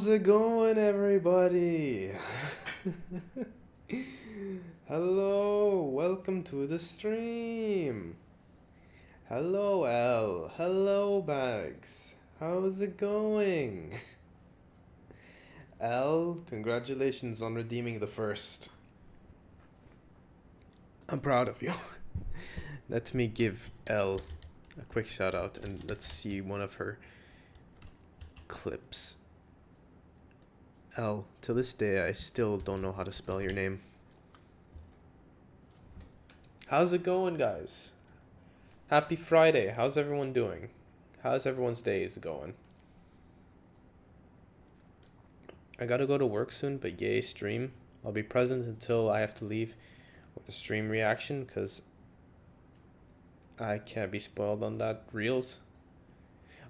How's it going, everybody? Hello, welcome to the stream. Hello, L. Hello, Bags. How's it going? L, congratulations on redeeming the first. I'm proud of you. Let me give L a quick shout out and let's see one of her clips. L, to this day, I still don't know how to spell your name. How's it going, guys? Happy Friday. How's everyone doing? How's everyone's days going? I gotta go to work soon, but yay, stream. I'll be present until I have to leave with a stream reaction because I can't be spoiled on that reels.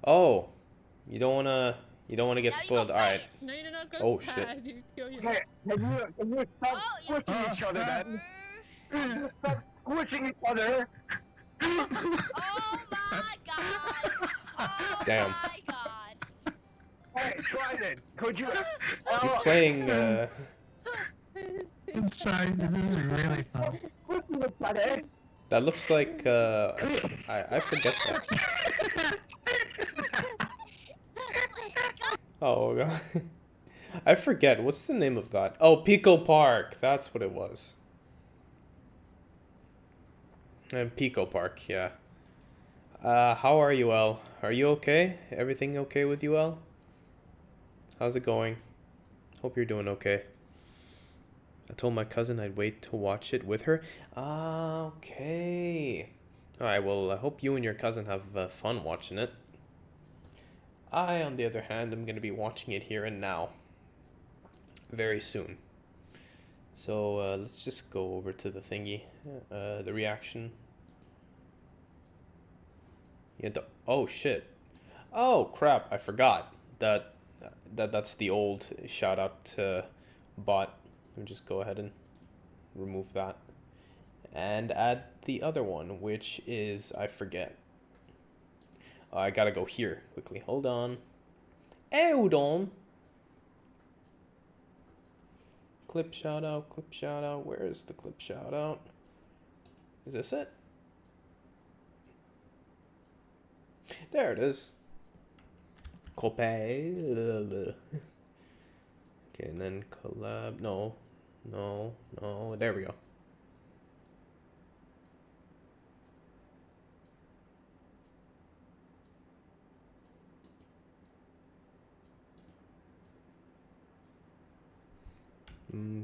Oh, you don't wanna get spoiled. All right. Oh shit. Hey, can you stop pushing each other then? Stop pushing each other! Oh my god! Oh Damn. my god! Hey, try it! Could you? He's playing I'm trying. This is really fun. Pushing each other! that looks like I forget that. Oh god. I forget. What's the name of that? Oh, Pico Park. That's what it was. And Pico Park, yeah. How are you, El? Are you okay? Everything okay with you, El? How's it going? Hope you're doing okay. I told my cousin I'd wait to watch it with her. Okay. Alright, well, I hope you and your cousin have fun watching it. I, on the other hand, am going to be watching it here and now. Very soon. So, let's just go over to the thingy. The reaction. Yeah, oh, shit. Oh, crap. I forgot. That's the old shout out bot. Let me just go ahead and remove that. And add the other one, which is, I forget. I gotta go here quickly. Hold on. Hold on. Clip shout out, clip shout out. Where is the clip shout out? Is this it? There it is. Cope. Okay, and then collab. No. There we go.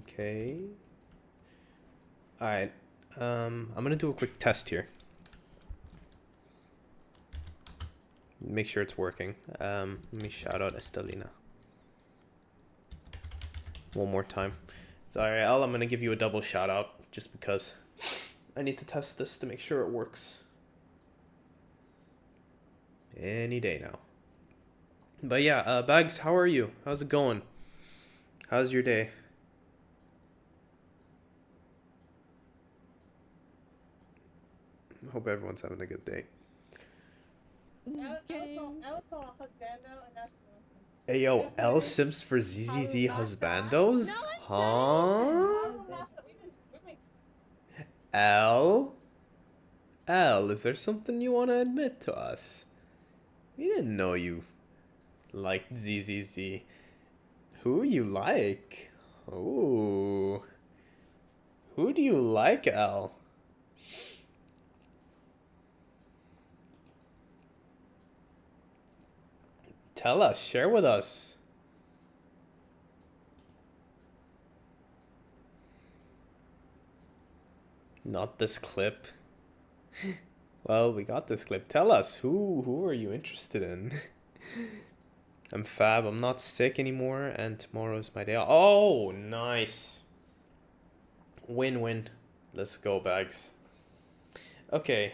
Okay. Alright. I'm gonna do a quick test here. Make sure it's working. Let me shout out Estelina. One more time. Sorry, El, I'm gonna give you a double shout out just because I need to test this to make sure it works. Any day now. But yeah, Bags, how are you? How's it going? How's your day? Hope everyone's having a good day. Hey yo, L Sims for ZZZ Husbandos? Huh? L? L, is there something you want to admit to us? We didn't know you liked ZZZ. Who you like? Ooh. Who do you like, L? Tell us, share with us. Not this clip. Well, we got this clip. Tell us, who are you interested in? I'm fab, I'm not sick anymore, and tomorrow's my day off. Oh, nice. Win-win. Let's go, Bags. Okay,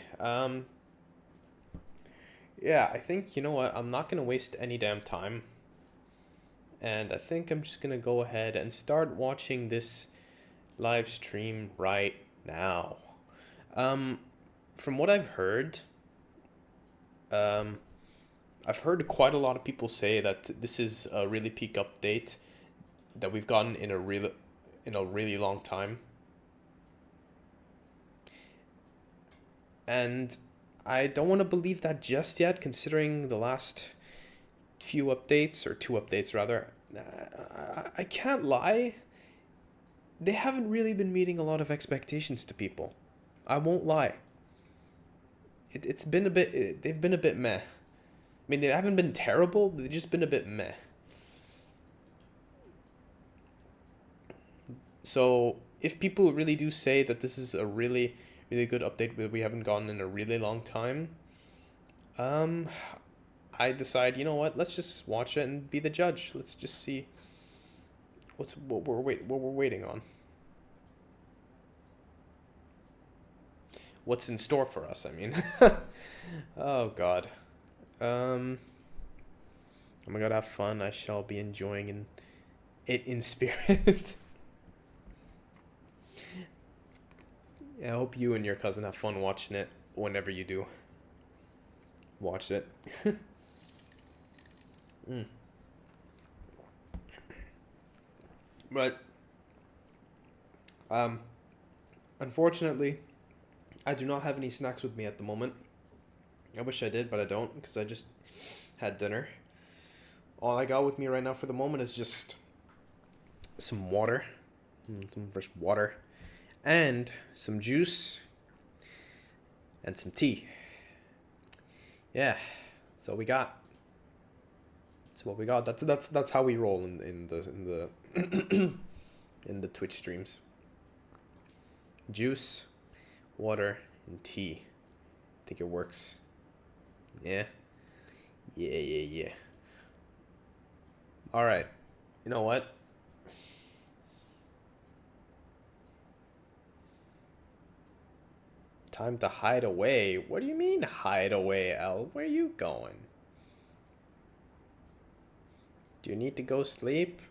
yeah, I think, you know what, I'm not going to waste any damn time. And I think I'm just going to go ahead and start watching this live stream right now. From what I've heard, I I've heard quite a lot of people say that this is a really peak update that we've gotten in a really long time. And I don't want to believe that just yet, considering the last few updates, or 2 updates rather. I can't lie. They haven't really been meeting a lot of expectations to people. I won't lie. It's been a bit, they've been a bit meh. I mean, they haven't been terrible, they've just been a bit meh. So, if people really do say that this is a really good update that we haven't gotten in a really long time, I decide, you know what, let's just watch it and be the judge. Let's just see what we're waiting on. What's in store for us, I mean. Oh god. I'm gonna have fun. I shall be enjoying it in spirit. I hope you and your cousin have fun watching it whenever you do watch it. But unfortunately, I do not have any snacks with me at the moment. I wish I did, but I don't, because I just had dinner. All I got with me right now for the moment is just some water, some fresh water, and some juice, and some tea. Yeah, that's all we got. That's what we got. That's how we roll in the in the Twitch streams. Juice, water, and tea. I think it works. Yeah. Yeah. All right. You know what? Time to hide away. What do you mean hide away, Elle? Where are you going? Do you need to go sleep?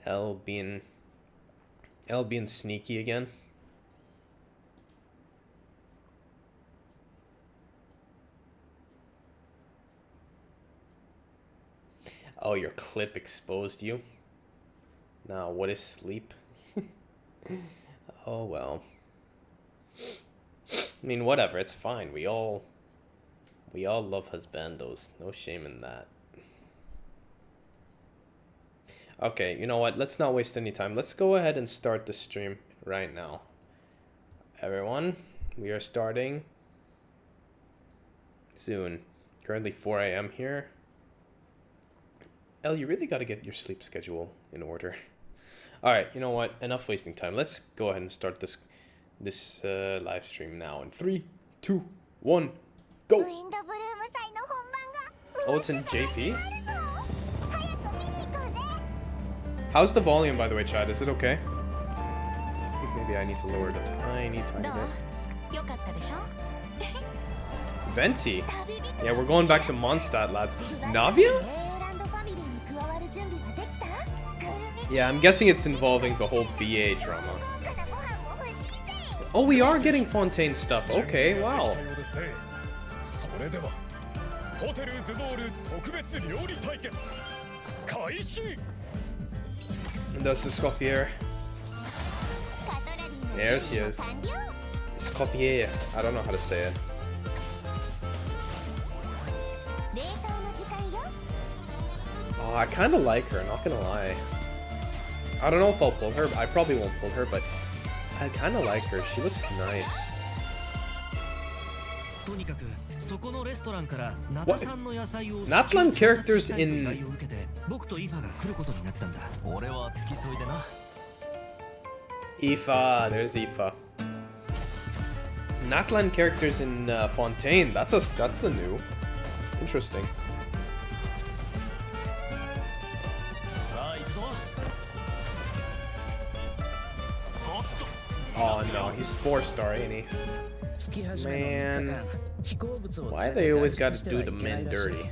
Elle being sneaky again. Oh, your clip exposed you? Now, what is sleep? Oh, well. I mean, whatever, it's fine. We all love husbandos. No shame in that. Okay, you know what? Let's not waste any time. Let's go ahead and start the stream right now. Everyone, we are starting soon. Currently 4 a.m. here. Elle, you really got to get your sleep schedule in order. All right, you know what? Enough wasting time. Let's go ahead and start this live stream now. In 3, 2, 1, go. Oh, it's in JP? How's the volume, by the way, chat? Is it okay? I think maybe I need to lower it a tiny bit. Venti? Yeah, we're going back to Mondstadt, lads. Navia? Yeah, I'm guessing it's involving the whole VA drama. Oh, we are getting Fontaine stuff. Okay, wow. And that's the Scoffier. There she is. Scoffier. I don't know how to say it. Oh, I kind of like her, not gonna lie. I don't know if I'll pull her. I probably won't pull her, but I kind of like her. She looks nice. What? Natlan characters in... Aoife, there's Aoife. Natlan characters in Fontaine. That's a new. Interesting. Oh no, he's 4-star, ain't he? Man, why they always gotta do the men dirty?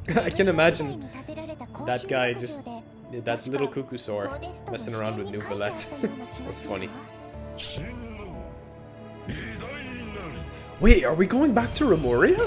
I can imagine that guy just, that little cuckoosaur messing around with Nouvellette. That's funny. Wait, are we going back to Remoria?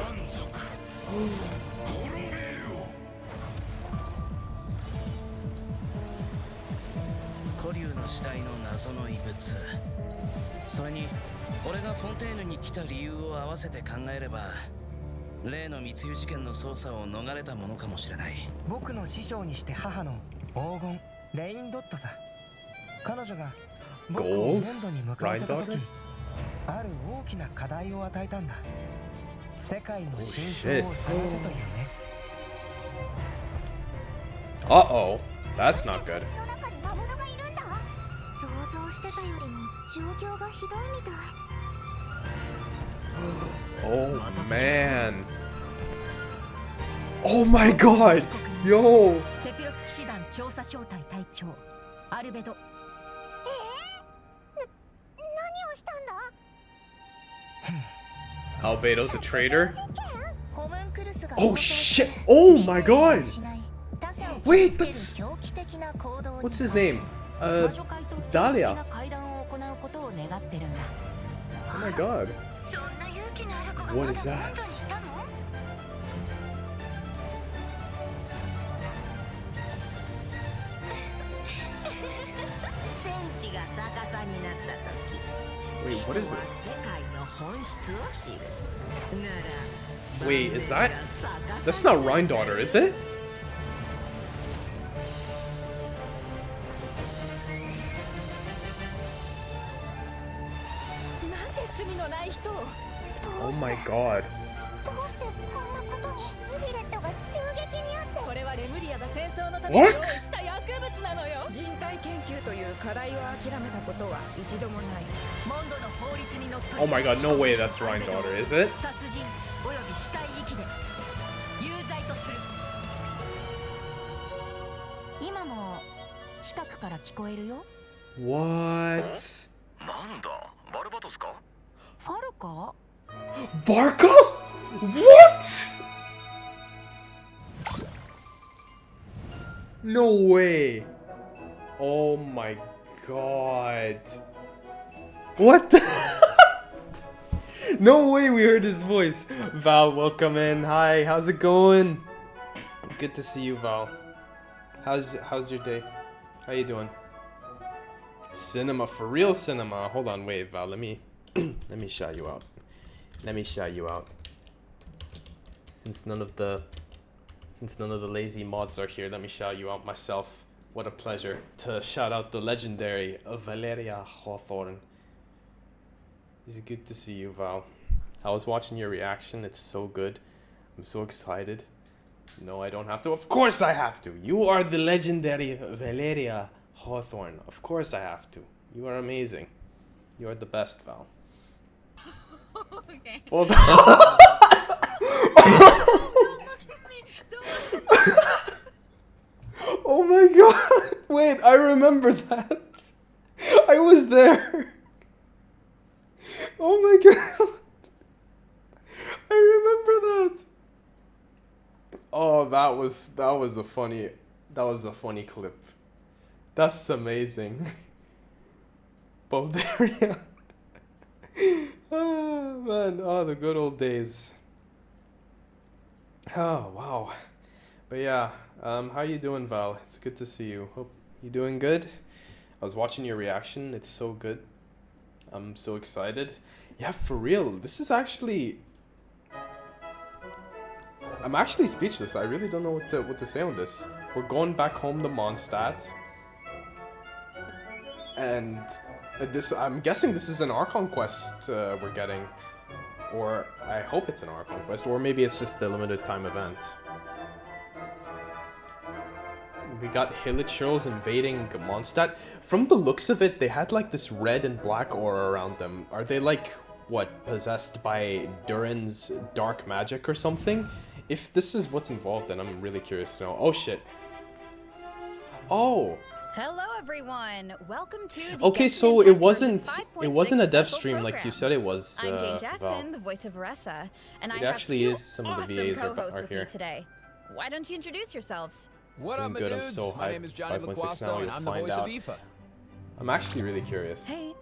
Gold? Granddaughter? Oh shit. Uh-oh. That's not good. Oh man. Oh my god. Yo. Albedo's a traitor? Oh shit! Oh my god! Wait, that's... What's his name? Dahlia. Oh my god. What is that? Wait, what is this? Wait, is that... That's not Rhine-Daughter, is it? Oh my god. What? Oh my god, no way that's Rhine-Daughter, is it? What? Varka? What? No way. Oh my god. What the No way we heard his voice. Val, welcome in. Hi, how's it going? Good to see you, Val. How's your day? How you doing? Cinema, for real cinema. Hold on, wait, Val, let me let me shout you out. Let me shout you out. Since none of the lazy mods are here, let me shout you out myself. What a pleasure to shout out the legendary Valeria Hawthorne. It's good to see you, Val. I was watching your reaction. It's so good. I'm so excited. No, I don't have to. Of course I have to. You are the legendary Valeria Hawthorne. Of course I have to. You are amazing. You are the best, Val. Okay. Well done. Oh my god. Wait, I remember that. I was there. Oh my god. I remember that. Oh, that was a funny clip. That's amazing. Bulgaria. Oh man, oh the good old days. Oh wow. But yeah, how you doing, Val? It's good to see you. Hope you doing good. I was watching your reaction. It's so good. I'm so excited. Yeah, for real. This is actually... I'm actually speechless. I really don't know what to say on this. We're going back home to Mondstadt. And this, I'm guessing this is an Archon quest we're getting. Or I hope it's an Archon quest. Or maybe it's just a limited time event. We got Hilichurls invading Mondstadt. From the looks of it, they had like this red and black aura around them. Are they like, what, possessed by Durin's dark magic or something? If this is what's involved, then I'm really curious to know. Oh shit. Oh. Hello everyone. Welcome to the Okay, Genshin so Tech it wasn't 5.6 a dev special stream like you program. said it was. I'm Jane Jackson, Val. the voice of Ressa, and It I actually have two is some of the awesome VAs are co-hosts with here. me today. why don't you introduce yourselves? What up, Doing good, I'm dudes? so My hyped. name is Johnny 5.6 LaQuasto, now, and you'll I'm the find voice out. of Aoife. I'm actually really curious. Hey,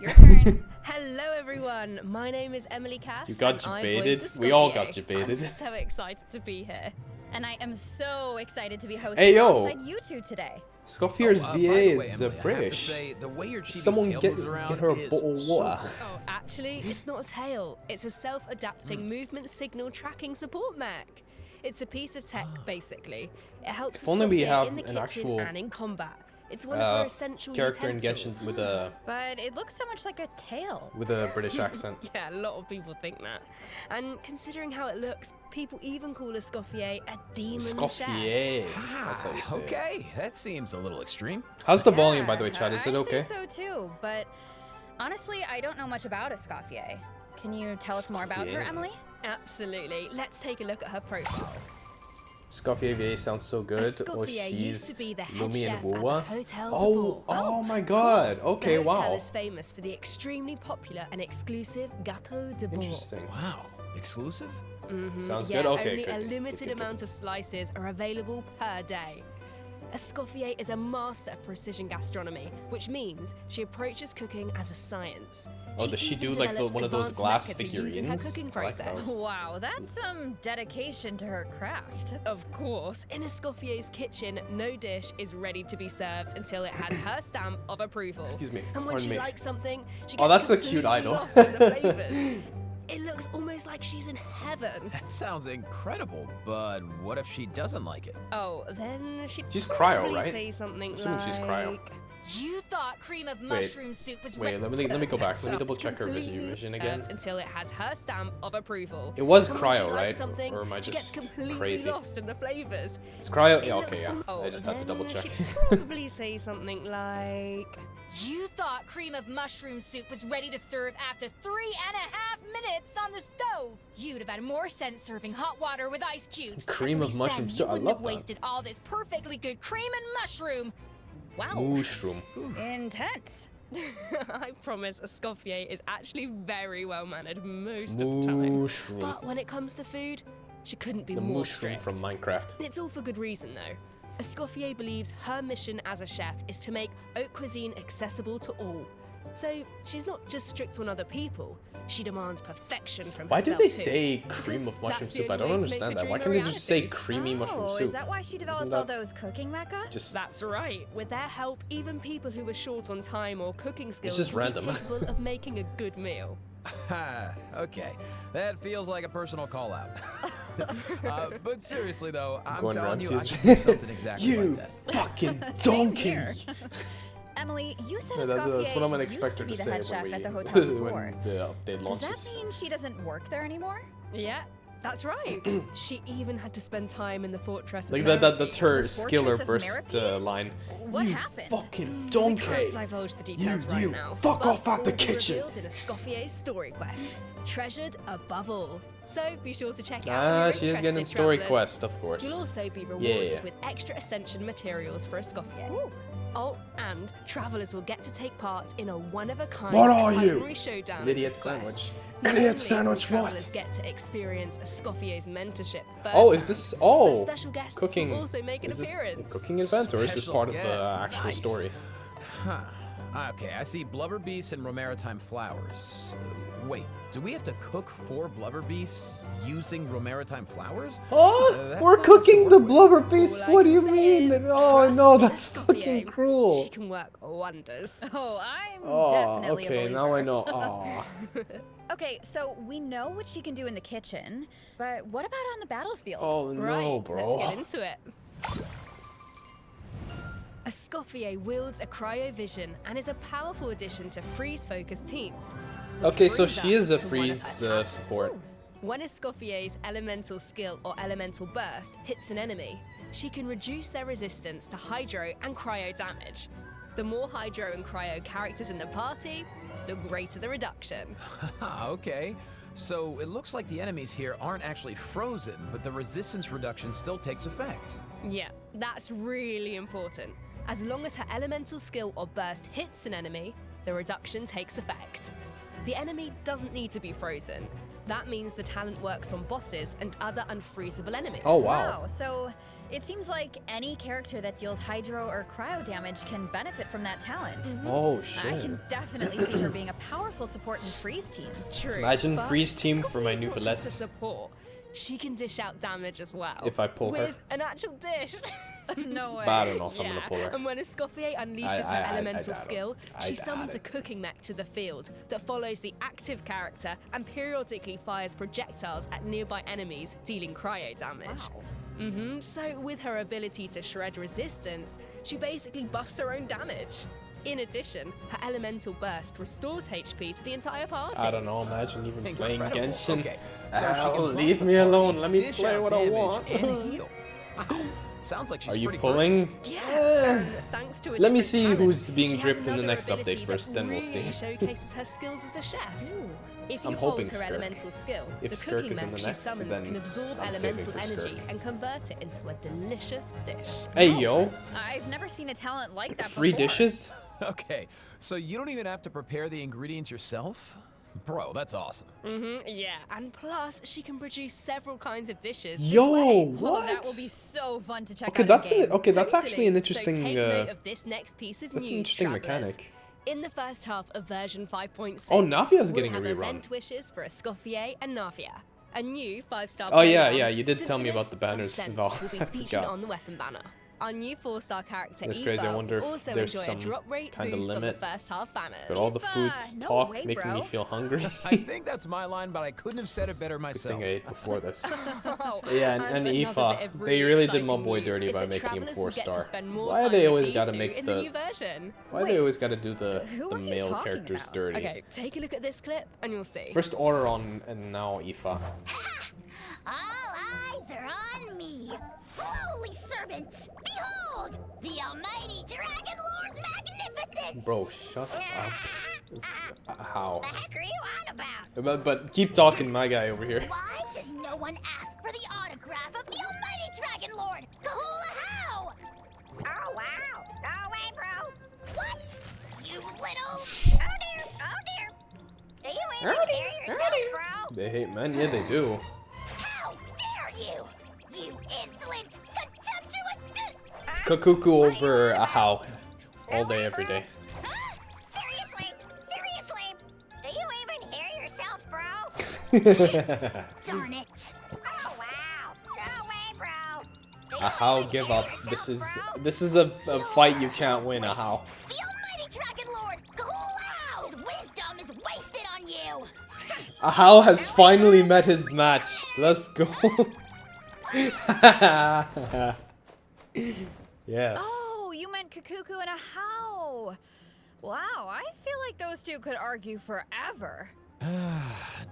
your turn. Hello everyone, my name is Emily Cass. You got and I debated? voice We all Escoffier. got debated. I'm so excited to be here. And I am so excited to be hosting Hey, yo. alongside you two today. Scoffier's by VA the way, is Emily, I have to British. say, the way your chibi's Someone tail get moves around her a is bottle of so water. cool. Oh, actually, it's not a tail. It's a self-adapting movement signal tracking support mech. It's a piece of tech, basically. It helps If only we Escoffier have in the an kitchen actual, and in combat. It's one of our essential character in utensils. Genshin with a But it looks so much like a tail. British accent. Yeah, a lot of people think that. And considering how it looks, people even call Escoffier a demon chef. Scoffier. That's how you say it. Okay, that seems a little extreme. How's the volume, by the way, Yeah, Chad? Is it I'd okay? say so too, but honestly, I don't know much about Escoffier. Can you tell us more about her, Escoffier. Emily? Absolutely. Let's take a look at her profile. Scoffier VA sounds so good. Oh, Escoffier used she's to be the head Lumi chef and at the Wua. Hotel de Oh, Bourg. oh my god. Okay, The hotel wow. is famous for the extremely popular and exclusive Gâteau de Bourg. Interesting. Wow, exclusive? Sounds Yeah, good. Okay, only good. a good, limited good, good. amount of slices are available per day. Escoffier is a master of precision gastronomy, which means she approaches cooking as a science. Oh, does she even do like develops one of those advanced glass methods for using her figurines? cooking I like process. those. Wow, that's some dedication to her craft. Of course, in Escoffier's kitchen, no dish is ready to be served until it has her stamp of approval. Excuse me, And when pardon she me. likes something, she Oh, gets that's a cute completely idol. lost in the flavors. It looks almost like she's in heaven. That sounds incredible, but what if she doesn't like it? Oh, then she'd She's cryo, probably right? say something Assuming like... she's cryo. You thought cream of mushroom soup was Wait, let me go back. Let me double check her vision again. Until it has her stamp of approval. It was And when she cryo, likes right? something, Or am I she gets just completely crazy? lost in the flavors. It's cryo. It Yeah, looks okay, yeah. al- I just had to double then check. She'd probably say something like... You thought cream of mushroom soup was ready to serve after 3.5 minutes on the stove. You'd have had more sense serving hot water with ice cubes. Cream At of least mushroom then soup, You I wouldn't love have that. wasted all this perfectly good cream and mushroom. Wow. Mushroom. Intense. I promise Escoffier is actually very well mannered most of the time. Mushroom. But when it comes to food, she couldn't be The more mushroom strict. from Minecraft. It's all for good reason, though. Escoffier believes her mission as a chef is to make haute cuisine accessible to all. So she's not just strict on other people, she demands perfection from Why herself did they too. say cream Because of mushroom that's the soup? I only don't way to understand make that. the Why dream can't a they just say reality. creamy mushroom soup? Is that why she develops Isn't all that those cooking mecha? just That's right. With their help, even people who are short on time or cooking skills just will be random. capable of making a good meal. Ha, okay. That feels like a personal call out. But seriously though, I'm Gordon telling you, I Ramsay's- should do something exactly You like that. fucking donkey! here. Emily, you said Yeah, that's what I'm Escoffier gonna used expect to her be to the say head chef when, at the we, Hotel de when Bourg. the update Does launches. that mean she doesn't work there anymore? Yeah, that's right. She even had to spend time in the fortress of Like Meripede. that's her The skill or Fortress of burst Meripede? line. What You happened? fucking We donkey! can't divulge the details right you now. fuck but off out the all will be kitchen. revealed in Escoffier's story quest, treasured above all. So be sure to check it out. Ah, if she you're is getting interested, story travellers. quest, of course. You'll also be rewarded Yeah. with extra ascension materials for Escoffier. Oh, and travelers will get to take part in a one-of-a-kind What are you? culinary showdown. An in idiot this quest. sandwich. Not Idiot only will sandwich what? travelers get to experience Escoffier's mentorship Oh, firsthand, is this but special guests cooking? will also make an Is this appearance. a cooking event or is this Special part of the guest, actual nice. story? Huh. Okay, I see blubber beasts and romaritime flowers. Wait, do we have to cook 4 blubber beasts using romaritime flowers? Oh, that's we're not cooking the much work. blubber beast. All I What do can you say mean? is Oh trust no, in that's Escoffier. fucking cruel. She can work wonders. Oh, I'm Oh, definitely a okay, believer. now I know. Oh. Okay, so we know what she can do in the kitchen, but what about on the battlefield? Oh no, Right, bro. let's get into it. Escoffier wields a cryovision and is a powerful addition to freeze-focused teams. Okay, so Brings she us is a to one of freeze her tasks. support. When Escoffier's elemental skill or elemental burst hits an enemy, she can reduce their resistance to hydro and cryo damage. The more hydro and cryo characters in the party, the greater the reduction. Okay. So it looks like the enemies here aren't actually frozen, but the resistance reduction still takes effect. Yeah, that's really important. As long as her elemental skill or burst hits an enemy, the reduction takes effect. The enemy doesn't need to be frozen. That means the talent works on bosses and other unfreezable enemies. Oh wow. So it seems like any character that deals hydro or cryo damage can benefit from that talent. Oh shit. I can definitely see her being a powerful support in freeze teams. True. Imagine but freeze team for my Scoffy's new not just a Valette. support. She can dish out damage as well. If I pull her. with an actual dish. No way. But I don't know if I'm gonna pull her. And when Escoffier unleashes her I elemental doubt it. skill, I she doubt summons a it. cooking mech to the field that follows the active character and periodically fires projectiles at nearby enemies, dealing cryo damage. So with her ability to shred resistance, she basically buffs her own damage. In addition, her elemental burst restores HP to the entire party. I don't know. Imagine even playing Incredible. Genshin. Okay, so she can Leave buff me the alone. party, Let me dish play out what I damage, want. and heal. Wow. Sounds like she's Are you pretty pulling? Yeah, thanks to a Let me different see talent, who's being she has dripped in the another next ability update first, that then we'll really see. showcases her skills as a chef. If you I'm hold hoping her Skirk. elemental skill, If the Skirk cooking is in mech the she next, summons then can absorb I'm saving elemental for energy Skirk. and convert it into a delicious dish. Hey yo, I've never seen a talent like that free before. dishes? Okay, so you don't even have to prepare the ingredients yourself? Bro, that's awesome. Yeah, and plus she can produce several kinds of dishes. Yo, this way. Well, what? that will be so fun to check Okay, out. that's in an, game. okay. That's actually an Totally. interesting. So take note of this next piece of That's an news, interesting travelers. mechanic. In the first half of version 5.6, Oh, Navia's getting a we'll have rerun. event wishes for Escoffier and Navia. A new 5-star Oh, yeah, banner, yeah, you did tell me about the Symphonist of banners, Sense, Val. will be I featured forgot. on the weapon banner. Our new 4-star character That's Eva crazy. I wonder if will also there's enjoy some a drop rate kinda boost limit. on the first half banners. But all the Eva, foods no talk way, making me bro. feel hungry. I think that's my line, but I couldn't have said it better Good myself. thing I ate before this. Oh, Yeah, and another Aoife, bit of they really did my exciting boy news dirty is by that making him travelers will get to 4-star. spend more Why time they with always gotta Isu make in the- the new version. Why they always gotta do the who are you male talking characters about? dirty? Okay, take a look at this clip and you'll see. First Auron and now Aoife. All eyes are on me. Lowly servants, behold, the almighty Dragon Lord's magnificence. Bro, shut up. How? The heck are you on about? But keep talking, my guy over here. Why does no one ask for the autograph of the almighty Dragon Lord? Kahula how? Oh wow, no way, bro. What? You little... Oh dear. Do you even hear yourself, bro? They hate men? Yeah, they do. How dare you? You insolent, contemptuous... Kakuku over a how. All day, every day. Huh? Seriously? Do you even hear yourself, bro? Darn it. Oh, wow. No way, bro. Do you A how even give hear up. yourself, bro? This is a fight you can't win, a how. The almighty Dragon Lord, Kahulao! His wisdom is wasted on you. A how has finally met his match. Let's go. Yes. Oh, you meant Kakuku and a how. Wow, I feel like those two could argue forever.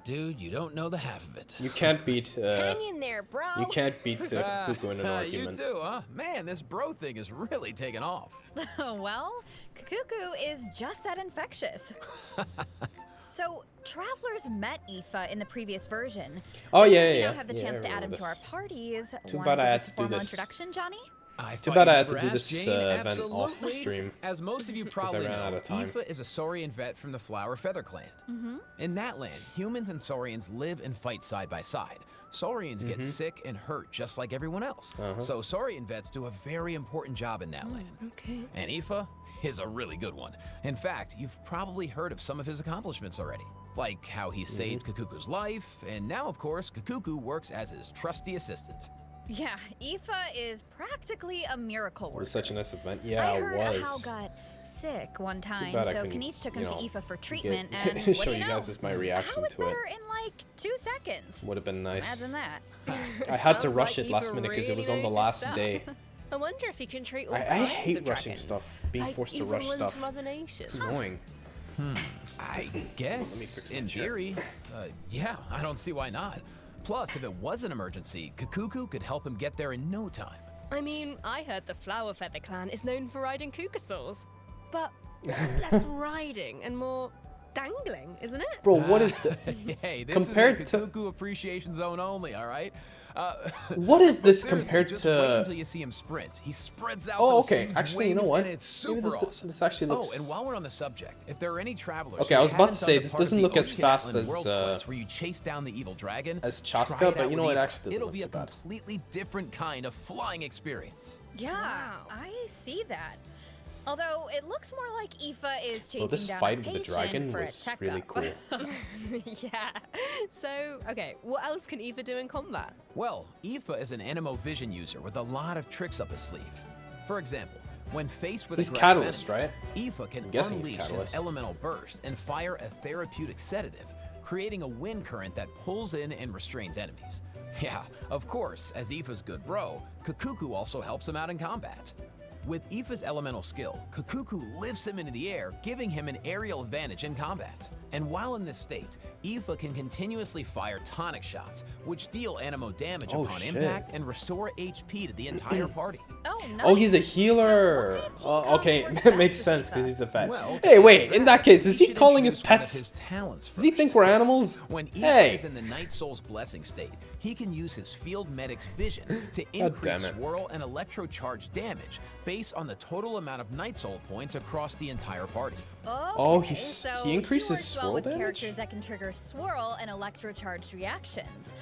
Dude, you don't know the half of it. You can't beat Hang in there, bro. you can't beat Kakuku in an You argument. do, huh? Man, this bro thing is really taking off. Well, Kakuku is just that infectious. So, travelers met Aoife in the previous version. Oh But yeah, since we yeah. now have the Yeah, chance I to add him remember to our this. parties, Too wanna bad give I us had a to do formal this. introduction, Johnny? Too bad I had to do Never this asked, Jane. event off Absolutely. stream. As most of you 'Cause I probably ran know, out of time. Aoife is a Saurian vet from the Flower Feather Clan. In that land, humans and Saurians live and fight side by side. Saurians get sick and hurt just like everyone else. So Saurian vets do a very important job in that land. Okay. And Aoife is a really good one. In fact, you've probably heard of some of his accomplishments already. Like how he saved Kakuku's life, and now, of course, Kakuku works as his trusty assistant. Yeah, Aoife is practically a miracle It worker. was such a nice event. Yeah, I it heard was. Ahau got sick one time, bad I so couldn't, Kanish took him you to know, Aoife for treatment, get- and what show do you you guys know? just my reaction Ahau was to it. better in like 2 seconds. Would have been nice. Imagine that. I had to Sounds rush like it last Eva minute because it really was on the knows his last stuff. day. I wonder if he can treat all I kinds hate of rushing dragons. stuff. Being Like forced to even rush ones stuff. from other nations. It's annoying. I guess, fix my in chair. theory, yeah, I don't see why not. Plus, if it was an emergency, Kakuku could help him get there in no time. I mean, I heard the Flower Feather Clan is known for riding Kukasaurs. But this is less riding and more dangling, isn't it? Bro, what is the... Hey, this compared is a to... Kuku appreciation zone only, all right? What is this seriously, compared just to... wait until you see him sprint. He spreads out Oh, those okay. huge Actually, you know wings, what? and it's super Maybe this, awesome. this actually looks... Oh, and while we're on the subject, if there are any travelers... Okay, who I was about to haven't say, done the this part of doesn't the look as Ocean fast Atlan as, World Quest where you chase down the evil dragon, as try Chaska, it but out you know with what, it Aoife. actually doesn't It'll look be too a bad. completely different kind of flying experience. Yeah, I see that. Although it looks more like Aoife is chasing Well, this down fight a with the patient dragon for a was checkup. really cool. Yeah. So, okay, what else can Aoife do in combat? Well, Aoife is an Animo Vision user with a lot of tricks up his sleeve. For example, when faced with He's aggressive Catalyst, enemies, right? Aoife can I'm guessing he's unleash his Catalyst. elemental burst and fire a therapeutic sedative, creating a wind current that pulls in and restrains enemies. Yeah, of course, as Aoife's good bro, Kakuku also helps him out in combat. With Aoife's elemental skill, Kakuku lifts him into the air, giving him an aerial advantage in combat. And while in this state, Aoife can continuously fire tonic shots, which deal animo damage Oh, upon shit. impact and restore HP to the entire party. Oh, nice. Oh, he's a healer. So what kind of Okay, team that combat makes is sense Aoife? because he's a fat. Well, Hey, wait. In that case, is we he should calling his introduce one of pets? his talents Does he first. think we're animals? When Aoife Hey. is in the Night Soul's blessing state, he can use his field medic's vision to damn increase it. swirl and electrocharge damage based on the total amount of Night Soul points across the entire party. Oh, Okay, he so increases works well swirl with damage? characters that can trigger swirl and electrocharged reactions,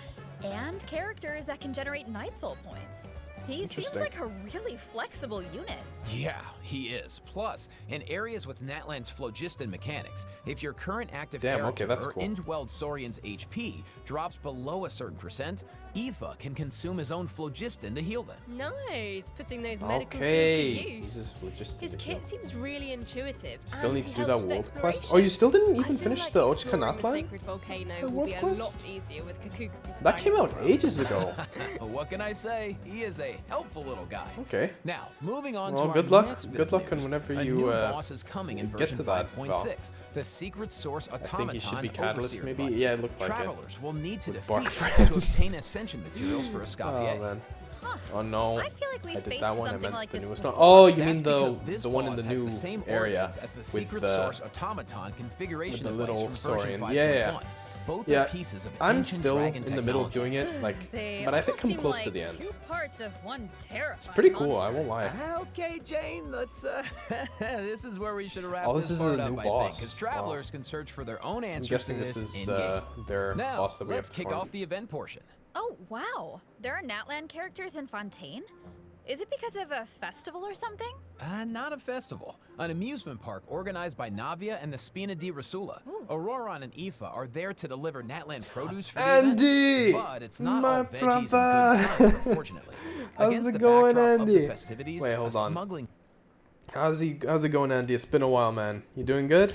and characters that can generate Night Soul points. He seems Interesting. like a really flexible unit. Yeah, he is. Plus, in areas with Natlan's phlogiston mechanics, if your current active Damn, character okay, that's or cool. indwelled Saurian's HP drops below a certain percent, Aoife can consume his own phlogiston to heal them. Nice, putting those medical Okay. skills to use. This is just His kit seems really intuitive. Still and need to he do that helps with world quest. exploration. Oh, you still didn't I even feel finish like the exploring the Ochkanatlan? sacred volcano The will world be a quest? lot easier with Kakuku. That came out ages ago. What can I say? He is a helpful little guy. Okay. Now, moving on Well, to our good luck. next bit Good of luck on news. whenever A you, new boss is coming in get version to that, 5.6. The secret source I automaton think he should be Catalyst, overseer maybe? punch. Yeah, it looked like it. Travelers will need to With defeat Bark him Friend. to obtain ascension materials for Oh Escoffier. man. Oh no. I feel like we I did faced that one. I something meant like the this newest before. one. Oh, you That's mean because this the one in boss the has new the same area origins as the with secret the source automaton configuration the device little from version Saurian. Yeah, 5.1. Both yeah. are pieces of I'm ancient still dragon in the middle of technology. doing it, like, They but I think almost I'm seem close like to the end. two parts of one terrifying It's pretty cool. I monster. won't lie. Okay, Jane, let's this is where we should wrap Oh, this this is part a up, new I boss. because travelers can search for their own I'm answers guessing to this this is in-game. their Now, boss that we let's have to kick farm. off the event portion. Oh, wow. There are Natlan characters in Fontaine? Is it because of a festival or something? Not a festival. An amusement park organized by Navia and the Spina di Rasula. Auroron and Aoife are there to deliver Natlan produce for the Andy! event, but it's not My all veggies and brother! good times, unfortunately. How's Against it the going, backdrop of the Andy? festivities, Wait, hold a on. smuggling How's it going, Andy? It's been a while, man. You doing good?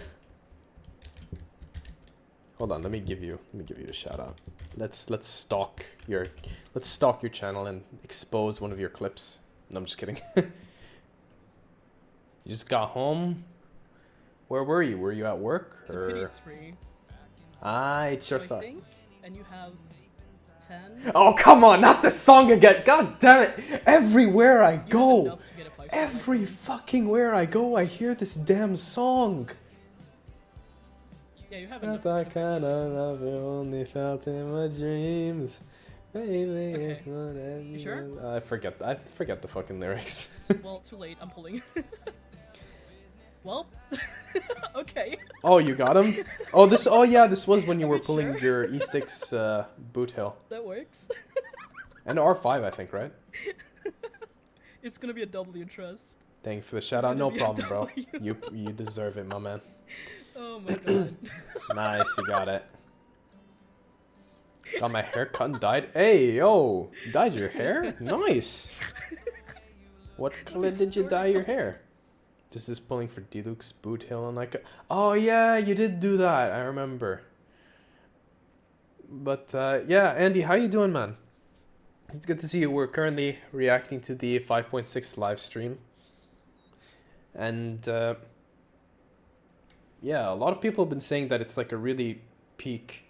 Hold on, let me give you a shout out. Let's stalk your channel and expose one of your clips. No, I'm just kidding. You just got home. Where were you? Were you at work The or? pity's free. It's your So I son. think, and you have 10. Oh come on, not the song again! God damn it! Everywhere I You have go, enough to get a 5-star every rating. fucking where I go, I hear this damn song. Yeah, you have enough. That I To get a 5-star kinda love you only felt in my dreams. Baby, Okay. it's not that You sure? I forget the fucking lyrics. rating. Well, too late. I'm pulling. Well, okay. Oh, you got him? Oh yeah, this was when you were you pulling sure? your E6 boot hill. That works. And R5, I think, right? It's gonna be a W trust. Thank you for the shout out. gonna No be a problem, bro. W. You deserve it, my man. Oh my god. Nice, you got it. Got my hair cut and dyed. Hey, yo, you dyed your hair? Nice. What color did you dye your hair? This is pulling for Deluxe boot hill and like. Oh yeah, you did do that. I remember. But yeah, Andy, how you doing, man? It's good to see you. We're currently reacting to the 5.6 live stream, and yeah, a lot of people have been saying that it's like a really peak.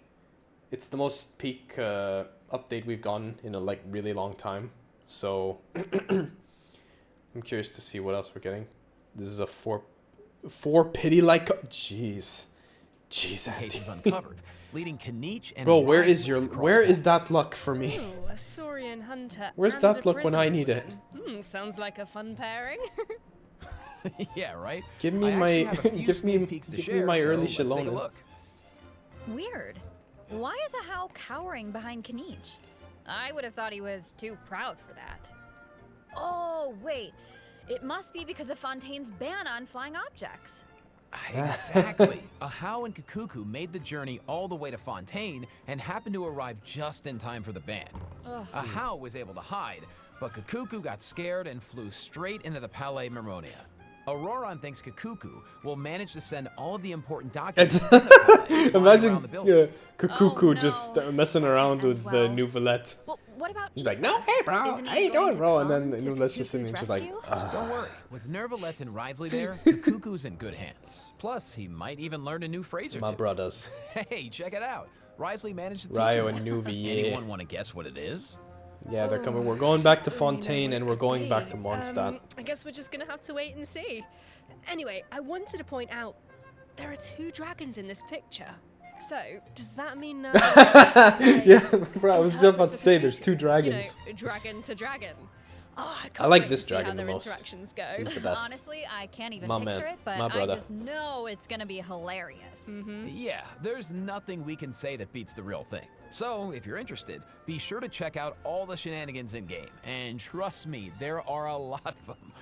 It's the most peak update we've gotten in a like really long time. So I'm curious to see what else we're getting. This is a four pity like. Jeez, Jeez, The case is Andy. uncovered, leading Kniech and Bro, where Riley is your to cross where is paths. that luck for me? Ooh, a Saurian hunter. Where's and that a look when I prison need it? warden. Sounds like a fun pairing. Yeah, right? Give me I my actually have a few give me sneak peeks to give me share, my so early let's take a Shalona. look. Weird. Why is a How cowering behind Kniech? I would have thought he was too proud for that. Oh, wait. It must be because of Fontaine's ban on flying objects. Exactly. Ahau and Kakuku made the journey all the way to Fontaine and happened to arrive just in time for the ban. Ahau was able to hide, but Kakuku got scared and flew straight into the Palais Mermonia. Auroron thinks Kakuku will manage to send all of the important documents. from the Palais flying Imagine around the building. Kakuku Oh, no. just messing around with well. Nouvelette. Well, what about He's like, Aoife? no, hey, bro, Isn't how he you going doing, to bro? And come then to Nouvelette's just sitting there, Kakuku's just like, rescue? Don't worry, with Nervalette and Risley there, Kakuku's in good hands. Plus, he might even learn a new phrase or my two. brothers. Hey, check it out. Risley managed to teach Ryo him and one. Nuvi, yeah. Anyone want to guess what it is? Yeah, they're coming. We're going back to Don't really know Fontaine what and it we're could going be. back to Mondstadt. I guess we're just gonna have to wait and see. Anyway, I wanted to point out there are 2 dragons in this picture. So, does that mean Yeah, bro, I was just about to say there's 2 dragons. You know, dragon to dragon. Oh, I, I can't like wait this to see how dragon the their most. interactions go. He's the best. Honestly, I can't even My picture man. it, but My I brother. just know it's gonna be hilarious. Yeah, there's nothing we can say that beats the real thing. So, if you're interested, be sure to check out all the shenanigans in-game. And trust me, there are a lot of them.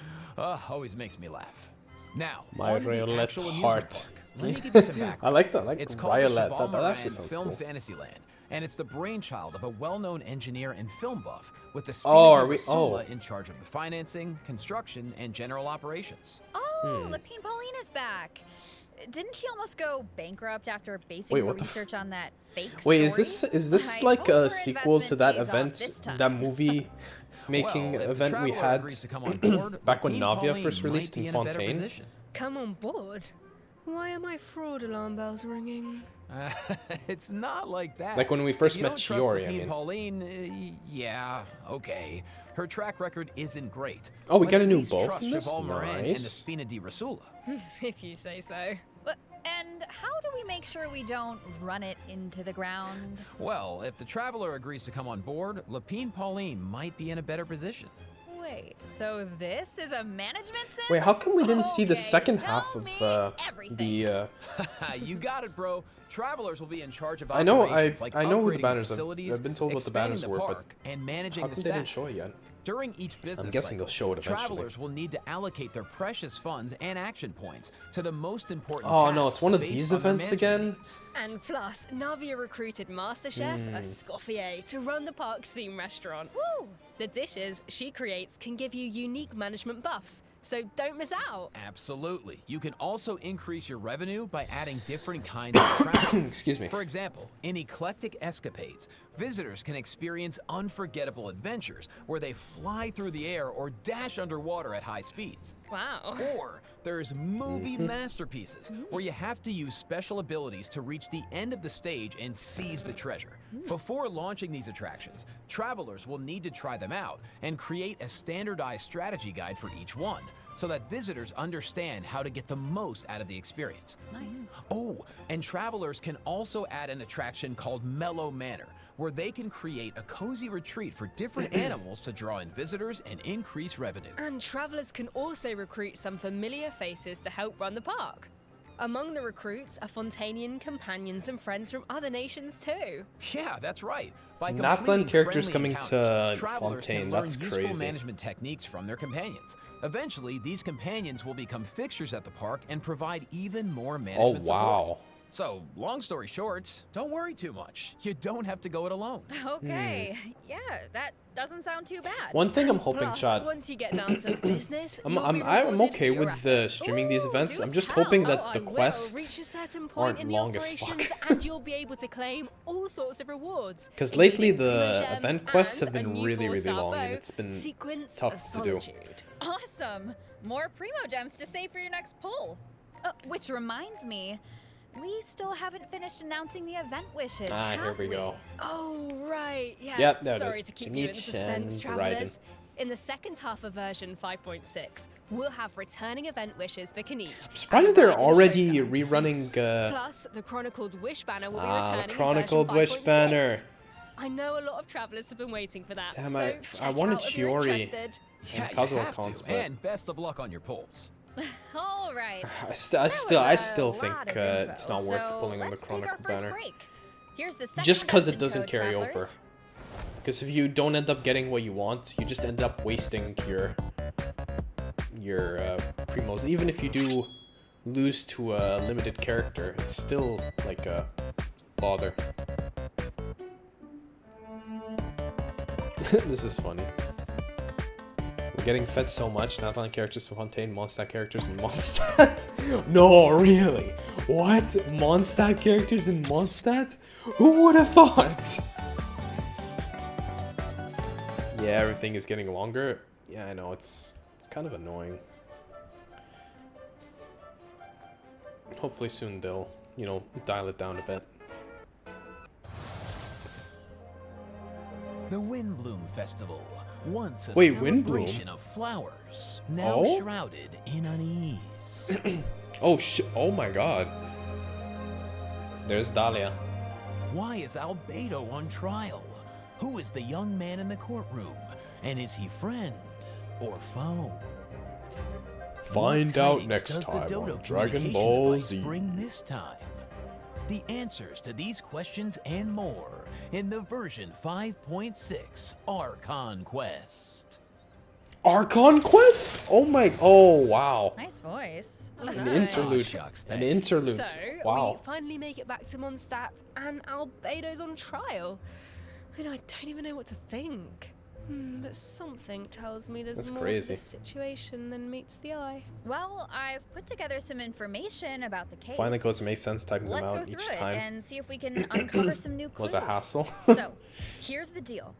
Always makes me laugh. Now, My on to the Riolette actual amusement heart. park. Let me give you some background. I like that. I like It's called Riolette. the That actually Cheval sounds Film cool. Fantasyland, and it's the brainchild of a well-known engineer and film buff with the Oh, are we- in charge of the financing, construction, and general operations. Oh, Lapine Pauline is back. Didn't she almost go bankrupt after basing Wait, her what the research on that fake Wait, story? is this I like hope a her sequel to that investment pays off event, this time. that movie making Well, if the event we Traveler had agrees to come on board, back when Lapine Navia Pauline first might released be in in a better Fontaine? position. Come on board. Why are my fraud alarm bells ringing? It's not like that. Like when we If first you met don't trust Chiori, I Lapine mean. Pauline, yeah, okay. Her track record isn't great. Oh, we But got a at new least bow trust from this? Cheval Morin and the Nice. Spina di Rasula. If you say so. And how do we make sure we don't run it into the ground? Well, if the Traveler agrees to come on board, Lapine Pauline might be in a better position. Wait, so this is a management sim? Wait, how come we didn't see the Okay, second tell half of me everything. the? You got it, bro. Travelers will be in charge of I know, operations like I know who the upgrading banners. facilities, I've been told what the expanding banners the were, but park, and managing how the come they didn't staff. show it yet? During each business guessing they'll show it eventually. Travelers will need to allocate their precious funds and action points to the most important Oh no, tasks it's one of based these on their events management again. needs. And plus, Navia recruited Master Chef, Hmm. Escoffier, to run the park's theme restaurant. Woo! The dishes she creates can give you unique management buffs, so don't miss out. Absolutely. You can also increase your revenue by adding different kinds of attractions. Excuse me. For example, in Eclectic Escapades, visitors can experience unforgettable adventures where they fly through the air or dash underwater at high speeds. Wow. Or there's movie masterpieces where you have to use special abilities to reach the end of the stage and seize the treasure. Before launching these attractions, travelers will need to try them out and create a standardized strategy guide for each one so that visitors understand how to get the most out of the experience. Nice. Oh, and travelers can also add an attraction called Mellow Manor, where they can create a cozy retreat for different animals to draw in visitors and increase revenue. And travelers can also recruit some familiar faces to help run the park. Among the recruits are Fontanian companions and friends from other nations too. Yeah, that's right. By Natlan completing characters friendly coming encounters, to travelers Fontaine, can learn that's useful crazy. management techniques from their companions. Eventually, these companions will become fixtures at the park and provide even more management wow. support. So, long story short, don't worry too much. You don't have to go it alone. Okay. Yeah, that doesn't sound too bad. One thing I'm hoping, Plus, Chad. once you get down to business, I'm you'll be I'm rewarded okay for your with efforts. streaming these Ooh, events. do I'm just tell. hoping that Oh, the I will. quests Reach a certain point aren't in the long as fuck. operations and you'll be able to claim all sorts of rewards. Because lately including the primo gems event quests and have a been new really, really four-star long, and bow, it's been Sequence tough of to do. Solitude. Awesome. More primo gems to save for your next pull. Which reminds me, we still haven't finished announcing the event wishes. Ah, here have we go. Oh, right. Yeah. Yep, there it Sorry is. to keep you in Kniech suspense, and travelers. In the second half of version 5.6, we'll have returning event wishes for Knight. I'm surprised they're already rerunning. Plus, the Chronicled Wish banner will be the returning Chronicled in Wish version 5.6. banner. I know a lot of travelers have been waiting for that. Damn, so I check wanted out if you're Shiori. interested. Yeah, you Kazuha have cons, to. but And best of luck on your polls. All right. I still think lot of it's info, not worth so pulling on the let's take our Chronicle first banner. break. Here's the second Just because it redemption doesn't code, carry over. travelers. Because if you don't end up getting what you want, you just end up wasting your primos. Even if you do lose to a limited character, it's still like a bother. This is funny. We're getting fed so much. Natlan characters to Fontaine, Mondstadt characters in Mondstadt. No, really? What? Mondstadt characters in Mondstadt? Who would have thought? Yeah, everything is getting longer. Yeah, I know, it's kind of annoying. Hopefully soon they'll, you know, dial it down a bit. The Windbloom Festival, once a Wait, celebration Windbloom? of flowers, now Oh? shrouded in unease. Oh my god. There's Dahlia. Why is Albedo on trial? Who is the young man in the courtroom? And is he friend or foe? Find What out tidings next does the time Dodo on Dragon communication Ball device Z. bring this time? The answers to these questions and more in the version 5.6 Archon Quest. Archon Quest? Oh wow. Nice voice. An interlude. Shucks, An thanks. interlude. So, Wow. we finally make it back to Mondstadt, and Albedo's on trial. And I don't even know what to think. But something tells me there's That's more crazy. to this situation than meets the eye. Well, I've put together some information about the case. Finally goes to make sense typing them Let's go out through each it time. and see if we can uncover some new clues. Was a hassle. So, here's the deal.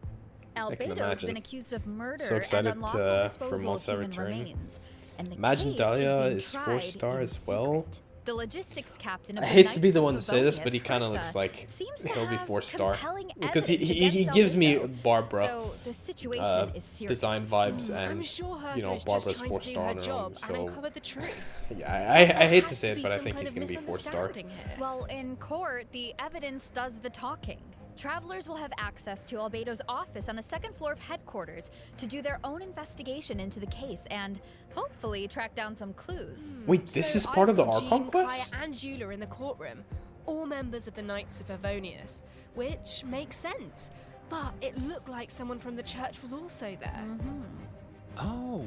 can Albedo's imagine. been accused of murder So excited, and unlawful for disposal of Monster human return. remains. And the Imagine case Dahlia being is tried 4-star in as well. secret. The logistics captain of I the hate to be Knights the of one to say this, but he Favonius, kind of Hertha, looks like seems to he'll be have 4-star. compelling Because he evidence gives against me Albedo. Barbara So the situation is serious. design vibes, I'm and sure Hertha you know is just Barbara's trying to do 4-star her on her job own. and So uncover the truth. yeah, I hate to Has say it, be but I some think kind he's of gonna be 4-star. misunderstanding here. Well, in court, the evidence does the talking. Travelers will have access to Albedo's office on the second floor of headquarters to do their own investigation into the case and hopefully track down some clues. Wait, this So is part I of the saw Archon Jean, Quest? Kaya, and Eula in the courtroom, all members of the Knights of Favonius, which makes sense. But it looked like someone from the church was also there. Oh,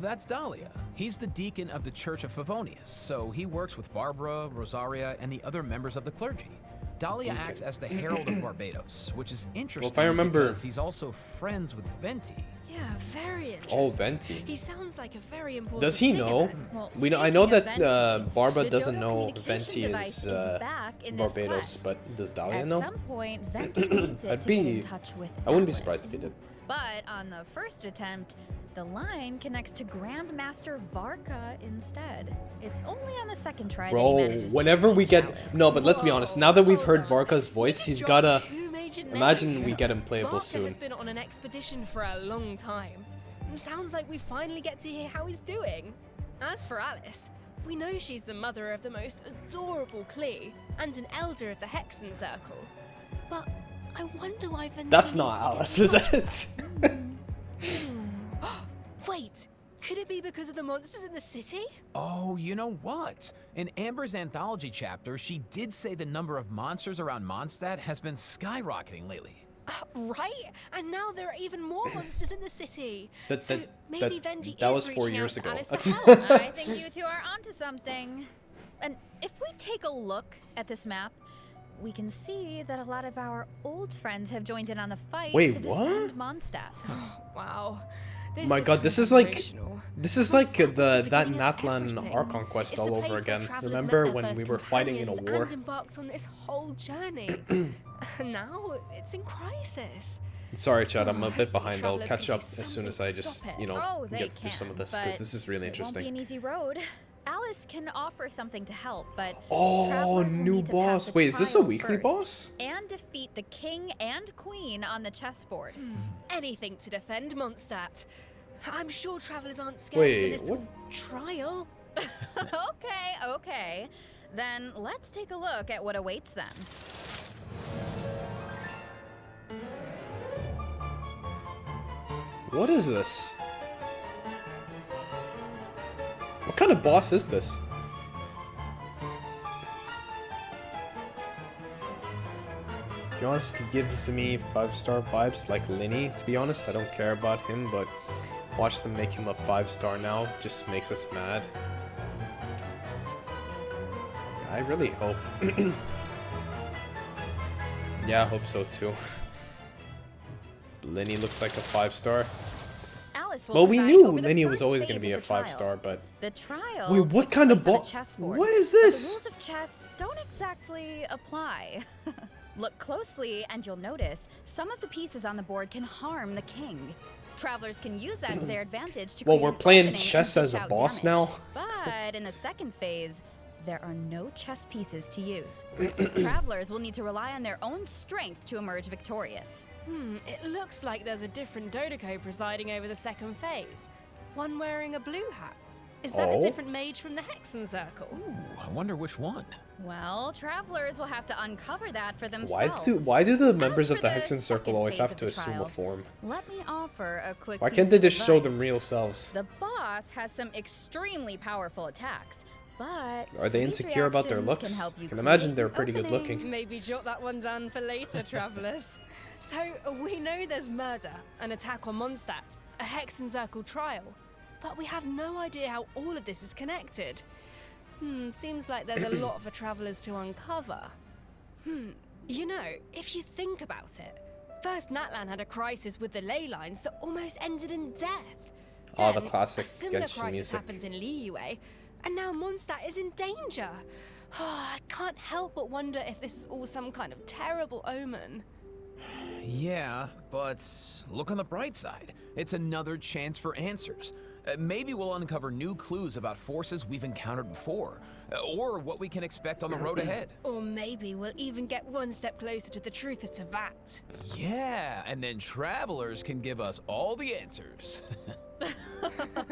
that's Dahlia. He's the deacon of the Church of Favonius, so he works with Barbara, Rosaria, and the other members of the clergy. Dahlia Deacon. acts as the herald of Barbados, which is interesting I remember- because he's also friends with Venti. Yeah, very interesting. Oh, Venti. He sounds like a very important Does he figure know? then. Well, I know speaking of that Venti, Barbara the doesn't Dodo know communication Venti device is back in this Barbados, quest. but does Dahlia At know? some point, Venti needs it I'd to get be- in touch with I wouldn't be Atlas. surprised if he did. But on the first attempt, the line connects to Grandmaster Varka instead. It's only on the second try that he Bro, manages whenever to we catch get Atlas. no, but let's be honest. Now that we've Hold heard on. Varka's voice, He he's just gotta. dropped two major Imagine names. we get him playable Varka soon. has been on an expedition for a long time. Sounds like we finally get to hear how he's doing. As for Alice, we know she's the mother of the most adorable Klee and an elder of the Hexen Circle. But I wonder why Venti That's not needs to get Alice, is it? Wait, could it be because of the monsters in the city? Oh, you know what? In Amber's anthology chapter, she did say the number of monsters around Mondstadt has been skyrocketing lately. Right, and now there are even more monsters in the city. That- so that- maybe that- Venti that is was 4 reaching years out to ago. Alice That's- for help. I think you two are onto something. And if we take a look at this map, we can see that a lot of our old friends have joined in on the fight Wait, to what? defend Mondstadt. Wow. My God, this is like Mondstadt the was the that beginning of Natlan everything. Archon Quest It's all the over place where again. travelers Remember met their when we first were fighting in a companions war? and embarked on this whole journey. And now it's in crisis. Sorry, Chad, I'm a bit behind. I'll Travelers catch can up do as soon as something I to just, stop it. you know, Oh, they get through can, some of this but because this is really It won't be interesting. an easy road. Alice can offer something to help, but Oh, travelers will new need to pass boss. the Wait, is this a trial weekly first boss? and defeat the king and queen on the chessboard. Anything to defend Mondstadt. I'm sure travelers aren't scared Wait, of a little trial. Okay. Then let's take a look at what awaits them. What is this? What kind of boss is this? To be honest, he gives me 5-star vibes like Linny. To be honest, I don't care about him, but watch them make him a 5-star now just makes us mad. I really hope. Yeah, I hope so too. Linny looks like a 5-star. Alice will Well, we preside knew over the Linny was first always phase going to be a of the trial. 5-star, but The trial. wait, what takes kind of place on a boss? chessboard, What is but this? the rules of chess don't exactly apply. Look closely, and you'll notice some of the pieces on the board can harm the king. Travelers can use that to their advantage to Well, create we're an playing opening chess and as dish a out boss damage. now? But in the second phase, there are no chess pieces to use. Travelers will need to rely on their own strength to emerge victorious. It looks like there's a different Dodoko presiding over the second phase. One wearing a blue hat. Is that Oh. a different mage from the Hexen Circle? Ooh, I wonder which one. Well, travelers will have to uncover that for themselves. Why do the members As of for the Hexen Circle second always phase have of to the assume a trial, form? Let me offer a quick Why piece can't they of just show them advice. real selves? The boss has some extremely powerful attacks, but Are they these insecure about their reactions looks? Can help you Can imagine create they're an pretty good opening. looking. Maybe jot that one down for later, travelers. So, we know there's murder, an attack on Mondstadt, a Hexen Circle trial, but we have no idea how all of this is connected. Seems like there's a lot for travelers to uncover. You know, if you think about it, first Natlan had a crisis with the ley lines that almost ended in death. Oh, the Then, classic a similar Genshin crisis music. happened in Liyue, and now Mondstadt is in danger. I can't help but wonder if this is all some kind of terrible omen. Yeah, but look on the bright side. It's another chance for answers. Maybe we'll uncover new clues about forces we've encountered before, or what we can expect on the road ahead. Or maybe we'll even get one step closer to the truth of Tevat. Yeah, and then travelers can give us all the answers.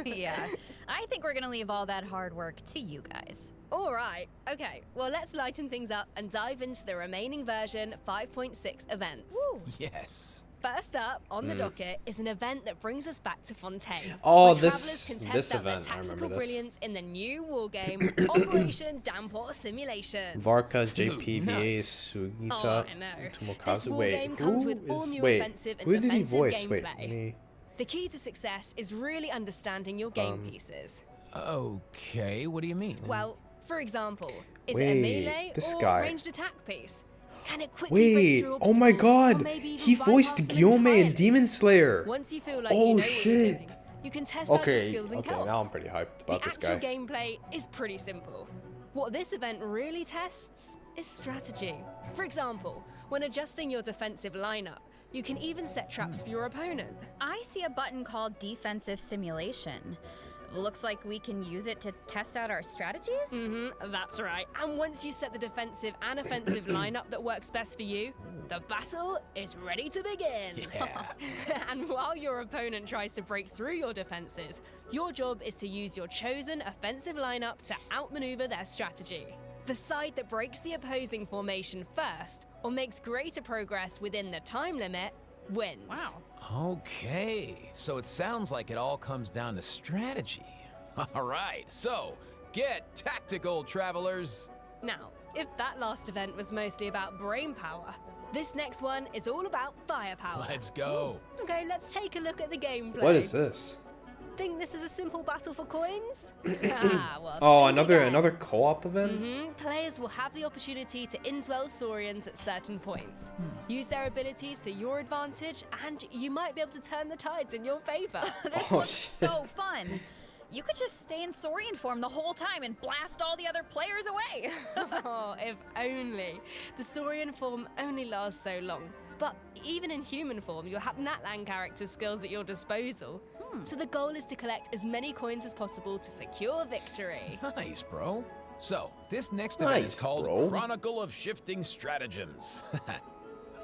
Yeah, I think we're gonna leave all that hard work to you guys. All right, okay, well, let's lighten things up and dive into the remaining version 5.6 events. Yes. First up on the docket is an event that brings us back to Fontaine. Oh, where this- travelers can test this out their event, I remember tactical this. brilliance in the new wargame Operation Downpour Simulation. Varka, Dude, JPVA, nice. Oh, Sugita, I know. Tomokazu. This Wait, wargame comes who with all is? new Wait, offensive and who did he defensive voice? Wait, gameplay. let me. The key to success is really understanding your game pieces. Okay, what do you mean? Well, for example, is it Wait, a melee this or guy. ranged attack piece? Can it quickly break Wait, through oh my obstacles, or god! maybe even He voiced bypass them Gyome entirely? in Demon Slayer! Once you feel like Oh, you know what you're shit. doing, you can test out your Okay, skills and okay, co-op. now I'm pretty hyped about The this actual guy. gameplay is pretty simple. What this event really tests is strategy. For example, when adjusting your defensive lineup, you can even set traps for your opponent. I see a button called Defensive Simulation. Looks like we can use it to test out our strategies? That's right. And once you set the defensive and offensive lineup that works best for you, the battle is ready to begin. Yeah. And while your opponent tries to break through your defenses, your job is to use your chosen offensive lineup to outmaneuver their strategy. The side that breaks the opposing formation first, or makes greater progress within the time limit, wins. Wow. Okay, so it sounds like it all comes down to strategy. All right, so get tactical, travelers. Now, if that last event was mostly about brain power, this next one is all about firepower. Let's go. Okay, let's take a look at the gameplay. What is this? Think this is a simple battle for coins? Well, Oh, think another again. co-op event? Players will have the opportunity to indwell Saurians at certain points. Use their abilities to your advantage, and you might be able to turn the tides in your favor. This Oh, looks so shit. fun. You could just stay in Saurian form the whole time and blast all the other players away. Oh, if only. The Saurian form only lasts so long. But even in human form, you'll have Natlan character skills at your disposal. So the goal is to collect as many coins as possible to secure victory. Nice, bro. So, this next event is called Chronicle of Shifting Stratagems.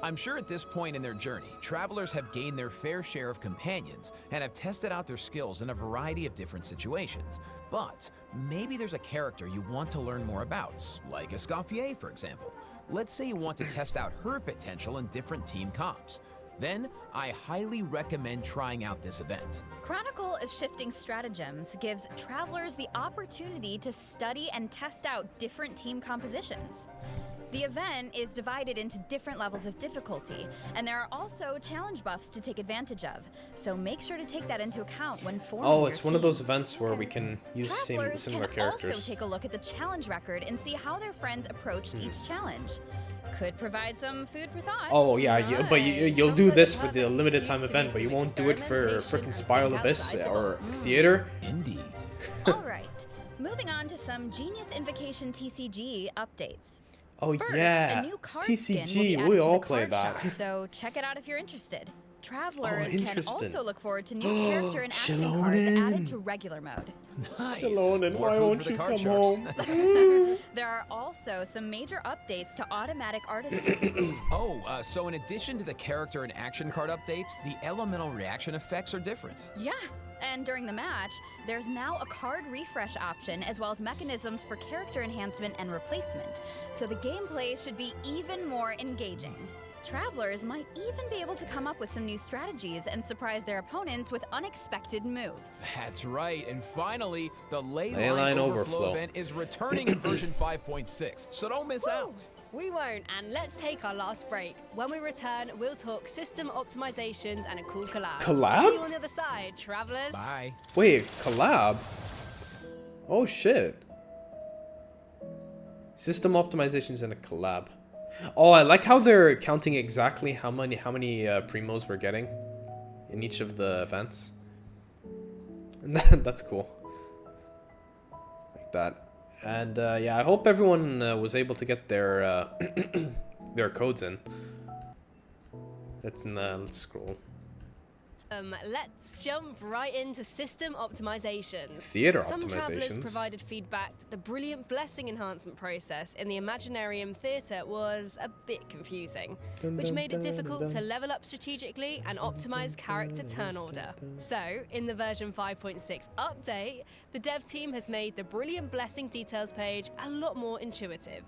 I'm sure at this point in their journey, travelers have gained their fair share of companions and have tested out their skills in a variety of different situations. But maybe there's a character you want to learn more about, like Escoffier, for example. Let's say you want to test out her potential in different team comps. Then, I highly recommend trying out this event. Chronicle of Shifting Stratagems gives travelers the opportunity to study and test out different team compositions. The event is divided into different levels of difficulty, and there are also challenge buffs to take advantage of. So make sure to take that into account when forming your it's one of those teams. events where we can use similar Travelers can characters. also take a look at the challenge record and see how their friends approached each challenge. Could provide some food for thought. Oh yeah, but you'll Sounds do like this a for the perfect limited excuse time to event, do but you some won't do it for experimentation freaking and Spiral think Abyss outside the or box. Theater. Indeed. All right, moving on to some Genius Invocation TCG updates. Oh First, yeah, a new card skin will be TCG. added We to all the play card that. shop, so check it out if you're interested. Travelers can interesting. also look forward to new character and action cards added to regular mode. Nice. Shallonen, More why food won't for the you card come sharks. home? There are also some major updates to automatic artistry. So in addition to the character and action card updates, the elemental reaction effects are different. Yeah, and during the match, there's now a card refresh option as well as mechanisms for character enhancement and replacement, so the gameplay should be even more engaging. Travelers might even be able to come up with some new strategies and surprise their opponents with unexpected moves. That's right, and finally, the Leyline Leyline Overflow Overflow. event is returning in version 5.6, so don't miss out. We won't, and let's take our last break. When we return, we'll talk system optimizations and a cool collab. Collab? See you on the other side, travelers. Bye. Wait, collab? Oh shit. System optimizations and a collab. Oh, I like how they're counting exactly how many primos we're getting in each of the events. And that's cool. Like that. And yeah, I hope everyone was able to get their their codes in. Let's scroll. Let's jump right into system optimizations. Theater Some travelers optimizations. provided feedback that the brilliant blessing enhancement process in the Imaginarium Theatre was a bit confusing, which made it difficult to level up strategically and optimize character turn order. So, in the version 5.6 update, the dev team has made the brilliant blessing details page a lot more intuitive,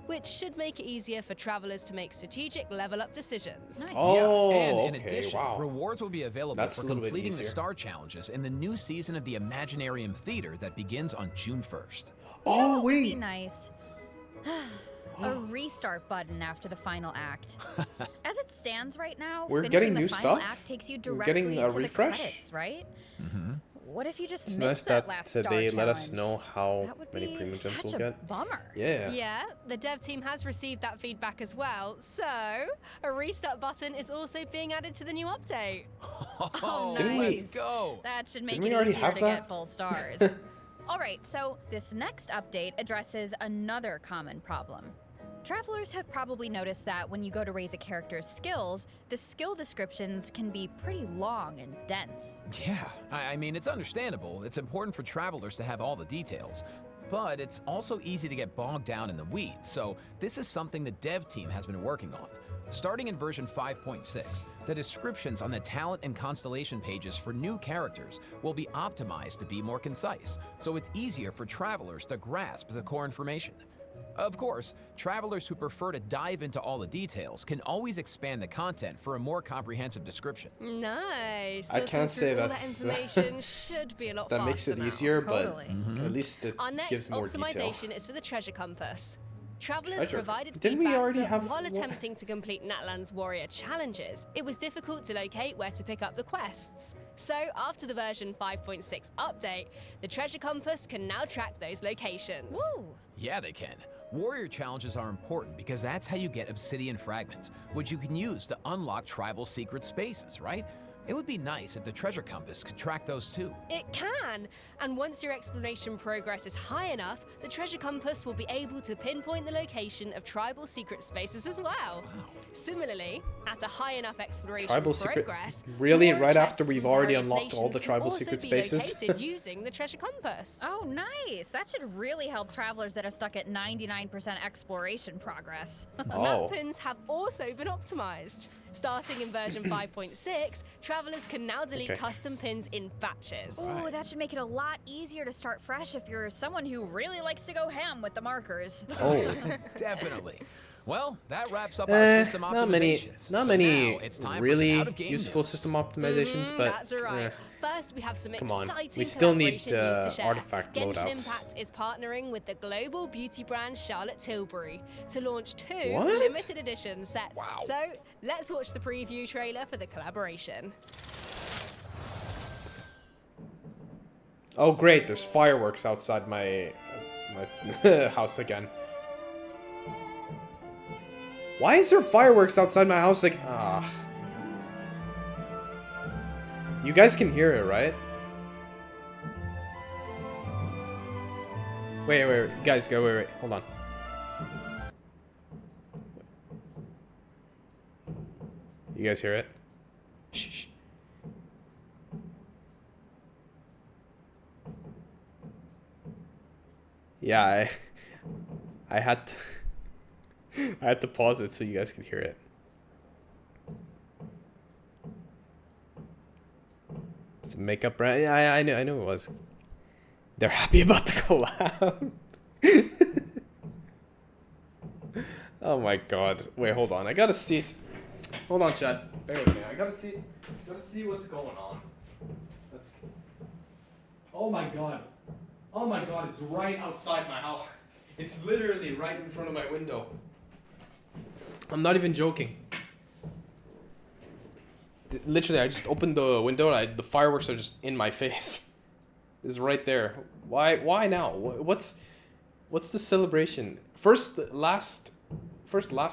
which should make it easier for travelers to make strategic level-up decisions. Nice. Oh, and in okay, addition, wow. rewards will be available That's for a little bit completing the easier. star challenges in the new season of the Imaginarium Theater that begins on June 1st. Oh Would be wait. nice. A restart button after the final act. As it stands right now, We're finishing getting the new final stuff? act takes you We're directly getting a to refresh? the credits, right? What if you just It's missed nice that that last star they let us challenge? know how That would many be premium gems such we'll a get. bummer. Yeah. Yeah, the dev team has received that feedback as well, so a restart button is also being added to the new update. Oh, Didn't we- Let's go. That should make Didn't we it already easier have to that? get full stars. All right, so this next update addresses another common problem. Travelers have probably noticed that when you go to raise a character's skills, the skill descriptions can be pretty long and dense. Yeah, I mean, it's understandable. It's important for travelers to have all the details. But it's also easy to get bogged down in the weeds, so this is something the dev team has been working on. Starting in version 5.6, the descriptions on the talent and constellation pages for new characters will be optimized to be more concise, so it's easier for travelers to grasp the core information. Of course, travelers who prefer to dive into all the details can always expand the content for a more comprehensive description. Nice. I can't say all that that's, information should be a lot That faster makes it now. easier, Totally. but at least it Our next gives more optimization detail. is for the treasure compass. Travelers Treasure. provided Didn't we feedback already that have while one? attempting to complete Natlan's warrior challenges, it was difficult to locate where to pick up the quests. So, after the version 5.6 update, the treasure compass can now track those locations. Woo! Yeah, they can. Warrior challenges are important because that's how you get obsidian fragments, which you can use to unlock tribal secret spaces, right? It would be nice if the treasure compass could track those too. It can! And once your exploration progress is high enough, the treasure compass will be able to pinpoint the location of tribal secret spaces as well. Similarly, at a high enough exploration Tribal secret. progress, Really? more Right after chests we've from already various unlocked all the nations tribal can also secret be spaces? located using the treasure compass. Oh, nice. That should really help travelers that are stuck at 99% exploration progress. Oh. Map pins have also been optimized. Starting in version 5.6, travelers can now delete Okay. custom pins in batches. Ooh, that should make it a lot easier to start fresh if you're someone who really likes to go ham with the markers. Oh. Definitely. Well, that wraps up our system not many, optimizations. not So many now it's time for some really out-of-game useful news. system optimizations, but That's right. First, we have some come on. exciting We still need, collaboration news to share. artifact Genshin loadouts. Impact is partnering with the global beauty brand Charlotte Tilbury to launch 2 What? limited edition sets. Wow. So, let's watch the preview trailer for the collaboration. Oh great, there's fireworks outside my house again. Why is there fireworks outside my house? Like, you guys can hear it, right? Wait, guys, wait, hold on. You guys hear it? Shh. Yeah, I had to I had to pause it so you guys could hear it. It's a makeup brand. Yeah, I knew it was. They're happy about the collab. Oh my god. Wait, hold on. I gotta see. Hold on, chat. Bear with me. I gotta see what's going on. That's. Oh my god. Oh my god, it's right outside my house. It's literally right in front of my window. I'm not even joking. Literally, I just opened the window and the fireworks are just in my face. It's right there. Why now? What's the celebration? First last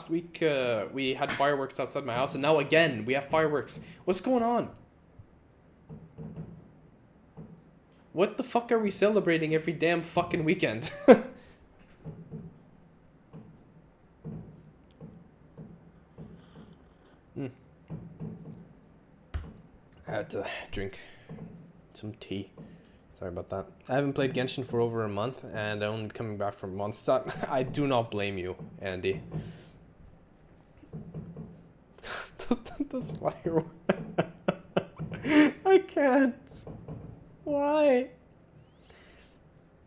week we had fireworks outside my house, and now again we have fireworks. What's going on? What the fuck are we celebrating every damn fucking weekend? I had to drink some tea. Sorry about that. I haven't played Genshin for over a month, and I'm only coming back from Mondstadt. I do not blame you, Andy. Those fireworks. I can't. Why?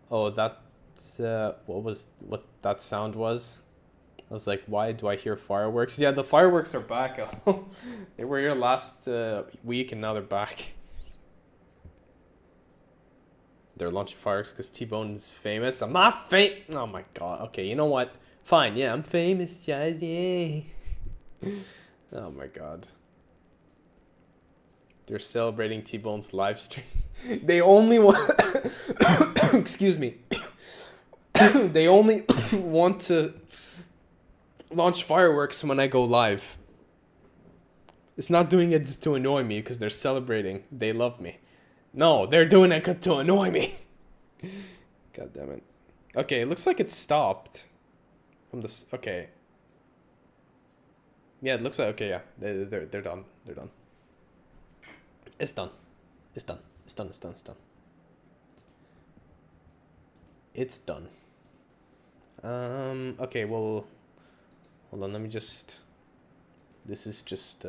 Oh, that's what that sound was. I was like, why do I hear fireworks? Yeah, the fireworks are back. They were here last week, and now they're back. They're launching fireworks because T-Bone is famous. I'm not Oh my god. Okay, you know what? Fine. Yeah, I'm famous, guys. Yay. Oh my god. They're celebrating T-Bone's live stream. They only want... Excuse me. They only want to launch fireworks when I go live. It's not doing it just to annoy me because they're celebrating. They love me. No, they're doing it to annoy me. God damn it. Okay, it looks like it stopped. From this. Okay. Yeah, it looks like... Okay, yeah. They're done. They're done. It's done. It's done. It's done. It's done. It's done. It's done. Okay, well... Hold on, let me just... This is just...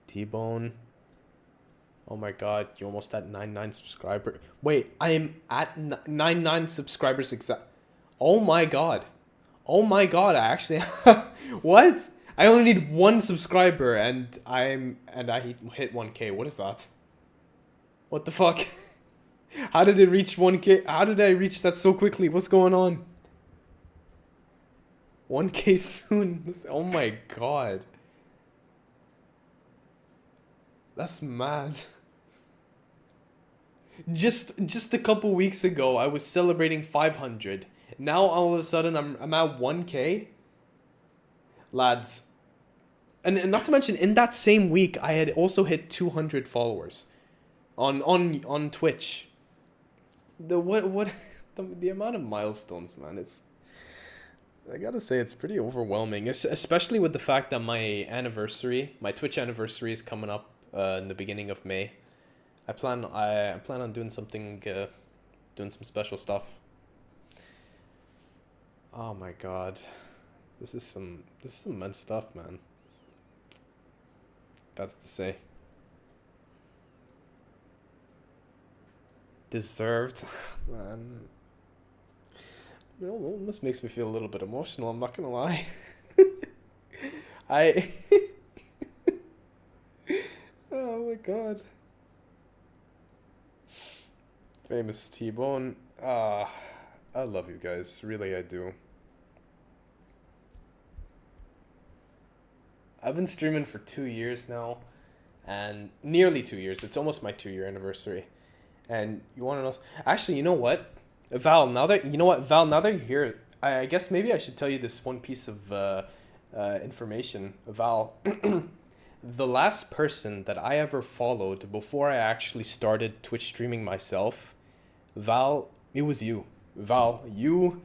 T-Bone. Oh my god, you almost at 99 subscribers. Wait, I am at 99 subscribers exact. Oh my god. Oh my god, I actually... What? I only need 1 subscriber and I hit 1k. What is that? What the fuck? How did it reach 1k? How did I reach that so quickly? What's going on? 1k soon. Oh my god. That's mad. Just a couple weeks ago, I was celebrating 500. Now all of a sudden I'm at 1k. Lads, and not to mention, in that same week, I had also hit 200 followers on Twitch. The amount of milestones, man, I gotta say, it's pretty overwhelming, especially with the fact that my Twitch anniversary is coming up in the beginning of May. I plan on doing something, doing some special stuff. Oh my god, this is some immense stuff, man. That's to say. Deserved, man. It almost makes me feel a little bit emotional, I'm not gonna lie. Oh my god. Famous T-Bone. I love you guys, really I do. I've been streaming for 2 years now, and nearly 2 years. It's almost my 2-year anniversary. And you want to know? Actually, you know what, Val? Now that you're here, I guess maybe I should tell you this one piece of information, Val. The last person that I ever followed before I actually started Twitch streaming myself, Val, it was you. Val, you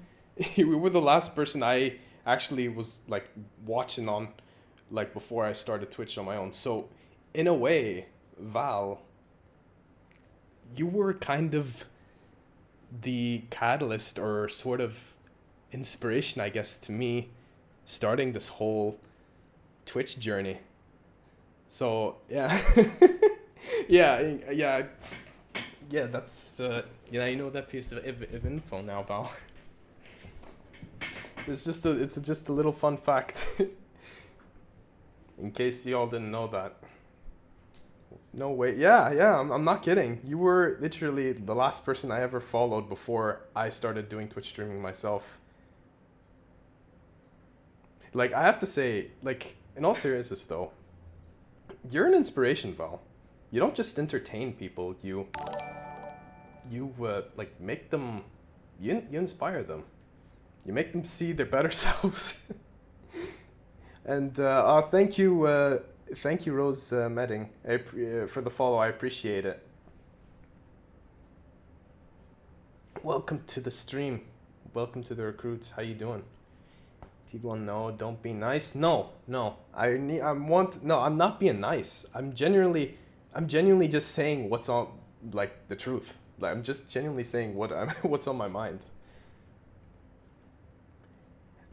were the last person I actually was like watching on, like before I started Twitch on my own. So in a way, Val, you were kind of the catalyst or sort of inspiration, I guess, to me starting this whole Twitch journey. So yeah. yeah, that's you know that piece of info now, Val. It's just a little fun fact. In case y'all didn't know that. No way. Yeah, I'm not kidding. You were literally the last person I ever followed before I started doing Twitch streaming myself. Like, I have to say, like, in all seriousness though, you're an inspiration, Val. You don't just entertain people, you like make them, you inspire them. You make them see their better selves. And thank you, Rose Medding, for the follow. I appreciate it. Welcome to the stream. Welcome to the recruits. How you doing? T-Bone, no, don't be nice. No, I'm not being nice. I'm genuinely just saying what's on, like, the truth. Like, I'm just genuinely saying what's on my mind.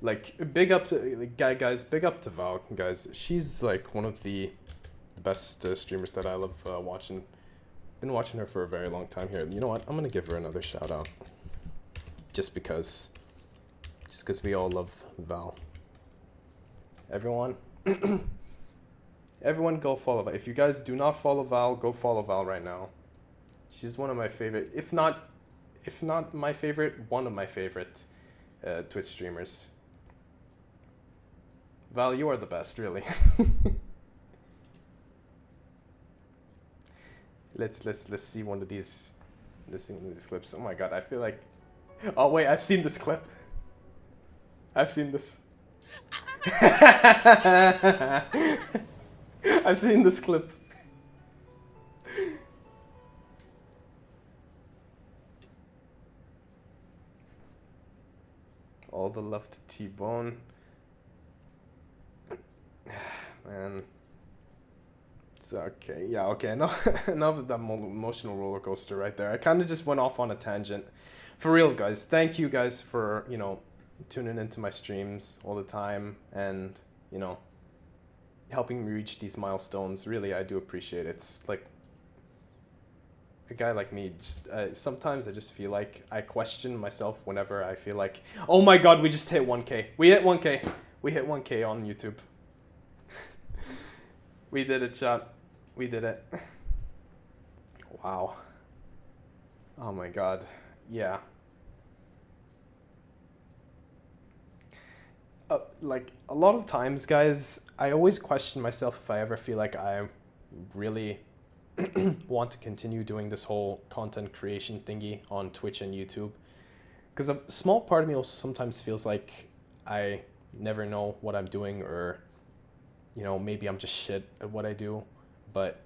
Like, big up to, guys, big up to Val, guys. She's like one of the best streamers that I love watching. Been watching her for a very long time here. You know what? I'm gonna give her another shout out. Just because we all love Val. Everyone, everyone go follow Val. If you guys do not follow Val, go follow Val right now. She's one of my favorite, if not my favorite, one of my favorite Twitch streamers. Val, you are the best, really. Let's see one of these clips. Oh my god, I feel like, oh wait, I've seen this clip. I've seen this. I've seen this clip. All the love to T-Bone. Man. It's okay. Yeah, okay. Enough of that emotional roller coaster right there. I kind of just went off on a tangent. For real, guys. Thank you guys for, you know, tuning into my streams all the time and, you know, helping me reach these milestones. Really, I do appreciate it. It's like, a guy like me, just sometimes I just feel like I question myself whenever I feel like, oh my god, we just hit 1K. We hit 1K. We hit 1K on YouTube. We did it, chat. We did it. Wow. Oh my god. Yeah. Like, a lot of times, guys, I always question myself if I ever feel like I really want to continue doing this whole content creation thingy on Twitch and YouTube. Because a small part of me also sometimes feels like I never know what I'm doing, or you know, maybe I'm just shit at what I do, but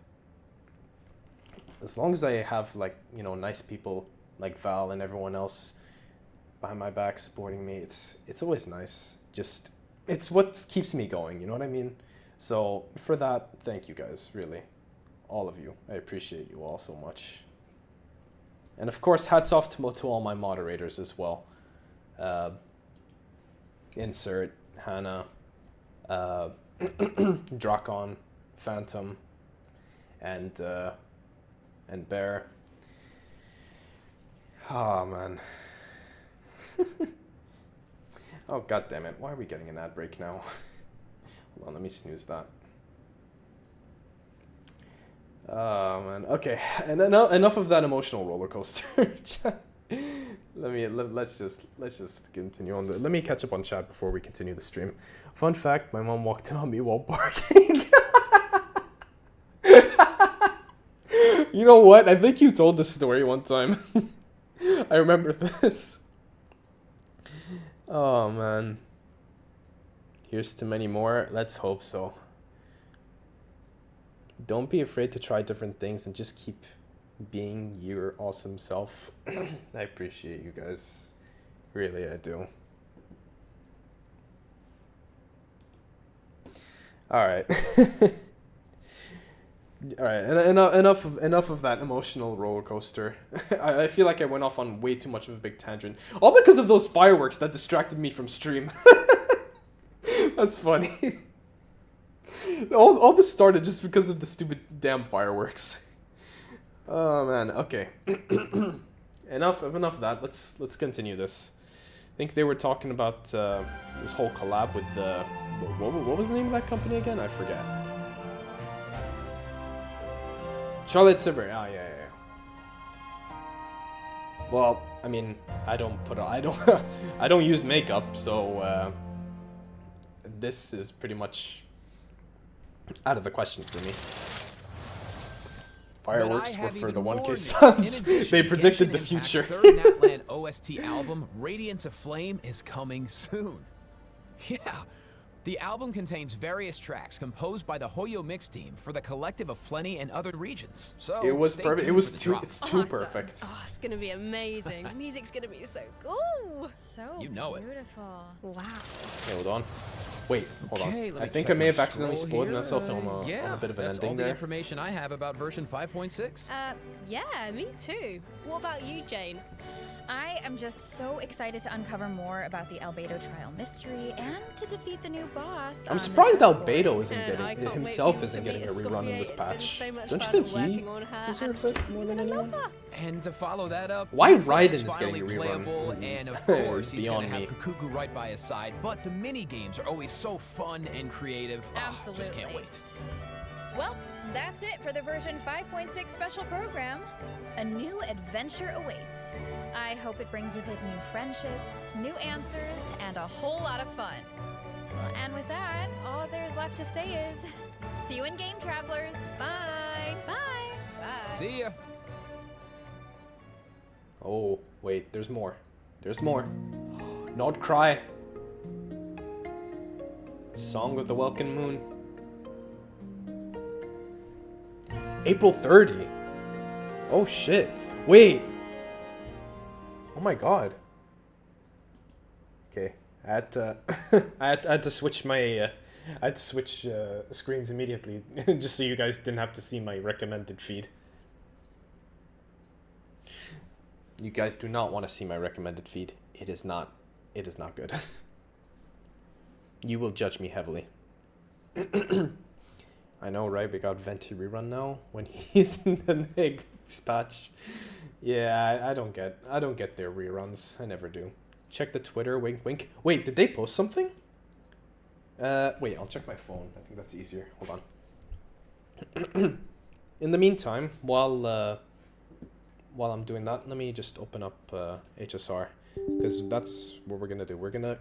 as long as I have, like, you know, nice people like Val and everyone else behind my back supporting me, it's always nice. Just, it's what keeps me going, you know what I mean? So for that, thank you guys, really. All of you. I appreciate you all so much. And of course, hats off to all my moderators as well. Insert, Hannah, Drakon, Phantom, and Bear. Oh man. Oh god damn it! Why are we getting an ad break now? Hold on, let me snooze that. Oh man. Okay, and enough of that emotional roller coaster. Let's just continue on. Let me catch up on chat before we continue the stream. Fun fact: my mom walked in on me while barking. You know what? I think you told this story one time. I remember this. Oh man. Here's to many more. Let's hope so. Don't be afraid to try different things and just keep being your awesome self. I appreciate you guys. Really, I do. Alright. Alright, enough of that emotional roller coaster. I feel like I went off on way too much of a big tangent. All because of those fireworks that distracted me from stream. That's funny. All this started just because of the stupid damn fireworks. Oh man, okay. enough of that. Let's continue this. I think they were talking about this whole collab with the what was the name of that company again? I forget. Charlotte Tilbury. Oh yeah. Well, I mean, I don't use makeup, so this is pretty much out of the question for me. Fireworks were for the 1K subs. They predicted the future. Third Natland OST album, Radiance of Flame, is coming soon. Yeah. The album contains various tracks composed by the Hoyo Mix team for the Collective of Plenty and other regions. So it was perfect. It's too perfect. Oh, it's gonna be amazing. The music's gonna be so cool. So you know beautiful. Wow. Okay, hold on. Wait, hold on. I think I may have accidentally spoiled myself on a bit of an ending all there. The information I have about version 5.6. Yeah, me too. What about you, Jane? I am just so excited to uncover more about the Albedo trial mystery and to defeat the new boss. I'm surprised Albedo isn't getting himself isn't getting a rerun in this patch. Don't you think he deserves it more than anyone? And to follow that up, why Raiden is getting a rerun? And of course, he's beyond gonna me. have Kukugu right by his side. But the mini games are always so fun and creative. Absolutely. Oh, just can't wait. Well, that's it for the version 5.6 special program. A new adventure awaits. I hope it brings with it new friendships, new answers, and a whole lot of fun. And with that, all there's left to say is, see you in game, travelers. Bye. Bye. Bye. See ya. Oh, wait, there's more. There's more. Nod Cry. Song of the Welkin Moon. April 30. Oh shit. Wait. Oh my god. Okay. I had to I had to switch my I had to switch screens immediately just so you guys didn't have to see my recommended feed. You guys do not want to see my recommended feed. It is not good. You will judge me heavily. I know, right? We got Venti rerun now when he's in the next patch. Yeah, I don't get their reruns. I never do. Check the Twitter, wink wink. Wait, did they post something? Wait, I'll check my phone. I think that's easier. Hold on. In the meantime, while I'm doing that, let me just open up HSR, because that's what we're gonna do. We're gonna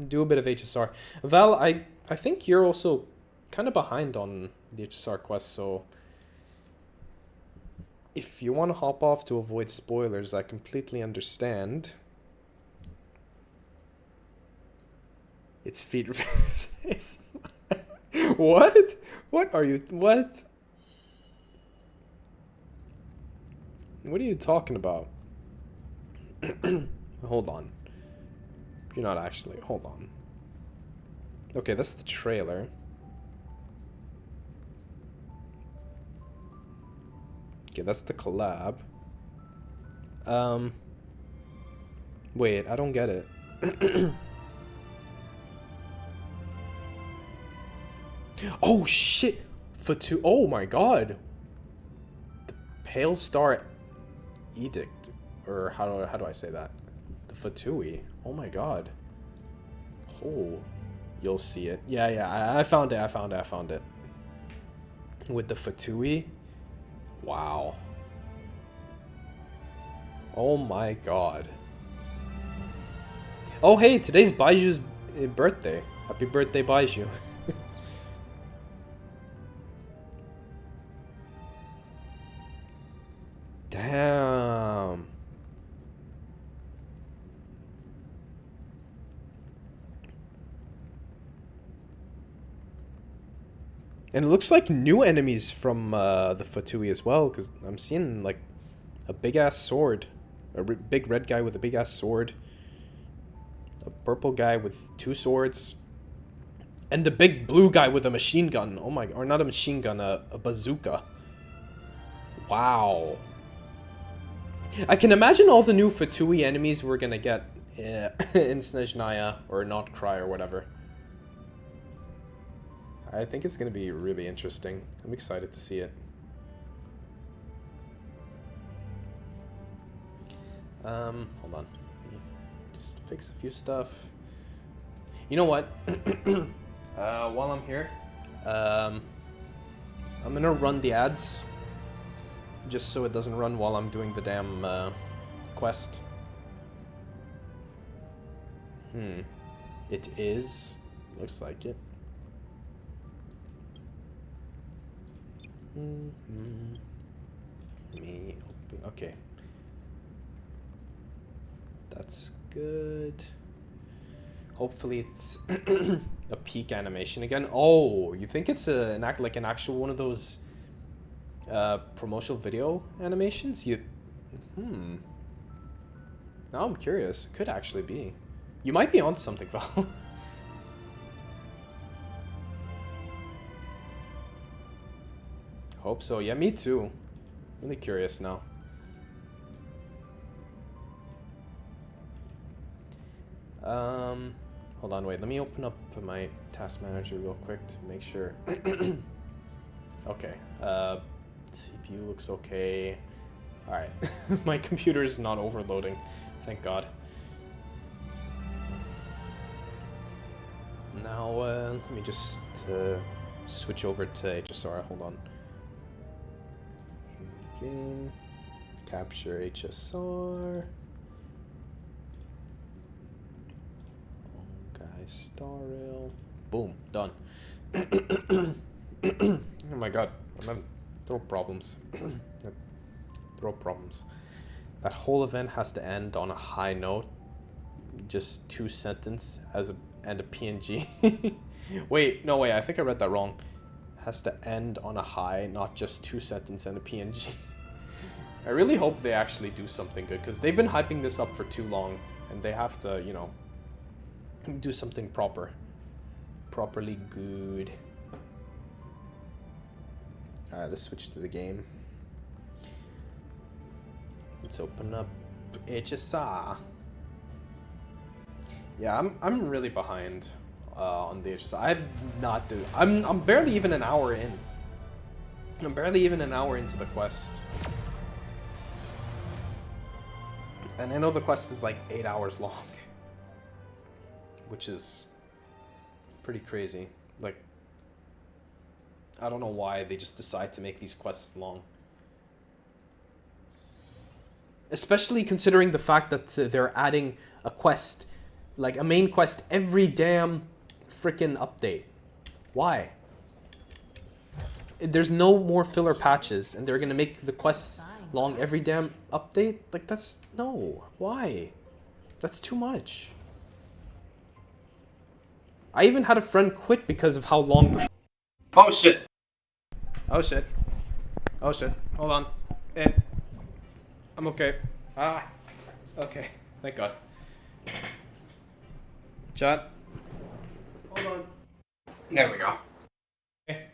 do a bit of HSR. Val, I think you're also kind of behind on the HSR quest, so if you want to hop off to avoid spoilers, I completely understand. It's feed. What? What are you? What? What are you talking about? Hold on. You're not actually. Hold on. Okay, that's the trailer. Okay, that's the collab. Wait, I don't get it. Oh shit! Fatu. Oh my god. The Pale Star Edict, or how do I say that? The Fatui. Oh my god. Oh, you'll see it. Yeah. I found it. With the Fatui. Wow. Oh my god. Oh hey, today's Baiju's birthday. Happy birthday, Baiju. Damn. And it looks like new enemies from the Fatui as well, because I'm seeing like a big ass sword, a big red guy with a big ass sword, a purple guy with 2 swords, and the big blue guy with a machine gun. Oh my, or not a machine gun, a bazooka. Wow. I can imagine all the new Fatui enemies we're gonna get in Snezhnaya or Not Cry or whatever. I think it's gonna be really interesting. I'm excited to see it. Hold on. Let me just fix a few stuff. You know what? While I'm here, I'm gonna run the ads. Just so it doesn't run while I'm doing the damn quest. It is. Looks like it. Me open. Okay. That's good. Hopefully it's a peak animation again. Oh, you think it's an actual one of those promotional video animations? Now I'm curious. It could actually be. You might be onto something, Val. Hope so. Yeah, me too. Really curious now. Hold on, wait. Let me open up my task manager real quick to make sure. Okay. CPU looks okay. Alright. My computer is not overloading. Thank God. Now, let me just switch over to HSR. Hold on. In-game. Capture HSR. Okay, star rail. Boom. Done. Oh my God. I'm having throat problems. Throat problems. That whole event has to end on a high note. Just 2 sentences and a PNG. Wait, no way. I think I read that wrong. Has to end on a high, not just 2 sentences and a PNG. I really hope they actually do something good, because they've been hyping this up for too long, and they have to, you know, do something properly good. Alright, let's switch to the game. Let's open up HSR. Yeah, I'm really behind on the HSR. I'm barely even an hour in. I'm barely even an hour into the quest. And I know the quest is like 8 hours long. Which is pretty crazy. Like, I don't know why they just decide to make these quests long. Especially considering the fact that they're adding a quest, like a main quest, every damn freaking update. Why? There's no more filler patches, and they're gonna make the quests long every damn update? Like, that's... no. Why? That's too much. I even had a friend quit because of how long the Oh shit. Oh shit. Oh shit. Hold on. I'm okay. Ah. Okay. Thank God. Chat. Hold on. There we go. Okay.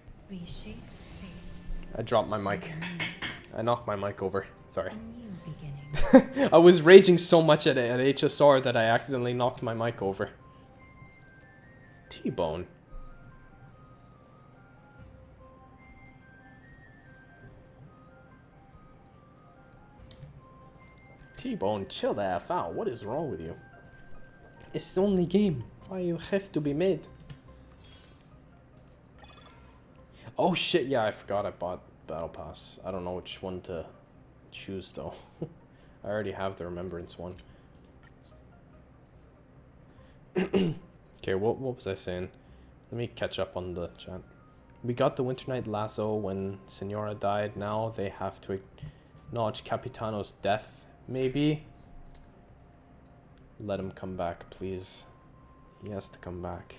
I dropped my mic. I knocked my mic over. Sorry. I was raging so much at HSR that I accidentally knocked my mic over. T-Bone. T-Bone, chill the F out. What is wrong with you? It's the only game. Why you have to be made? Oh shit, yeah, I forgot I bought Battle Pass. I don't know which one to choose though. I already have the Remembrance one. Okay, what was I saying? Let me catch up on the chat. We got the Winter Night Lasso when Senora died. Now they have to acknowledge Capitano's death, maybe? Let him come back, please. He has to come back.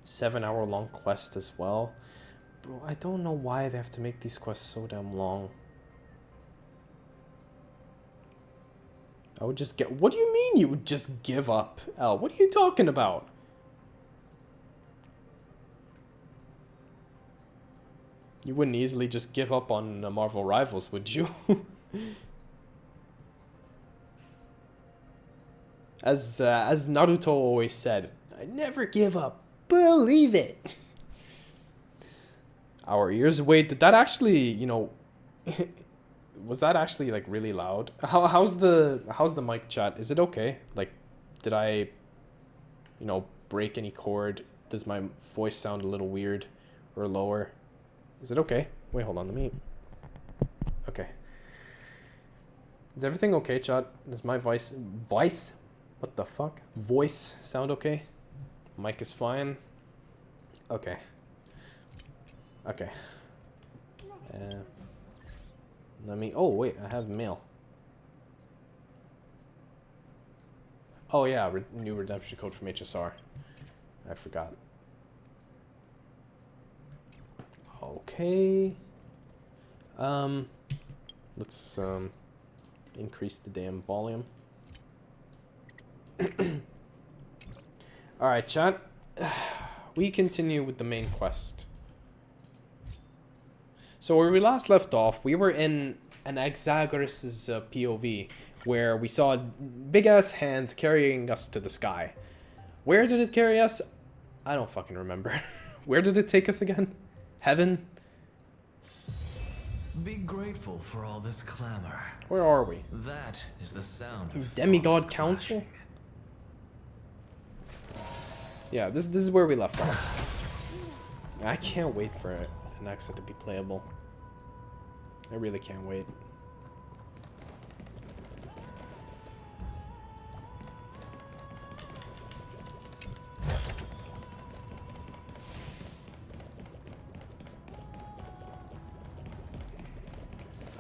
7-hour-long quest as well. Bro, I don't know why they have to make these quests so damn long. I would just get... What do you mean you would just give up? Al, what are you talking about? You wouldn't easily just give up on Marvel Rivals, would you? As Naruto always said, I never give up. Believe it. Our ears. Wait, did that actually, you know, was that actually like really loud? How's the mic chat? Is it okay? Like, did I, you know, break any cord? Does my voice sound a little weird or lower? Is it okay? Wait, hold on. Let me. Okay. Is everything okay, chat? Does my voice? What the fuck? Voice sound okay? Mic is fine. Okay. Okay. Let me. Oh wait, I have mail. Oh yeah, new redemption code from HSR. I forgot. Okay. Let's increase the damn volume. Alright, chat. We continue with the main quest. So where we last left off, we were in an Exagoras' POV, where we saw a big-ass hand carrying us to the sky. Where did it carry us? I don't fucking remember. Where did it take us again? Heaven? Be grateful for all this clamor. Where are we? That is the sound of Demigod Council? Yeah, this is where we left off. I can't wait for an exit to be playable. I really can't wait.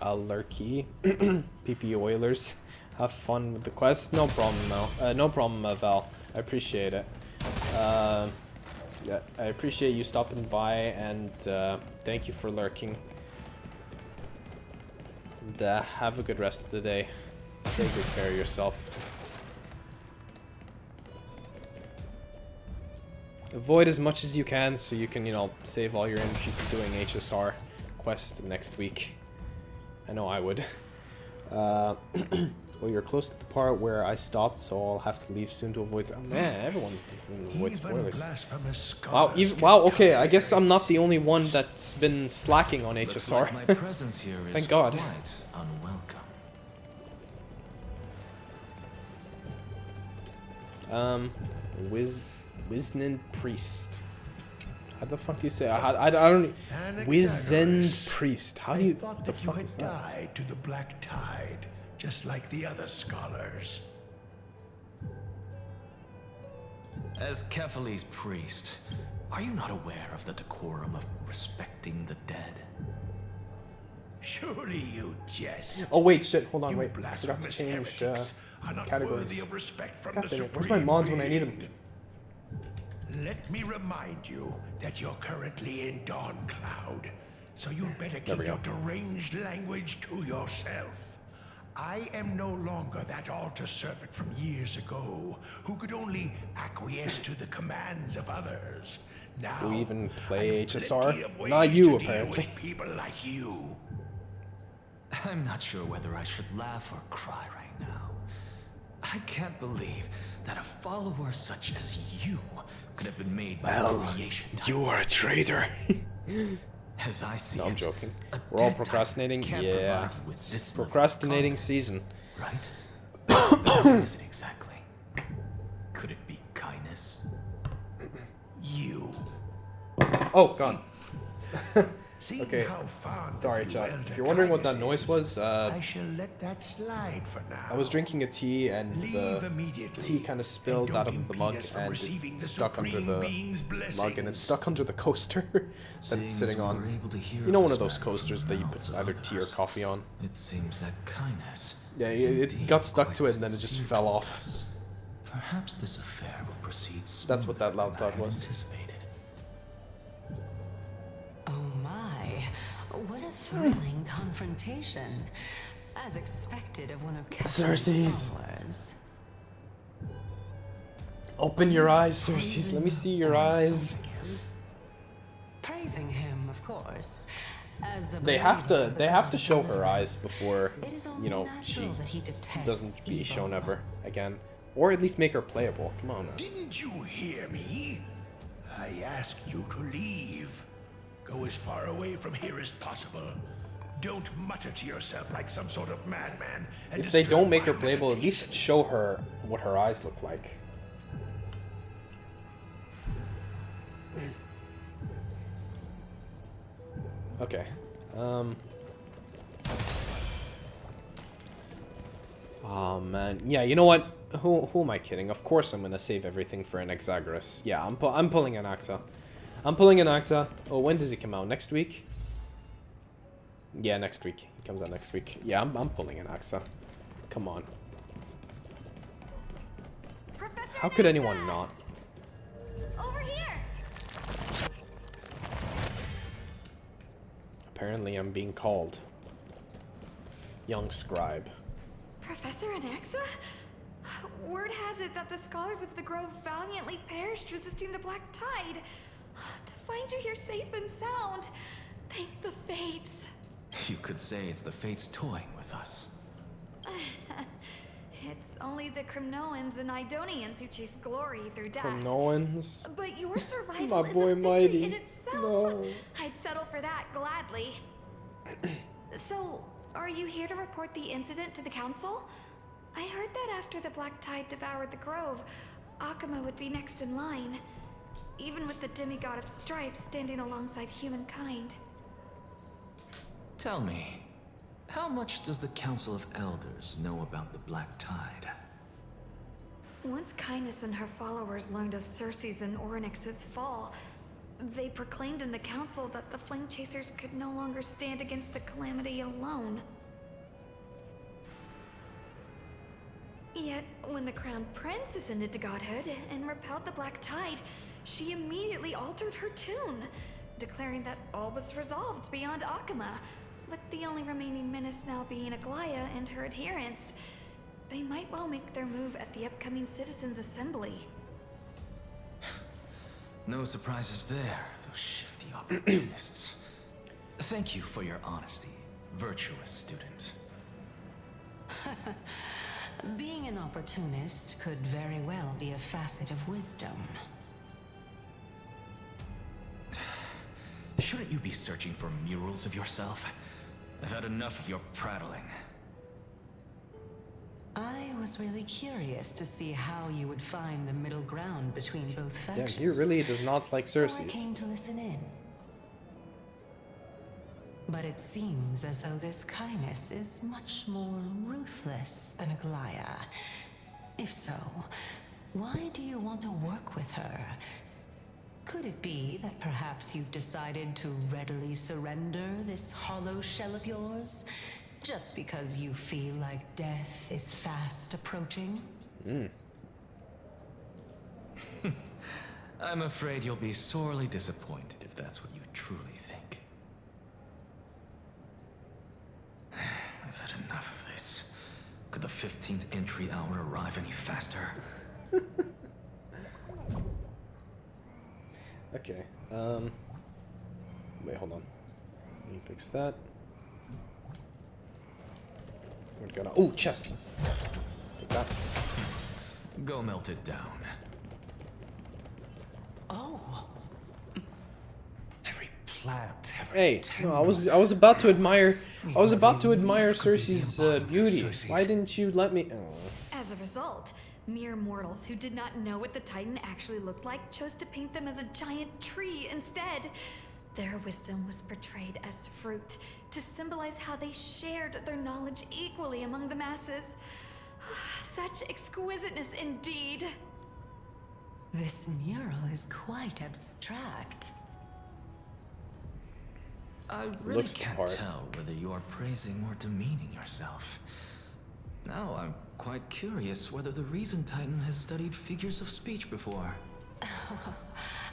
Lurky. PP Oilers. Have fun with the quest. No problem, Mel. No problem, Val. I appreciate it. Yeah, I appreciate you stopping by, and thank you for lurking. And, have a good rest of the day. Take good care of yourself. Avoid as much as you can so you can, you know, save all your energy to doing HSR quest next week. I know I would. Well, you're close to the part where I stopped, so I'll have to leave soon to avoid... Oh, man, everyone's going to avoid spoilers. Wow, wow, okay, I guess I'm not the only one that's been slacking on HSR. Like my presence here is Thank God. Quite unwelcome. Wizened Priest. How the fuck do you say? I don't... Wizened Priest. How do you... What the fuck is that? Died to the black tide, just like the other scholars. As Kephale's priest, are you not aware of the decorum of respecting the dead? Surely you jest. Oh wait, shit, hold on, You wait. I forgot to blasphemous change heretics are not categories. worthy of respect from God the damn it, where's supreme my mods when I need them? being. Let me remind you that you're currently in Dawn Cloud, so you'd better keep your deranged language to yourself. I am no longer that altar servant from years ago who could only acquiesce to the commands of others. Now, Who even play HSR? of Not ways you, to deal apparently. with people like you. I'm not sure whether I should laugh or cry right now. I can't believe that a follower such as you could have been made by creation. You are a traitor. As I see No, I'm it, joking. a We're all dead procrastinating. type can't Yeah, provide you with it's this level of procrastinating confidence, season. right? What is it exactly? Could it be kindness? You. Oh God. Seeing Okay. how fond Sorry, of you chat. Elder If you're wondering what that Kindness noise is, was, I shall let that slide for now. I was drinking a tea and Leave the immediately, tea kind of spilled and out don't of the impede mug us from and receiving it the stuck under Supreme the Being's mug and it blessings. stuck under the coaster that Seeing it's as sitting we on. were able to hear You know, of one of this those matter from coasters the that you mouths put of either tea or others. coffee on. It seems that kindness. Yeah, is it indeed got stuck to quite it and then it just sincere fell to off. us. Perhaps this affair will proceed That's what that smoother loud than I thud had was. anticipated. Oh my, what a thrilling confrontation. As expected of one of Cersei's. followers. Open your eyes, Cersei. Let me see your eyes. Praising him, of course. As a They have believer to. of They the have God to of show her deliverance, eyes before, it is you only know, natural she that he detests doesn't be evil. shown ever again, or at least make her playable. Come on, man. Didn't you hear me? I asked you to leave. Go as far away from here as possible. Don't mutter to yourself like some sort of madman. And If they don't disturb make her my playable, at meditation. least show her what her eyes look like. Okay. Oh man, yeah. You know what? Who am I kidding? Of course I'm gonna save everything for an Exagorus. Yeah, I'm pulling an Axa. I'm pulling an Axa. Oh, when does he come out? Next week? Yeah, next week. He comes out next week. Yeah, I'm pulling an Axa. Come on. How could anyone not? Over here. Apparently I'm being called. Young scribe. Professor Anaxa? Word has it that the scholars of the Grove valiantly perished resisting the Black Tide. To find you here safe and sound, thank the fates. You could say it's the fates toying with us. It's only the Crimnoans and Idonians who chase glory through death. From no one's. But your survival My is boy a victory Mighty. in itself. No. I'd settle for that gladly. So, are you here to report the incident to the council? I heard that after the Black Tide devoured the Grove, Akuma would be next in line, even with the demigod of strife standing alongside humankind. Tell me, how much does the Council of Elders know about the Black Tide? Once Kindness and her followers learned of Cersei's and Orynyx's fall, they proclaimed in the council that the Flame Chasers could no longer stand against the calamity alone. Yet, when the Crown Prince ascended to godhood and repelled the Black Tide, she immediately altered her tune, declaring that all was resolved beyond Akuma, with the only remaining menace now being Aglaya and her adherents. They might well make their move at the upcoming Citizens' Assembly. No surprises there, those shifty opportunists. Thank you for your honesty, virtuous student. Being an opportunist could very well be a facet of wisdom. Shouldn't you be searching for murals of yourself? I've had enough of your prattling. I was really curious to see how you would find the middle ground between both Damn, factions. he really does not like So I Cersei's. came to listen in. But it seems as though this Kindness is much more ruthless than Aglaya. If so, why do you want to work with her? Could it be that perhaps you've decided to readily surrender this hollow shell of yours? Just because you feel like death is fast approaching? I'm afraid you'll be sorely disappointed if that's what you truly think. I've had enough of this. Could the 15th entry hour arrive any faster? Okay. Wait, hold on. Let me fix that. We're gonna. Oh, chest. Take that. Go melt it down. Oh. Every plant, every Hey, no, I was about to admire. I was about to admire Cersei's beauty. Why didn't you let me? Oh. As a result, mere mortals who did not know what the Titan actually looked like chose to paint them as a giant tree instead. Their wisdom was portrayed as fruit to symbolize how they shared their knowledge equally among the masses. Such exquisiteness indeed. This mural is quite abstract. I really can't tell whether you are praising or demeaning yourself. Now I'm quite curious whether the Reason Titan has studied figures of speech before.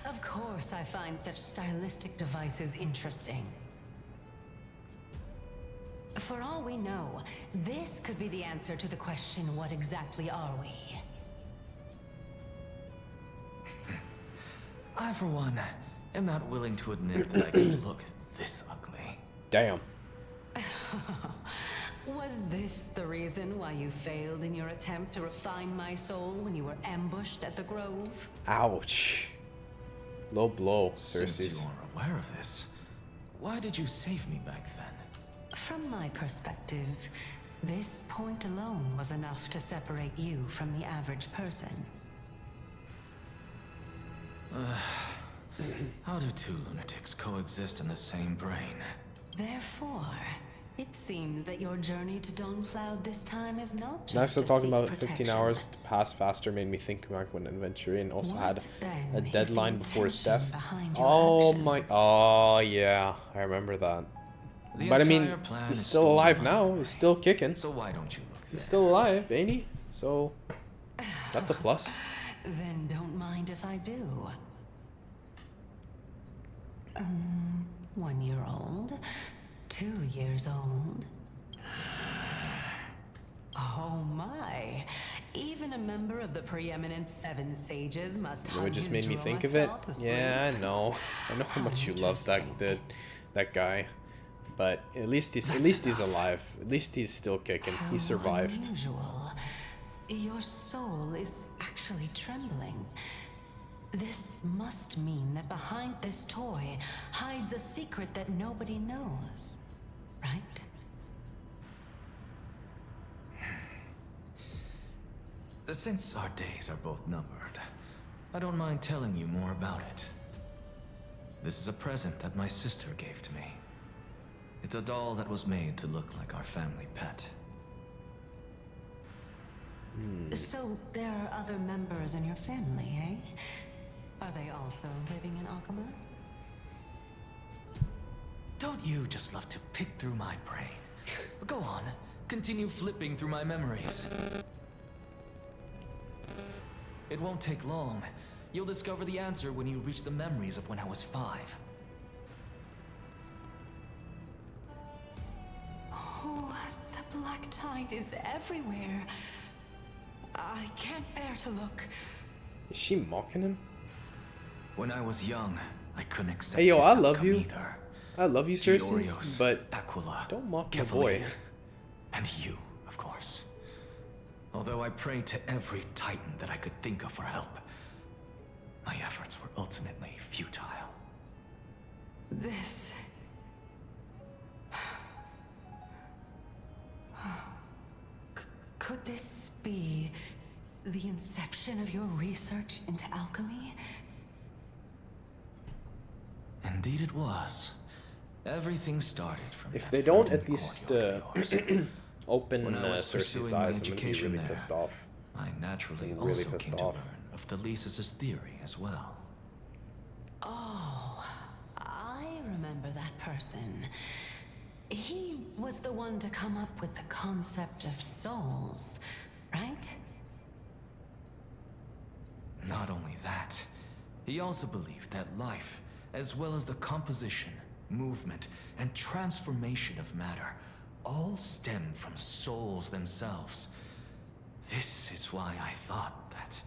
Of course I find such stylistic devices interesting. For all we know, this could be the answer to the question, what exactly are we? I, for one, am not willing to admit that I can look this ugly. Damn. Was this the reason why you failed in your attempt to refine my soul when you were ambushed at the Grove? Ouch. Low blow, Cersei's. Since you are aware of this, why did you save me back then? From my perspective, this point alone was enough to separate you from the average person. How do two lunatics coexist in the same brain? Therefore, it seems that your journey to Dawnfloud this time is not just Now still talking about protection. 15 hours to pass faster made me think back when Adventurin also had then a deadline before his death. behind your Oh actions? my. Oh yeah, I remember that. But I mean, he's still alive now. He's still kicking. So why don't you look? He's still alive, ain't he? So that's a plus. Then don't mind if I do. 1 year old, 2 years old. Oh my! Even a member of the preeminent Seven Sages must You know, hug it just his made me think of it. Droll to Yeah, sleep. I know. I know how much you love that guy. But at least he's alive. At least he's still kicking. He survived. Unusual. Your soul is actually trembling. This must mean that behind this toy hides a secret that nobody knows, right? Since our days are both numbered, I don't mind telling you more about it. This is a present that my sister gave to me. It's a doll that was made to look like our family pet. So there are other members in your family, eh? Are they also living in Akama? Don't you just love to pick through my brain? Go on, continue flipping through my memories. It won't take long. You'll discover the answer when you reach the memories of when I was 5. Oh, the black tide is everywhere. I can't bear to look. Is she mocking him? When I was young, I couldn't accept Hey yo, this I love outcome you. either. I love you, Cersei, Giorios, but Aquila, don't mock my Cavalier, boy. And you, of course. Although I prayed to every titan that I could think of for help, my efforts were ultimately futile. This... Could this be the inception of your research into alchemy? Indeed it was. Everything started from If that they don't verdant at least courtyard of yours. open When I was Cersei's pursuing my eyes, I'm gonna be education really there, pissed off. I naturally I'm really also pissed came to off. learn of the Thesis' theory as well. Oh, I remember that person. He was the one to come up with the concept of souls, right? Not only that, He also believed that life, as well as the composition, movement, and transformation of matter, all stem from souls themselves. This is why I thought that,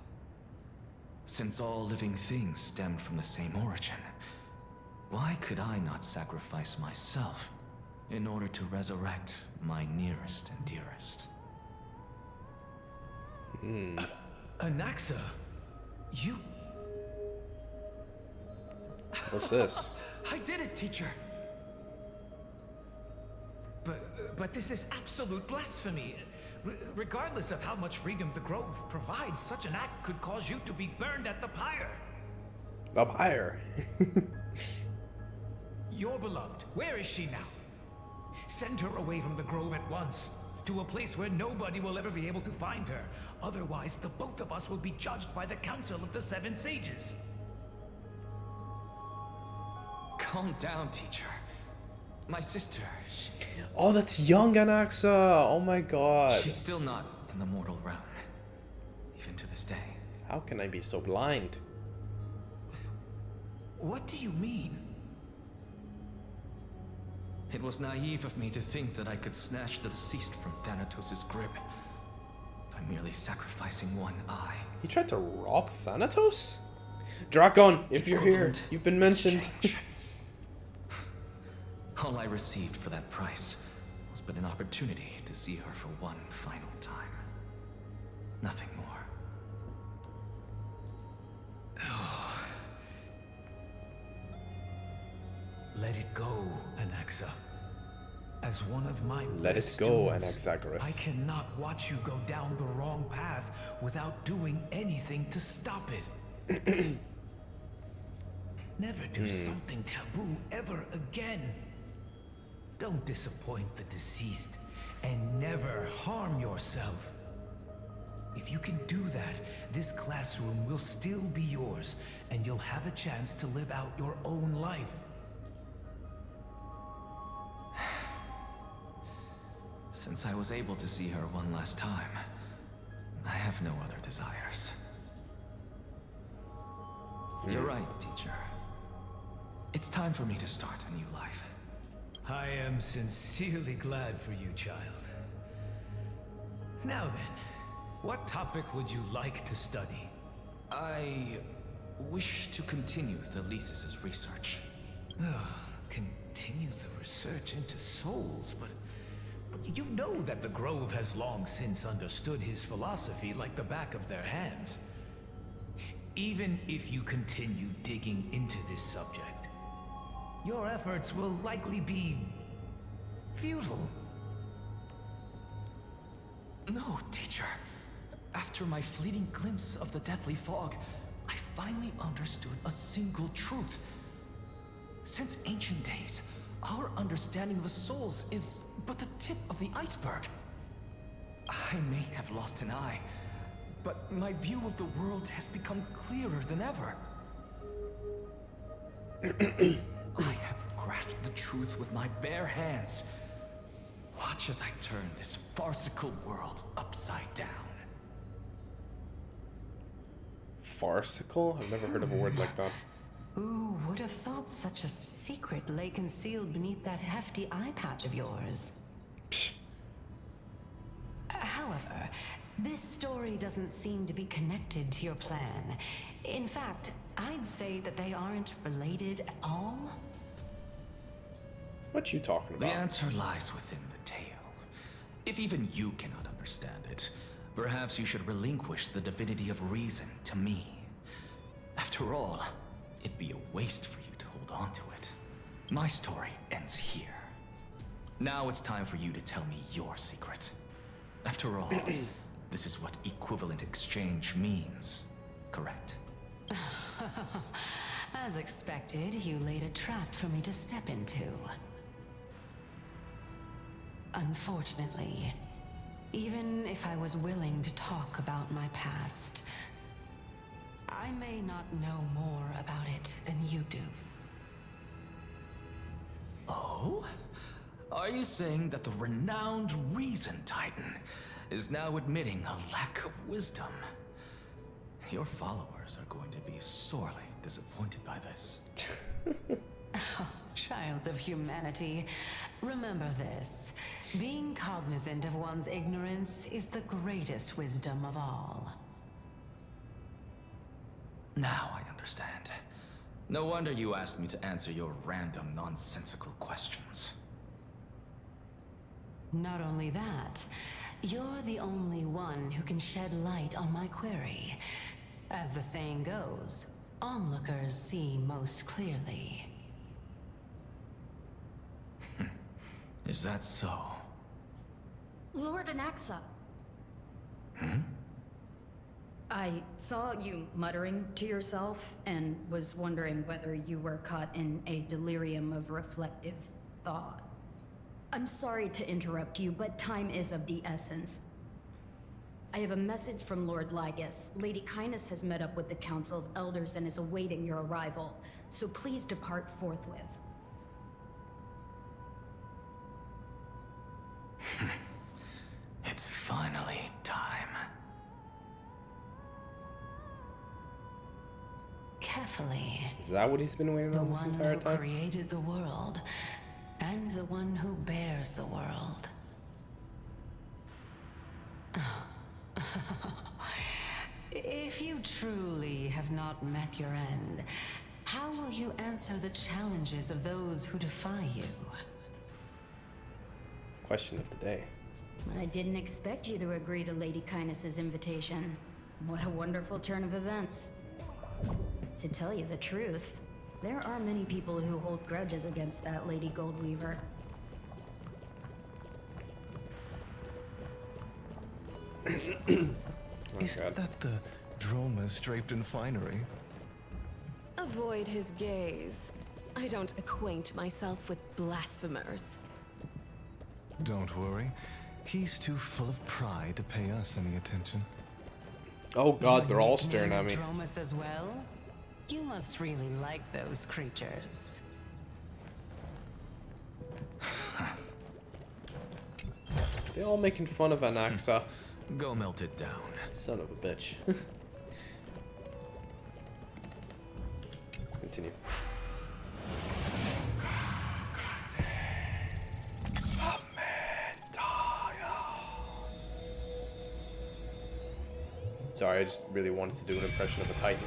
since all living things stemmed from the same origin, why could I not sacrifice myself in order to resurrect my nearest and dearest? Anaxa, you... What's this? I did it, teacher. But this is absolute blasphemy. Regardless of how much freedom the Grove provides, such an act could cause you to be burned at the pyre. The pyre. Your beloved, where is she now? Send her away from the Grove at once, to a place where nobody will ever be able to find her. Otherwise, the both of us will be judged by the Council of the Seven Sages. Calm down, teacher. My sister, Oh, that's young Anaxa. Oh my god. she's still not in the mortal realm, even to this day. How can I be so blind? What do you mean? It was naive of me to think that I could snatch the deceased from Thanatos' grip by merely sacrificing one eye. He tried to rob Thanatos? Drakon, if you're here, Equivalent you've been mentioned. All I received for that price was but an opportunity to see her for one final time. Nothing more. Let it go, Anaxa. As one of my Let best it go, students, Anaxagoras. I cannot watch you go down the wrong path without doing anything to stop it. Never do something taboo ever again. Don't disappoint the deceased, and never harm yourself. If you can do that, this classroom will still be yours, and you'll have a chance to live out your own life. Since I was able to see her one last time, I have no other desires. You're right, teacher. It's time for me to start a new life. I am sincerely glad for you, child. Now then, what topic would you like to study? I wish to continue Thalesis' research. Continue the research into souls, but you know that the Grove has long since understood his philosophy like the back of their hands. Even if you continue digging into this subject, your efforts will likely be futile. No, teacher. After my fleeting glimpse of the deathly fog, I finally understood a single truth. Since ancient days, our understanding of the souls is but the tip of the iceberg. I may have lost an eye, but my view of the world has become clearer than ever. I have grasped the truth with my bare hands. Watch as I turn this farcical world upside down. Farcical? I've never heard of a word like that. Who would have thought such a secret lay concealed beneath that hefty eye patch of yours? However, this story doesn't seem to be connected to your plan. In fact, I'd say that they aren't related at all. What you talking about? The answer lies within the tale. If even you cannot understand it, perhaps you should relinquish the divinity of reason to me. After all, it'd be a waste for you to hold on to it. My story ends here. Now it's time for you to tell me your secret. After all, this is what equivalent exchange means, correct? As expected, you laid a trap for me to step into. Unfortunately, even if I was willing to talk about my past, I may not know more about it than you do. Oh? Are you saying that the renowned Reason Titan is now admitting a lack of wisdom? Your followers are going to be sorely disappointed by this. Child of humanity, remember this. Being cognizant of one's ignorance is the greatest wisdom of all. Now I understand. No wonder you asked me to answer your random, nonsensical questions. Not only that, you're the only one who can shed light on my query. As the saying goes, onlookers see most clearly. Is that so? Lord Anaxa. Hmm? I saw you muttering to yourself and was wondering whether you were caught in a delirium of reflective thought. I'm sorry to interrupt you, but time is of the essence. I have a message from Lord Ligus. Lady Kindness has met up with the Council of Elders and is awaiting your arrival, so please depart forthwith. It's finally time. Carefully. Is that what he's been waiting on this entire The one who created the world, and the one who bears the world. If you truly have not met your end, how will you answer the challenges of those who defy you? Question of the day. I didn't expect you to agree to Lady Kindness's invitation. What a wonderful turn of events. To tell you the truth, there are many people who hold grudges against that Lady Goldweaver. Isn't that the dromas draped in finery? Avoid his gaze. I don't acquaint myself with blasphemers. Don't worry. He's too full of pride to pay us any attention. Oh god, they're all staring at me. Dromas as well? You must really like those creatures. They all making fun of Anaxa. Go melt it down. Son of a bitch. Let's continue. Sorry, I just really wanted to do an impression of a Titan.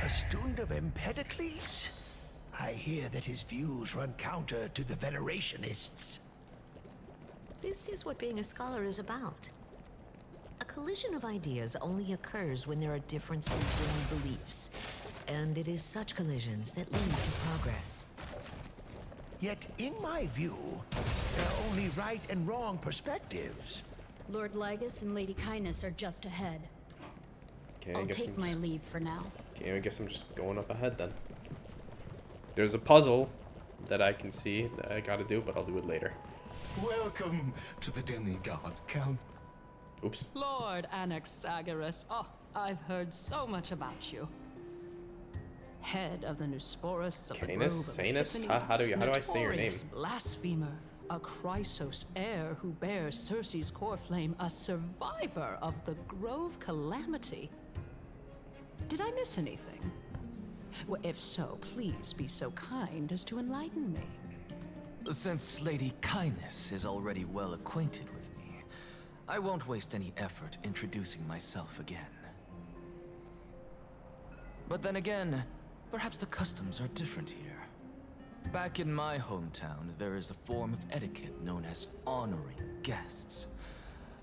A student of Empedocles? I hear that his views run counter to the Venerationists. This is what being a scholar is about. A collision of ideas only occurs when there are differences in beliefs. And it is such collisions that lead to progress. Yet, in my view, there are only right and wrong perspectives. Lord Ligus and Lady Kindness are just ahead. Okay, I'll take my leave for now. Okay, I guess I'm just going up ahead then. There's a puzzle that I can see that I gotta do, but I'll do it later. Welcome to the demigod, Count. Oops. Lord Anaxagoras. Oh, I've heard so much about you. Head of the Neusporists of the Grove of Sanus? Epiphany, How do I say your name? notorious blasphemer, a Chrysos heir who bears Circe's core flame, a survivor of the Grove calamity. Did I miss anything? Well, if so, please be so kind as to enlighten me. Since Lady Kindness is already well acquainted with me, I won't waste any effort introducing myself again. But then again, perhaps the customs are different here. Back in my hometown, there is a form of etiquette known as honoring guests.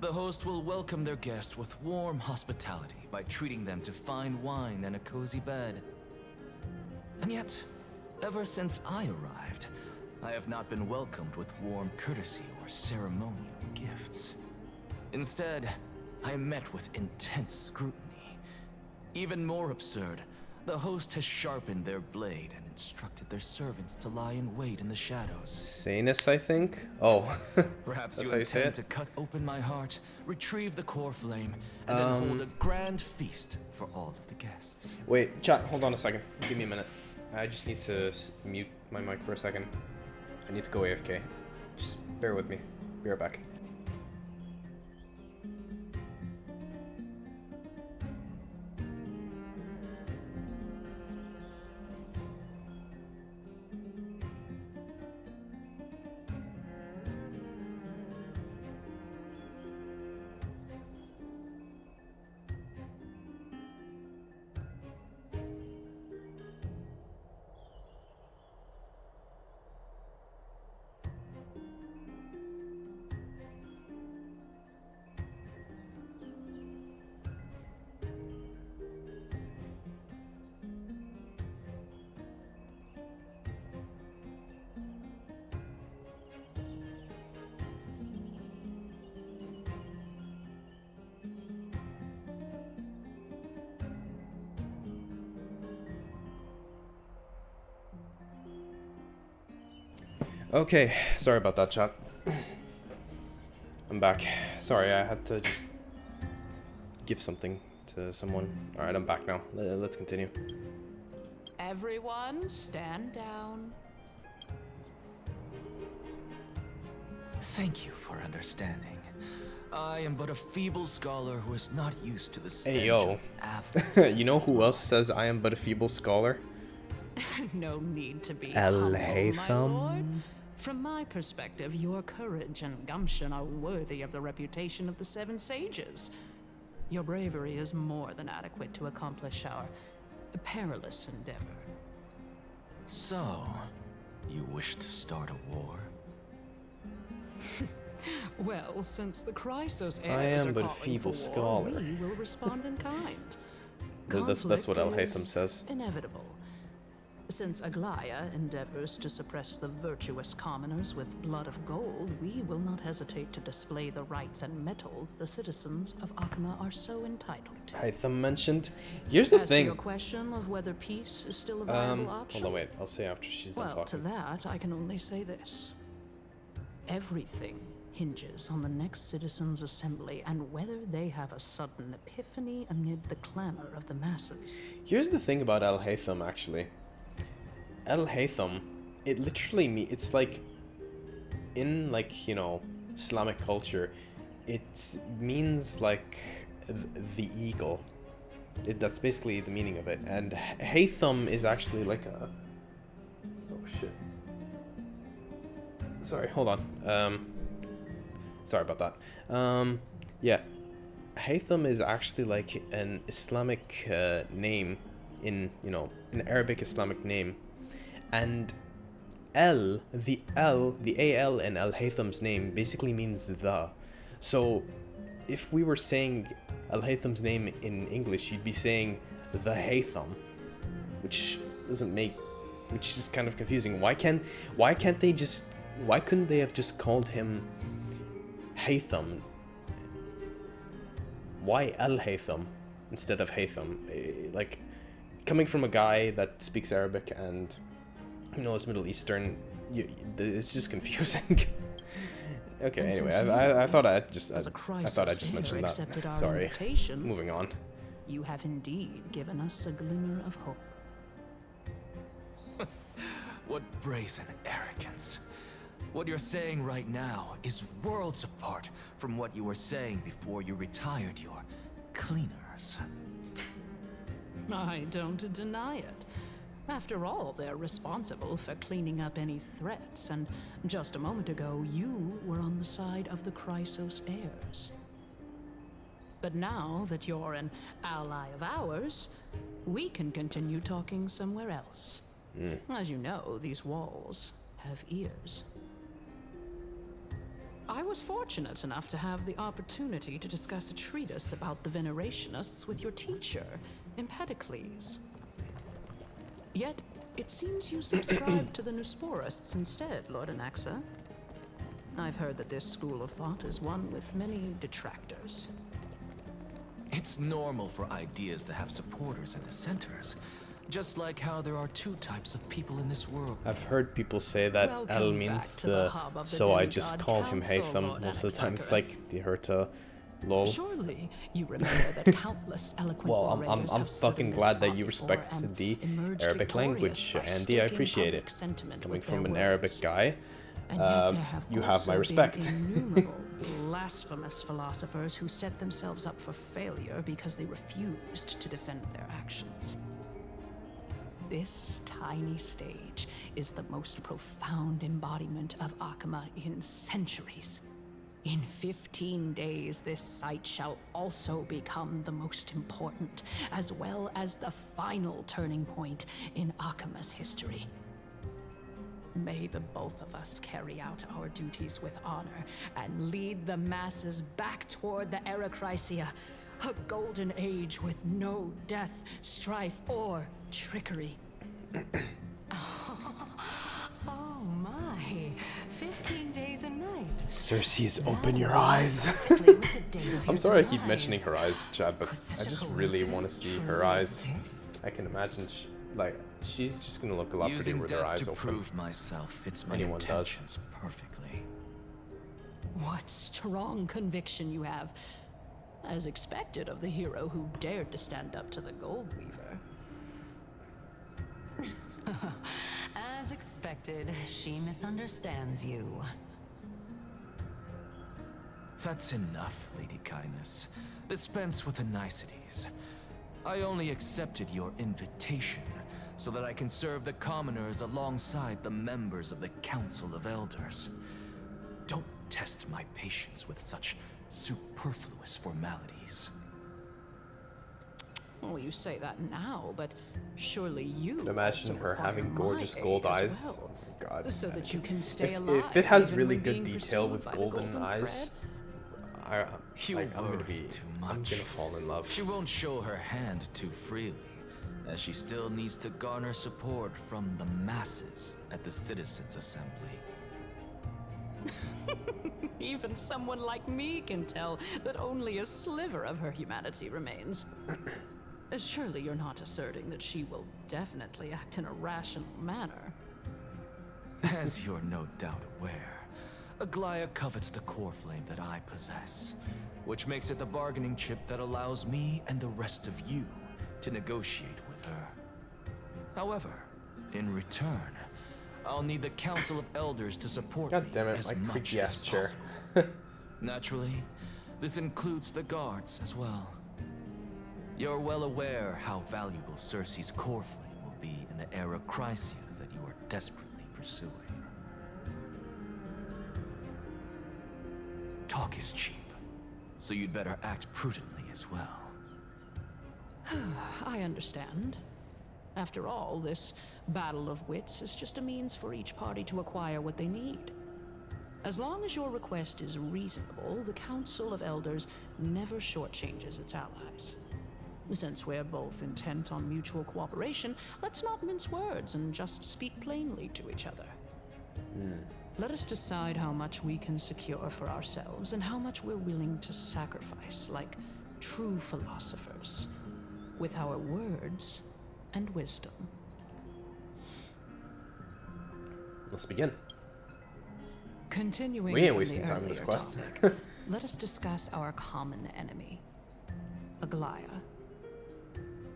The host will welcome their guest with warm hospitality by treating them to fine wine and a cozy bed. And yet, ever since I arrived, I have not been welcomed with warm courtesy or ceremonial gifts. Instead, I am met with intense scrutiny. Even more absurd, the host has sharpened their blade and instructed their servants to lie in wait in the shadows. Sanus, I think? Oh. Perhaps That's you how you say intend it? to cut open my heart, retrieve the core flame, and then hold a grand feast for all of the guests. Wait, chat, hold on a second. Give me a minute. I just need to mute my mic for a second. I need to go AFK. Just bear with me. Be right back. Okay, sorry about that, chat. I'm back. Sorry, I had to just give something to someone. Alright, I'm back now. Let's continue. Everyone, stand down. Thank you for understanding. I am but a feeble scholar who is not used to the stench Hey, yo. of avarice. You know who else says I am but a feeble scholar? No need to be El humble, my Haytham. lord. From my perspective, your courage and gumption are worthy of the reputation of the Seven Sages. Your bravery is more than adequate to accomplish our perilous endeavor. So, you wish to start a war? Well, since the Chrysos I heirs am are but a calling feeble for scholar. war, we will respond in kind. That's what El Conflict Haytham is says. Inevitable. Since Aglaya endeavors to suppress the virtuous commoners with blood of gold, we will not hesitate to display the rights and mettle the citizens of Akama are so entitled to. Haytham mentioned. Here's the As thing. to your question of whether peace is still a viable option. Hold on, wait. I'll say after she's done Well, to talking. that, I can only say this. Everything hinges on the next citizens' assembly and whether they have a sudden epiphany amid the clamor of the masses. Here's the thing about El Haytham, actually. El Haytham, it literally it's like, in like, you know, Islamic culture, it means like the eagle. That's basically the meaning of it. And Haytham is actually like a... Oh shit. Sorry, hold on. Sorry about that. Yeah. Haytham is actually like an Islamic name in, you know, an Arabic Islamic name. And the AL in Al Haytham's name basically means the. So if we were saying Al Haytham's name in English, you'd be saying the Haytham, which is kind of confusing. Why couldn't they have just called him Haytham? Why Al Haytham instead of Haytham? Like, coming from a guy that speaks Arabic and, you know, is Middle Eastern, it's just confusing. Okay, And anyway, since I thought I'd just heir mention that. accepted our Sorry. invitation, Moving on. you have indeed given us a glimmer of hope. What brazen arrogance. What you're saying right now is worlds apart from what you were saying before you retired your cleaners. I don't deny it. After all, they're responsible for cleaning up any threats, and just a moment ago, you were on the side of the Chrysos heirs. But now that you're an ally of ours, we can continue talking somewhere else. As you know, these walls have ears. I was fortunate enough to have the opportunity to discuss a treatise about the Venerationists with your teacher, Empedocles. Yet, it seems you subscribe to the Nusporists instead, Lord Anaxa. I've heard that this school of thought is one with many detractors. It's normal for ideas to have supporters and dissenters. Just like how there are two types of people in this world. I've heard people say that El means the, so I just call him Haytham. Most of the time it's like the Herta, lol. Surely you remember that countless eloquent Well, orators I'm have stood fucking in the glad that spot you before respect and the emerged Arabic victorious language, by Andy. I staking appreciate public it. sentiment Coming with their from an words. Arabic guy, And yet there have you have my also respect. been innumerable blasphemous philosophers who set themselves up for failure because they refused to defend their actions. This tiny stage is the most profound embodiment of Akama in centuries. In 15 days, this site shall also become the most important, as well as the final turning point in Akama's history. May the both of us carry out our duties with honor and lead the masses back toward the Erechrysia, a golden age with no death, strife, or trickery. Oh my, 15 days and nights. Cersei's open your eyes. I'm sorry I keep mentioning her eyes, Chad, but I just really want to see her eyes. I can imagine like, she's just gonna look a lot prettier with her eyes to open. prove myself fits my Anyone does. intentions perfectly. What strong conviction you have. As expected of the hero who dared to stand up to the Gold Weaver. As expected, she misunderstands you. That's enough, Lady Kindness. Dispense with the niceties. I only accepted your invitation so that I can serve the commoners alongside the members of the Council of Elders. Don't test my patience with such superfluous formalities. Well, you say that now, but surely you Can imagine also her require having gorgeous my gold aid as eyes. well, Oh my god. so that you can stay alive. If it has even really when good being detail pursued with by the golden eyes, I'm gonna fall in love. She won't show her hand too freely, as she still needs to garner support from the masses at the Citizens' Assembly. Even someone like me can tell that only a sliver of her humanity remains. Surely you're not asserting that she will definitely act in a rational manner. As you're no doubt aware, Aglaya covets the core flame that I possess, which makes it the bargaining chip that allows me and the rest of you to negotiate with her. However, in return, I'll need the Council of Elders to support God damn me it, as my much creaky as ass chair. possible. Naturally, this includes the guards as well. You're well aware how valuable Cersei's core flame will be in the era Chrysia that you are desperately pursuing. Talk is cheap, so you'd better act prudently as well. I understand. After all, this battle of wits is just a means for each party to acquire what they need. As long as your request is reasonable, the Council of Elders never shortchanges its allies. Since we're both intent on mutual cooperation, let's not mince words and just speak plainly to each other. Let us decide how much we can secure for ourselves and how much we're willing to sacrifice, like true philosophers, with our words and wisdom. Let's begin. Continuing We ain't from wasting the time in this earlier quest. topic, let us discuss our common enemy, Aglaya.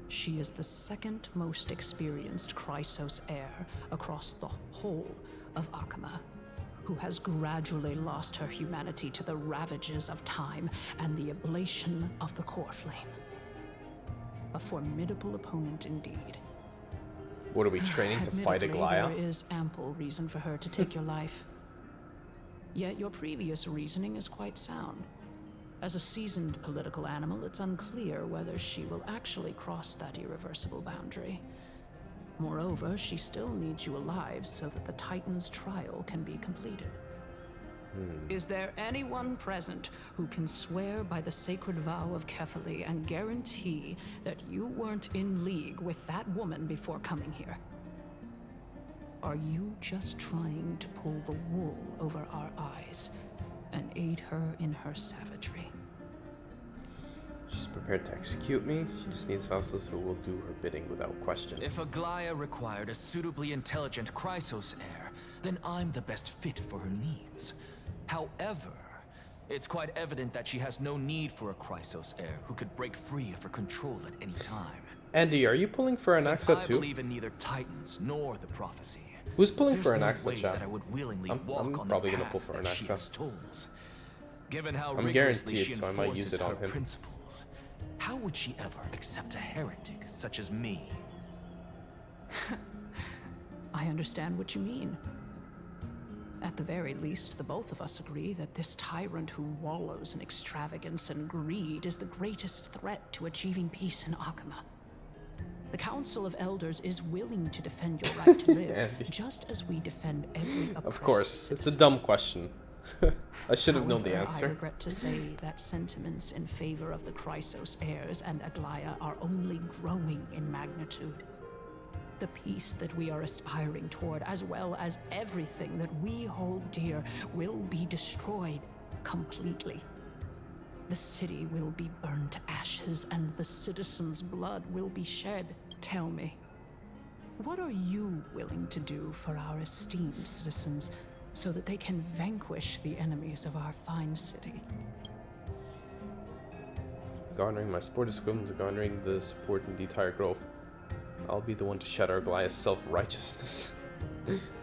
She is the second most experienced Chrysos heir across the whole of Akama, who has gradually lost her humanity to the ravages of time and the ablation of the core flame. A formidable opponent indeed. What are we training to fight Admittedly, Aglaya? there is ample reason for her to take your life. Yet your previous reasoning is quite sound. As a seasoned political animal, it's unclear whether she will actually cross that irreversible boundary. Moreover, she still needs you alive so that the Titan's trial can be completed. Is there anyone present who can swear by the sacred vow of Kefali and guarantee that you weren't in league with that woman before coming here? Are you just trying to pull the wool over our eyes and aid her in her savagery? She's prepared to execute me. She just needs vassals who will do her bidding without question. If Aglaya required a suitably intelligent Chrysos heir, then I'm the best fit for her needs. However, it's quite evident that she has no need for a Chrysos heir who could break free of her control at any time. Andy, are you pulling for Since Anaxa I too? believe in neither Titans nor the prophecy. Who's pulling there's for no Anaxa, way chat? that I would willingly I'm walk on probably the gonna pull path for that she Anaxa. extols. Given how I'm rigorously guaranteed, she so I might use enforces it on her him. principles, how would she ever accept a heretic such as me? I understand what you mean. At the very least, the both of us agree that this tyrant who wallows in extravagance and greed is the greatest threat to achieving peace in Akama. The Council of Elders is willing to defend your right to live, Andy. just as we defend every oppressed Of course, it's a citizen. dumb question. I should have known the However, answer. I regret to say that sentiments in favor of the Chrysos heirs and Aglaya are only growing in magnitude. The peace that we are aspiring toward, as well as everything that we hold dear, will be destroyed completely. The city will be burned to ashes, and the citizens' blood will be shed. Tell me, What are you willing to do for our esteemed citizens so that they can vanquish the enemies of our fine city? Garnering my support is equivalent to garnering the support in the entire grove. I'll be the one to shatter Aglaya's self-righteousness.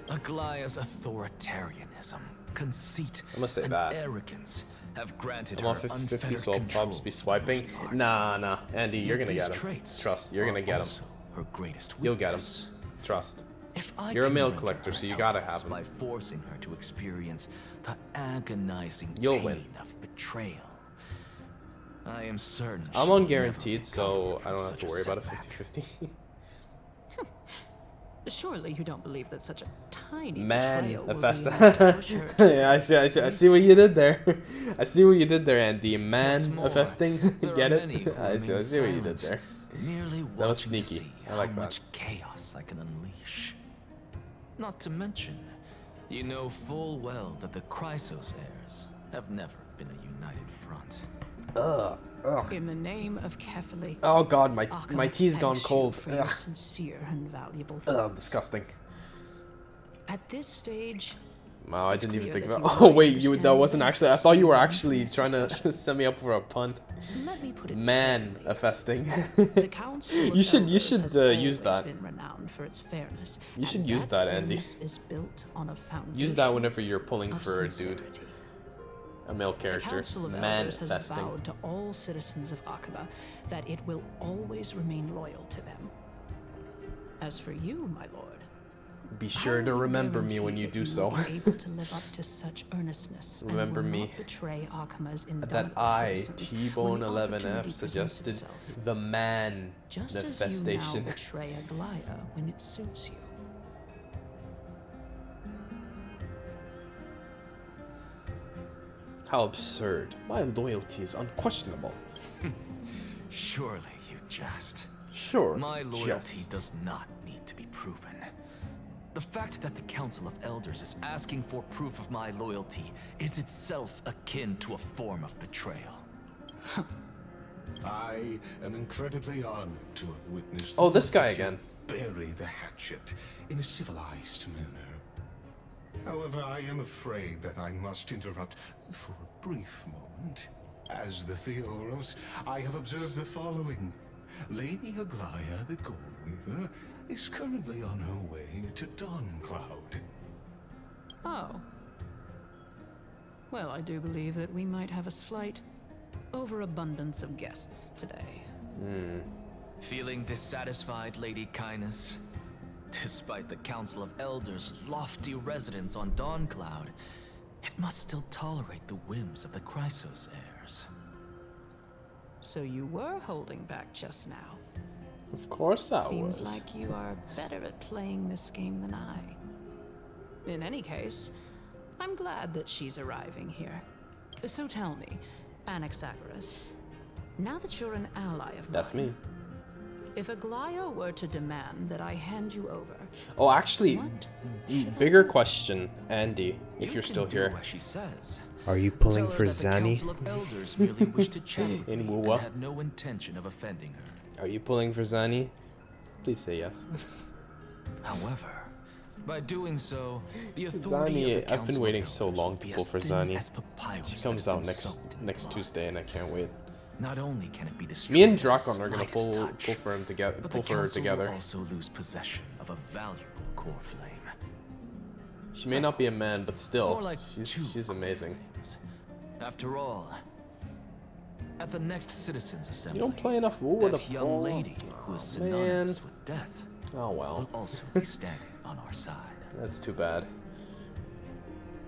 Aglaya's authoritarianism, conceit, I must say and that. arrogance have granted I'm her on 50-50, unfettered so I'll control probably be swiping. Nah, Andy, you're gonna get him. Trust, you're gonna get him. Her greatest You'll get him. weakness. Trust. If I You're a can mail render collector, her so you gotta helpless have him. by forcing her to experience the agonizing You'll pain win. of betrayal, I am certain I'm she on will never guaranteed, so I don't have such to a worry about a setback. 50-50. Surely you don't believe that such a tiny Man, betrayal will be Festa. enough to push her to Yeah, I see what you did there. I see what you did there, Andy. Man, more, festing. there Get are it? many who I see what remain you did silent, there. merely That was watching to sneaky. see I like how that. much chaos I can unleash. Not to mention, you know full well that the Chrysos heirs have never been a united front. Ugh. In the name of Kefali. Oh god, my Akama tea's gone thanks you cold. for your Ugh. sincere and valuable Ugh, thoughts. disgusting. At this stage, Wow, I it's didn't even clear think that about. you Oh already wait, that understand wasn't the actually. I interest thought you were in actually this trying to discussion. set me up for a pun. Let me put it Man, a festing. The Council of You should Elders has use always that. been renowned for its fairness, You should and use that, Andy. fairness is built on a foundation Use that whenever you're pulling of for a dude, sincerity. a male The character. Council of Man, Elders has festing. vowed to all citizens of Akaba that it will always remain loyal to them. As for you, my lord, Be sure to remember me when you do so. will be able to live up to such earnestness Remember and will me not betray Akama's that indomitable I, citizens when the T-Bone11F, opportunity suggested presents itself. the man Just as you infestation. now betray Aglaya when it suits you. How absurd. My loyalty is unquestionable. Surely you jest. Sure, My loyalty jest. does not need to be proven. The fact that the Council of Elders is asking for proof of my loyalty is itself akin to a form of betrayal. I am incredibly honored to have witnessed. Oh, this guy again. Bury the hatchet in a civilized manner. However, I am afraid that I must interrupt for a brief moment. As the Theoros, I have observed the following. Lady Aglaya, the Goldweaver, is currently on her way to Dawncloud. Oh. Well, I do believe that we might have a slight overabundance of guests today. Feeling dissatisfied, Lady Kindness? Despite the Council of Elders' lofty residence on Dawncloud, it must still tolerate the whims of the Chrysos heirs. So you were holding back just now. Of course I Seems was. like you are better at playing this game than I. In any case, I'm glad that she's arriving here. So tell me, Anaxagoras, now that you're an ally of That's mine, me. if Aglaya were to demand that I hand you over, Oh, actually, bigger question, Andy, if you're You still can do here. as she says. Are you pulling Tell her for that the Zanny? Council of Elders merely wished to chat with In me Wuwa? and had no intention of offending her. Are you pulling for Zanny? Please say yes. However, by doing so, the authority of the Zani, I've Council been of waiting Elders so long will to be pull as for thin Zani. as papyrus She that comes has out been next soaked in blood. Tuesday, and I can't wait. Not only can it be destroyed, Me and with the Drakon are gonna slightest pull touch, for him together. but Pull the for her council together. will also lose possession of a valuable core flame. She may not be a man, but still, More like she's amazing. After all, at the next citizens' assembly, You don't play enough Wu with that a young pole? lady who is Aw, synonymous man. with death Oh well. will also be standing on our side. That's too bad.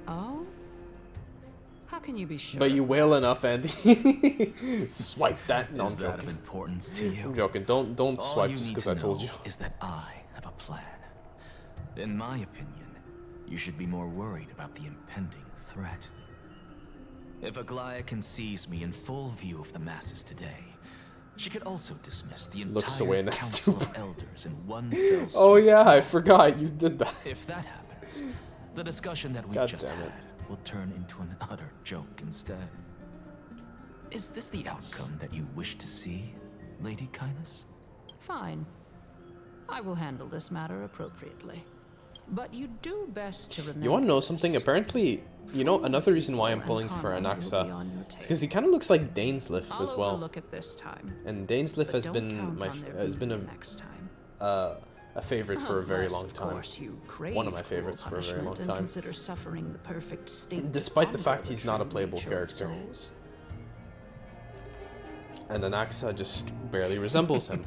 oh? How can you be sure? But you wail enough, Andy. Swipe that. No, Is I'm that of joking. importance to you? I'm joking. Don't All swipe you just need because to I told know you. is that I have a plan. In my opinion, you should be more worried about the impending threat. If Aglaya can seize me in full view of the masses today, she could also dismiss the Looks entire away in that Council of stupor. Elders in one fell swoop. Oh yeah, I forgot you did that. If that happens, the discussion that we've God just damn had it. will turn into an utter joke instead. Is this the outcome that you wish to see, Lady Kindness? Fine. I will handle this matter appropriately. But you do best to remember. You want to know something? Apparently, you know, another reason why I'm pulling for Anaxa is because he kind of looks like Dainsleif as well. Look at this time. And Dainsleif has been a favorite for a very long time. One of my favorites for a very long time. Consider suffering the perfect state despite the fact he's not a playable character. And Anaxa just barely resembles him.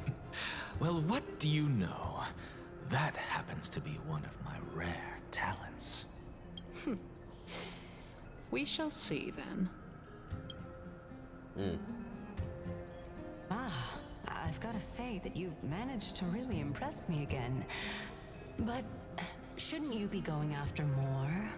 Well, what do you know? That happens to be one of my rare talents. We shall see then. I've got to say that you've managed to really impress me again. But shouldn't you be going after more?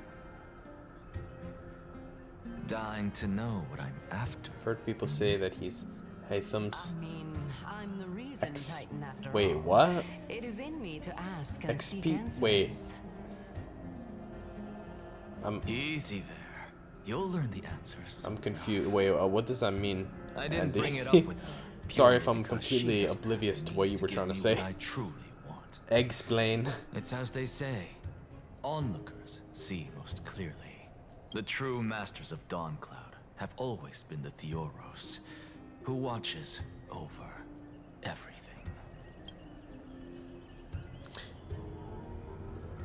Dying to know what I'm after. I've heard people say that he's Haytham's. I mean, I'm the reason Titan after all. Wait, what? It is in me to ask and seek XP. answers. Wait. Easy there. You'll learn the answers. I'm confused. Wait, what does that mean? I didn't Andy? bring it up with her. Sorry if I'm completely oblivious to what you were trying to say. I truly want. Explain. It's as they say. Onlookers see most clearly. The true masters of Dawncloud have always been the Theoros, who watches over everything.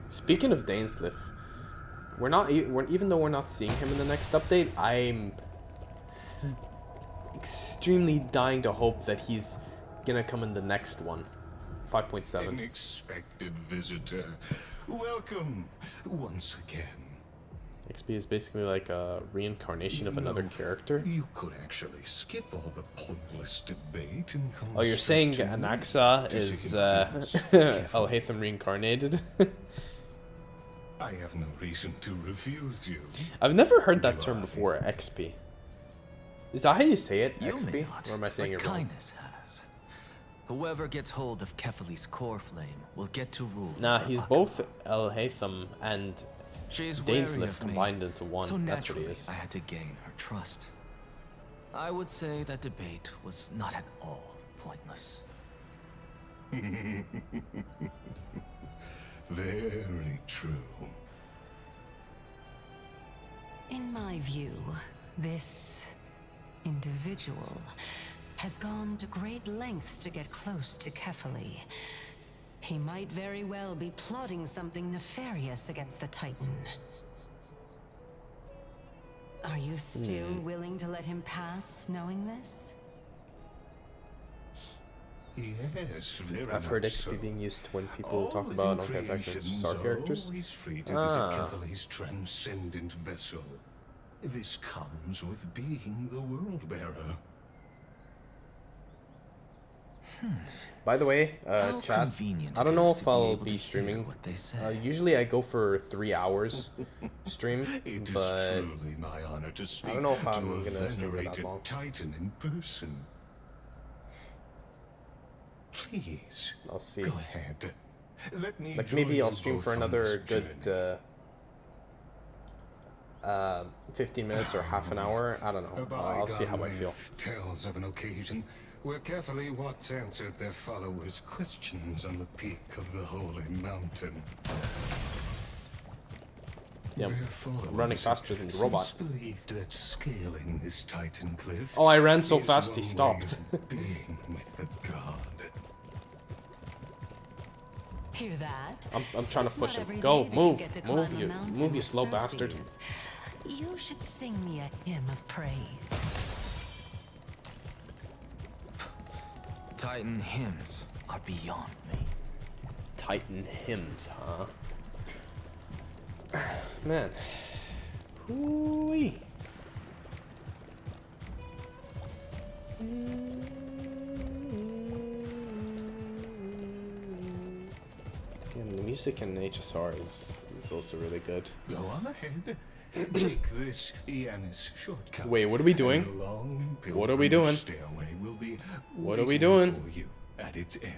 Speaking of Dainsleif, even though we're not seeing him in the next update, I'm extremely dying to hope that he's gonna come in the next one. 5.7. Unexpected visitor. Welcome once again. XP is basically like a reincarnation of another character. You could actually skip all the pointless debate and come. Oh, you're saying Anaxa is Alhaitham reincarnated? I have no reason to refuse you. I've never heard that term before, XP. Is that how you say it, XP? Or am I saying it wrong? Kindness has. Whoever gets hold of Kefali's core flame will get to rule. Nah, he's both Alhaitham and Dainsleif combined into one. So that's what he is. I had to gain her trust. I would say that debate was not at all pointless. Very true. In my view, this individual has gone to great lengths to get close to Kefali. He might very well be plotting something nefarious against the Titan. Are you still willing to let him pass, knowing this? Yes, very I've heard much XP so. being used when people talk about star characters. Always free to visit Kefali's transcendent vessel. This comes with being the world bearer. By the way, How chat, convenient I don't it know is if to be I'll able be to streaming. hear what they say. Usually I go for 3 hours stream, It is but truly my honor to speak I don't know if I'm to a gonna stream for that venerated long. Titan in person. Please, I'll see. go ahead. Let me Like join maybe I'll you stream both for on another this good 15 minutes or half an hour. I don't know. I'll see how I feel. Tells of an occasion where Kefali once answered their followers' questions on the peak of the holy mountain. Yeah, Their I'm followers running faster than the robot. since believed that scaling this Titan cliff. Oh, I ran so is fast he one stopped. way of being with the god. Hear that? I'm trying to It's push not him. every Go, day that move, get to move, climb a mountain you with slow bastard. Circes. You should sing me a hymn of praise. Titan hymns are beyond me. Titan hymns, huh? Man. Hoo-wee. Damn, the music in HSR is also really good. Go on ahead. Take this Yanis shortcut. Wait, what are we doing? And a long What are we pilgrim doing? Stairway will be What are we waiting doing? for you at its end.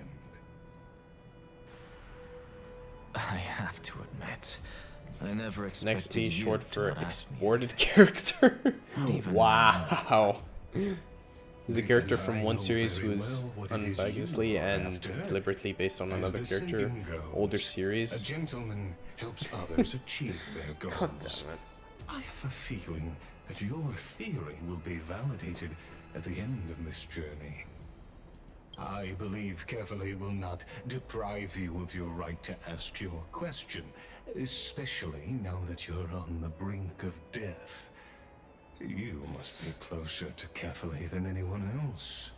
I have to admit, I never Next expected P you short to for not ask me. exported character. Even Wow. He's a character from one series who is unambiguously and deliberately based on another character, older series. A gentleman helps others achieve their goals. God damn it. I have a feeling that your theory will be validated at the end of this journey. I believe Carefully will not deprive you of your right to ask your question, especially now that you're on the brink of death. You must be closer to Carefully than anyone else.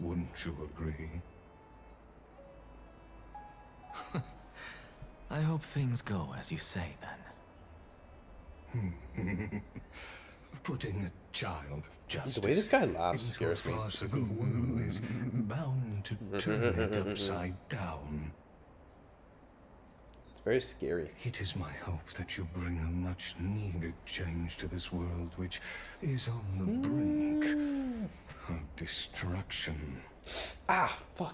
Wouldn't you agree? I hope things go as you say, then. Putting a child of justice. The way this guy laughs scares me. The farcical world is bound to turn it upside down. It's very scary. It is my hope that you bring a much needed change to this world, which is on the brink of destruction. Ah, fuck.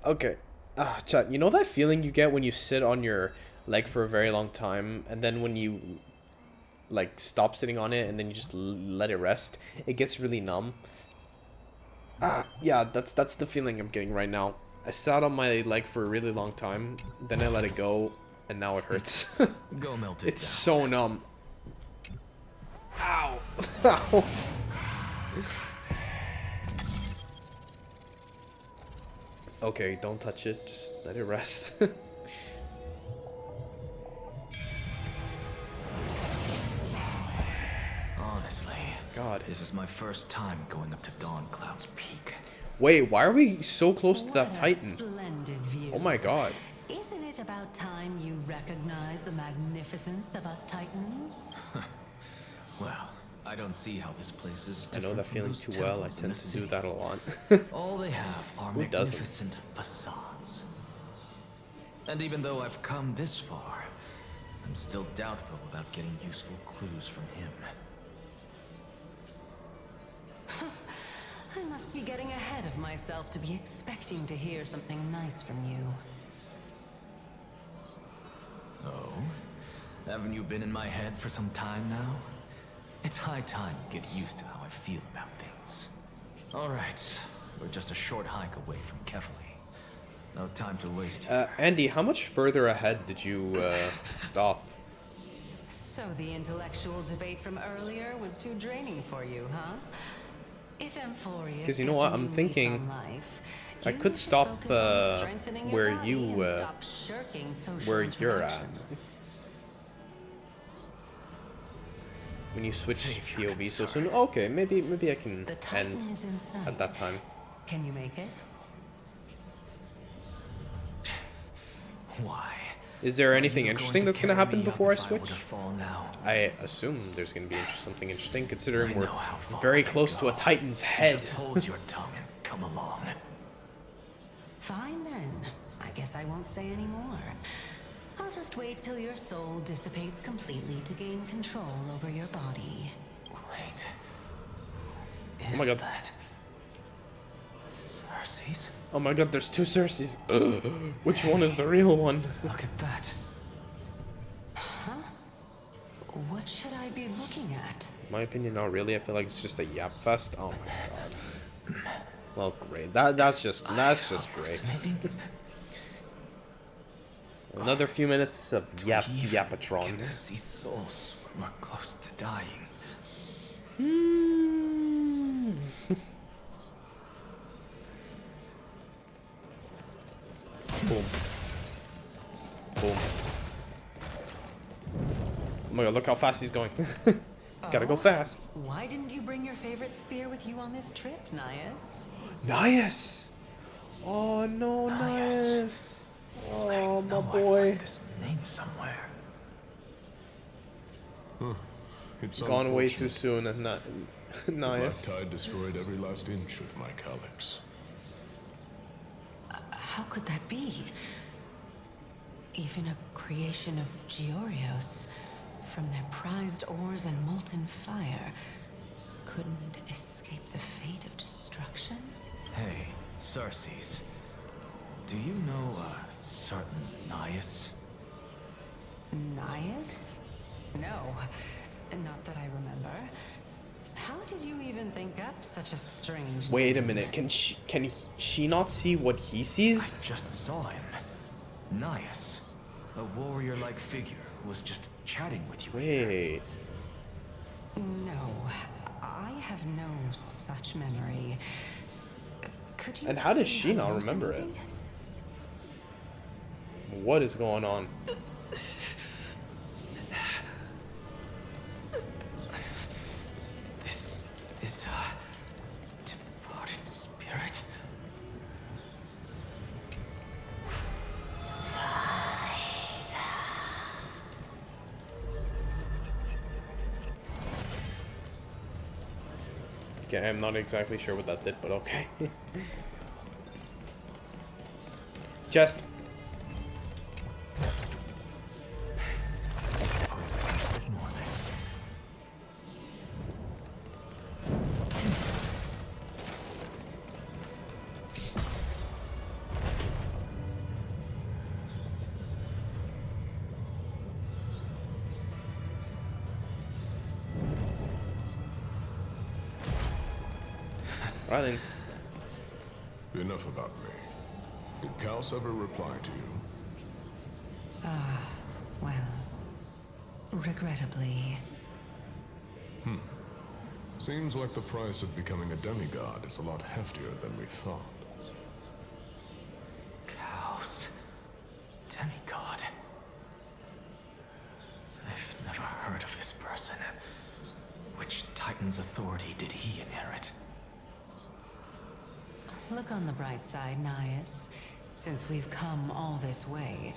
Okay. Chat, you know that feeling you get when you sit on your leg for a very long time, and then when you like stop sitting on it and then you just let it rest, it gets really numb? Yeah, that's the feeling I'm getting right now. I sat on my leg for a really long time, then I let it go, and now it hurts. Go melt it It's down. so numb. Ow. Ow. Okay, don't touch it, just let it rest. Honestly, God. This is my first time going up to Dawn Cloud's peak. Wait, why are we so close to that What a Titan? splendid view. Oh my god. Isn't it about time you recognize the magnificence of us Titans? Well, I don't see how this place is I know different that from feeling those too well. I temples in tend the to city. do that a lot. All they have are Who doesn't? magnificent facades. And even though I've come this far, I'm still doubtful about getting useful clues from him. I must be getting ahead of myself to be expecting to hear something nice from you. Oh? Haven't you been in my head for some time now? It's high time you get used to how I feel about things. Alright, we're just a short hike away from Kefali. No time to waste here. Andy, how much further ahead did you stop? So the intellectual debate from earlier was too draining for you, huh? If Amphorius Because you know gets what, a I'm new lease thinking on life, I you could should stop focus on strengthening your where body you and stop shirking social where you're at. interactions. When you switch POV so soon. Okay, maybe I can The Titan end is in sight. at that time. Can you make it? Why? Is there anything you interesting going that's to gonna carry happen me up before I if I were switch? to fall now? I assume there's gonna be something interesting, considering I we're know how far very I can close to a go. Titan's head. Just hold your tongue and come along. Fine then. I guess I won't say any more. I'll just wait till your soul dissipates completely to gain control over your body. Wait. Oh my god. That Cersei's? Oh my god, there's two Cerseis. Which one is the real one? Look at that. Huh? What should I be looking at? In my opinion, not really. I feel like it's just a yap fest. Oh my god. Well, great. That's just great. Another few minutes of yapatron. To see souls when we're close to dying. Boom. Boom. Oh my god, look how fast he's going. Gotta go fast. Why didn't you bring your favorite spear with you on this trip, Nias? Nias! Oh no, Nias! Oh my boy. This name somewhere. It's Gone way unfortunate. too soon and not The black Nias. tide destroyed every last inch of my calyx. How could that be? Even a creation of Georios, from their prized ores and molten fire, couldn't escape the fate of destruction? Hey, Cersei's. Do you know a certain Nias? Nias? No, not that I remember. How did you even think up such a strange Wait a name? minute. Can she not see what he sees? I just saw him. Nias. A warrior-like figure who was just chatting with you. Wait. No, I have no such memory. Could you And how does be she not remember it? hallucinating? What is going on? This is a departed spirit. Okay, I'm not exactly sure what that did, but okay. Chest. Running. Enough about me. Did Kaos ever reply to you? Well, regrettably. Seems like the price of becoming a demigod is a lot heftier than we thought. Kaos. Demigod. I've never heard of this person. Which Titan's authority did he inherit? Look on the bright side, Nias. Since we've come all this way,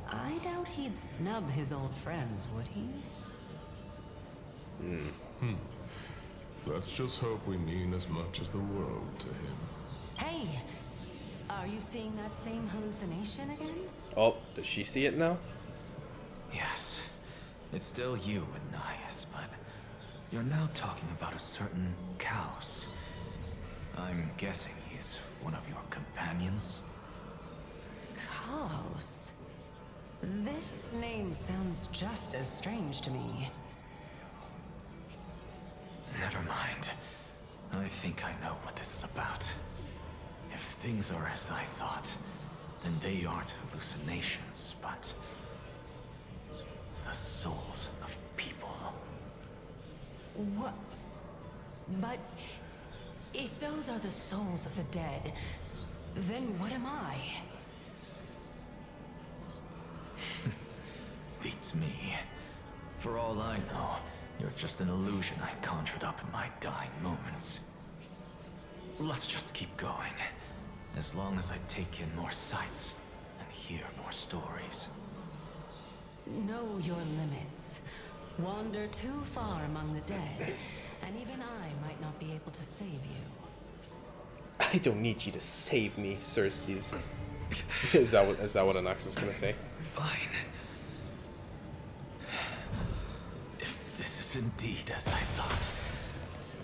I doubt he'd snub his old friends, would he? Let's just hope we mean as much as the world to him. Hey! Are you seeing that same hallucination again? Oh, does she see it now? Yes. It's still you and Nias, but you're now talking about a certain Kaos. I'm guessing he's one of your companions? Kaos? This name sounds just as strange to me. Never mind. I think I know what this is about. If things are as I thought, then they aren't hallucinations, but the souls of people. What? But if those are the souls of the dead, then what am I? Beats me. For all I know, you're just an illusion I conjured up in my dying moments. Let's just keep going. As long as I take in more sights and hear more stories. Know your limits. Wander too far among the dead, and even I might not be able to save you. I don't need you to save me, Cersei's. Is that what Anax is gonna say? Fine. If this is indeed as I thought,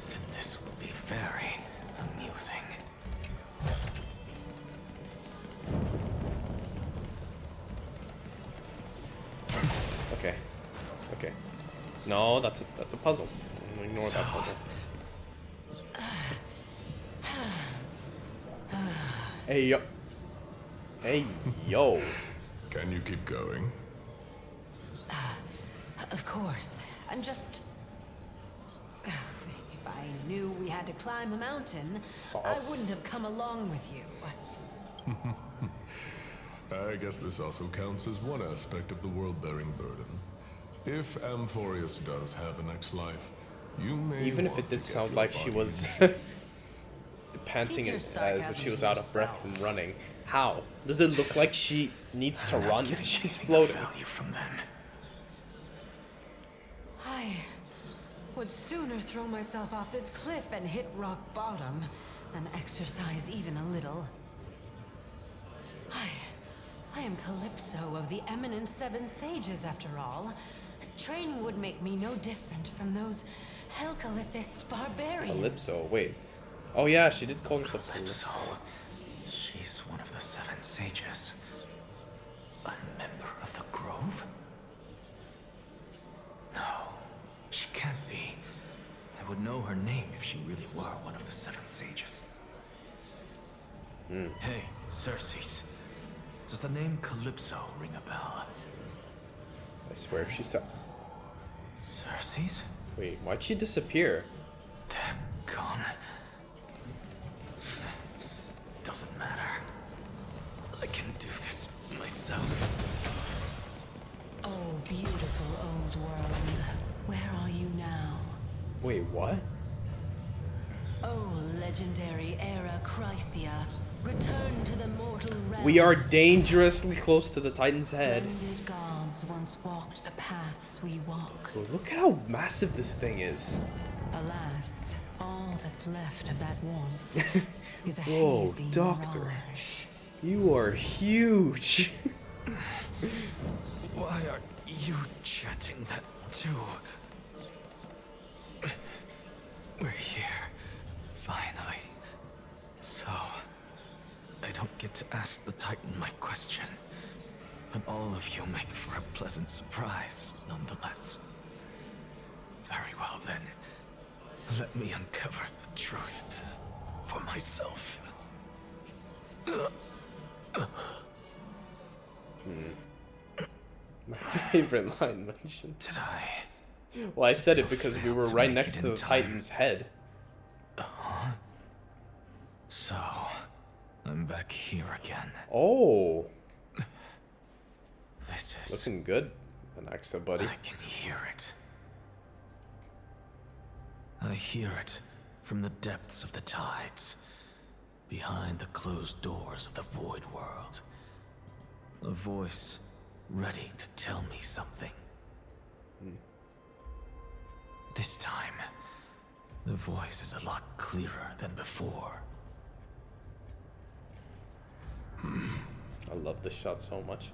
then this will be very amusing. Okay. Okay. No, that's a puzzle. I'm gonna ignore that puzzle. Hey yo. Hey yo. Can you keep going? Of course. I'm just... If I knew we had to climb a mountain, I wouldn't have come along with you. I guess this also counts as one aspect of the world-bearing burden. If Amphorius does have a next life, you may Even if want it did to sound get like your she body was panting as if she was out of breath from running. How? Does it look like she needs to run? She's floating. From them. I would sooner throw myself off this cliff and hit rock bottom than exercise even a little. I am Calypso of the eminent Seven Sages, after all. Training would make me no different from those Helcalithist barbarians. Calypso, wait. Oh yeah, she did call herself Calypso. She's one of the Seven Sages. A member of the Grove? No, she can't be. I would know her name if she really were one of the seven sages. Hey, Xerxes. Does the name Calypso ring a bell? I swear if she saw... Xerxes? Wait, why'd she disappear? Gone. Doesn't matter. I can do this myself. Oh, beautiful old world. Where are you now? Wait, what? Oh, legendary era Chrysia. Return to the mortal realm. We are dangerously close to the Titan's head. Splendid gods once walked the paths we walk. Bro, look at how massive this thing is. Alas, all that's left of that warmth is a Whoa, hazy Doctor. mirage. You are huge. Why are you chanting that too? We're here. Finally. So, I don't get to ask the Titan my question. But all of you make for a pleasant surprise, nonetheless. Very well then. Let me uncover the truth for myself. My favorite line mentioned. Did I? Well, I said it because we were right next to the Titan's head. So, I'm back here again. Oh. This is... Looking good, Anaxa, buddy. I can hear it. I hear it from the depths of the tides, behind the closed doors of the void world. A voice ready to tell me something. This time, the voice is a lot clearer than before. I love this shot so much.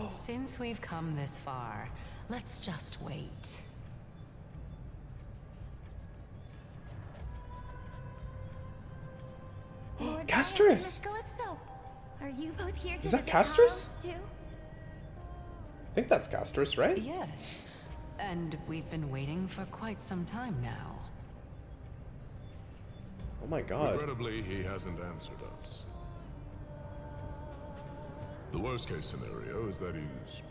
Since we've come this far, let's just wait. Castris! Calypso, are you both here to Is that visit Castris? House, too? I think that's Castris, right? Yes. And we've been waiting for quite some time now. Oh my god. Regrettably, he hasn't answered us. The worst case scenario is that he's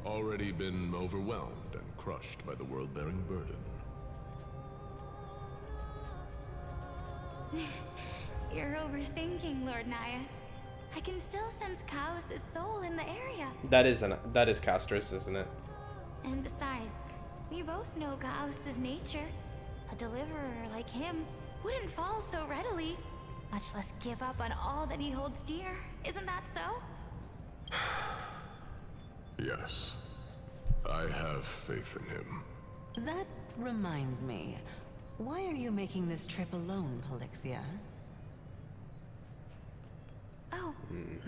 already been overwhelmed and crushed by the world-bearing burden. You're overthinking, Lord Nias. I can still sense Chaos' soul in the area. That is Castris, isn't it? And besides, we both know Chaos' nature. A deliverer like him wouldn't fall so readily, much less give up on all that he holds dear. Isn't that so? Yes. I have faith in him. That reminds me. Why are you making this trip alone, Polixia? Oh,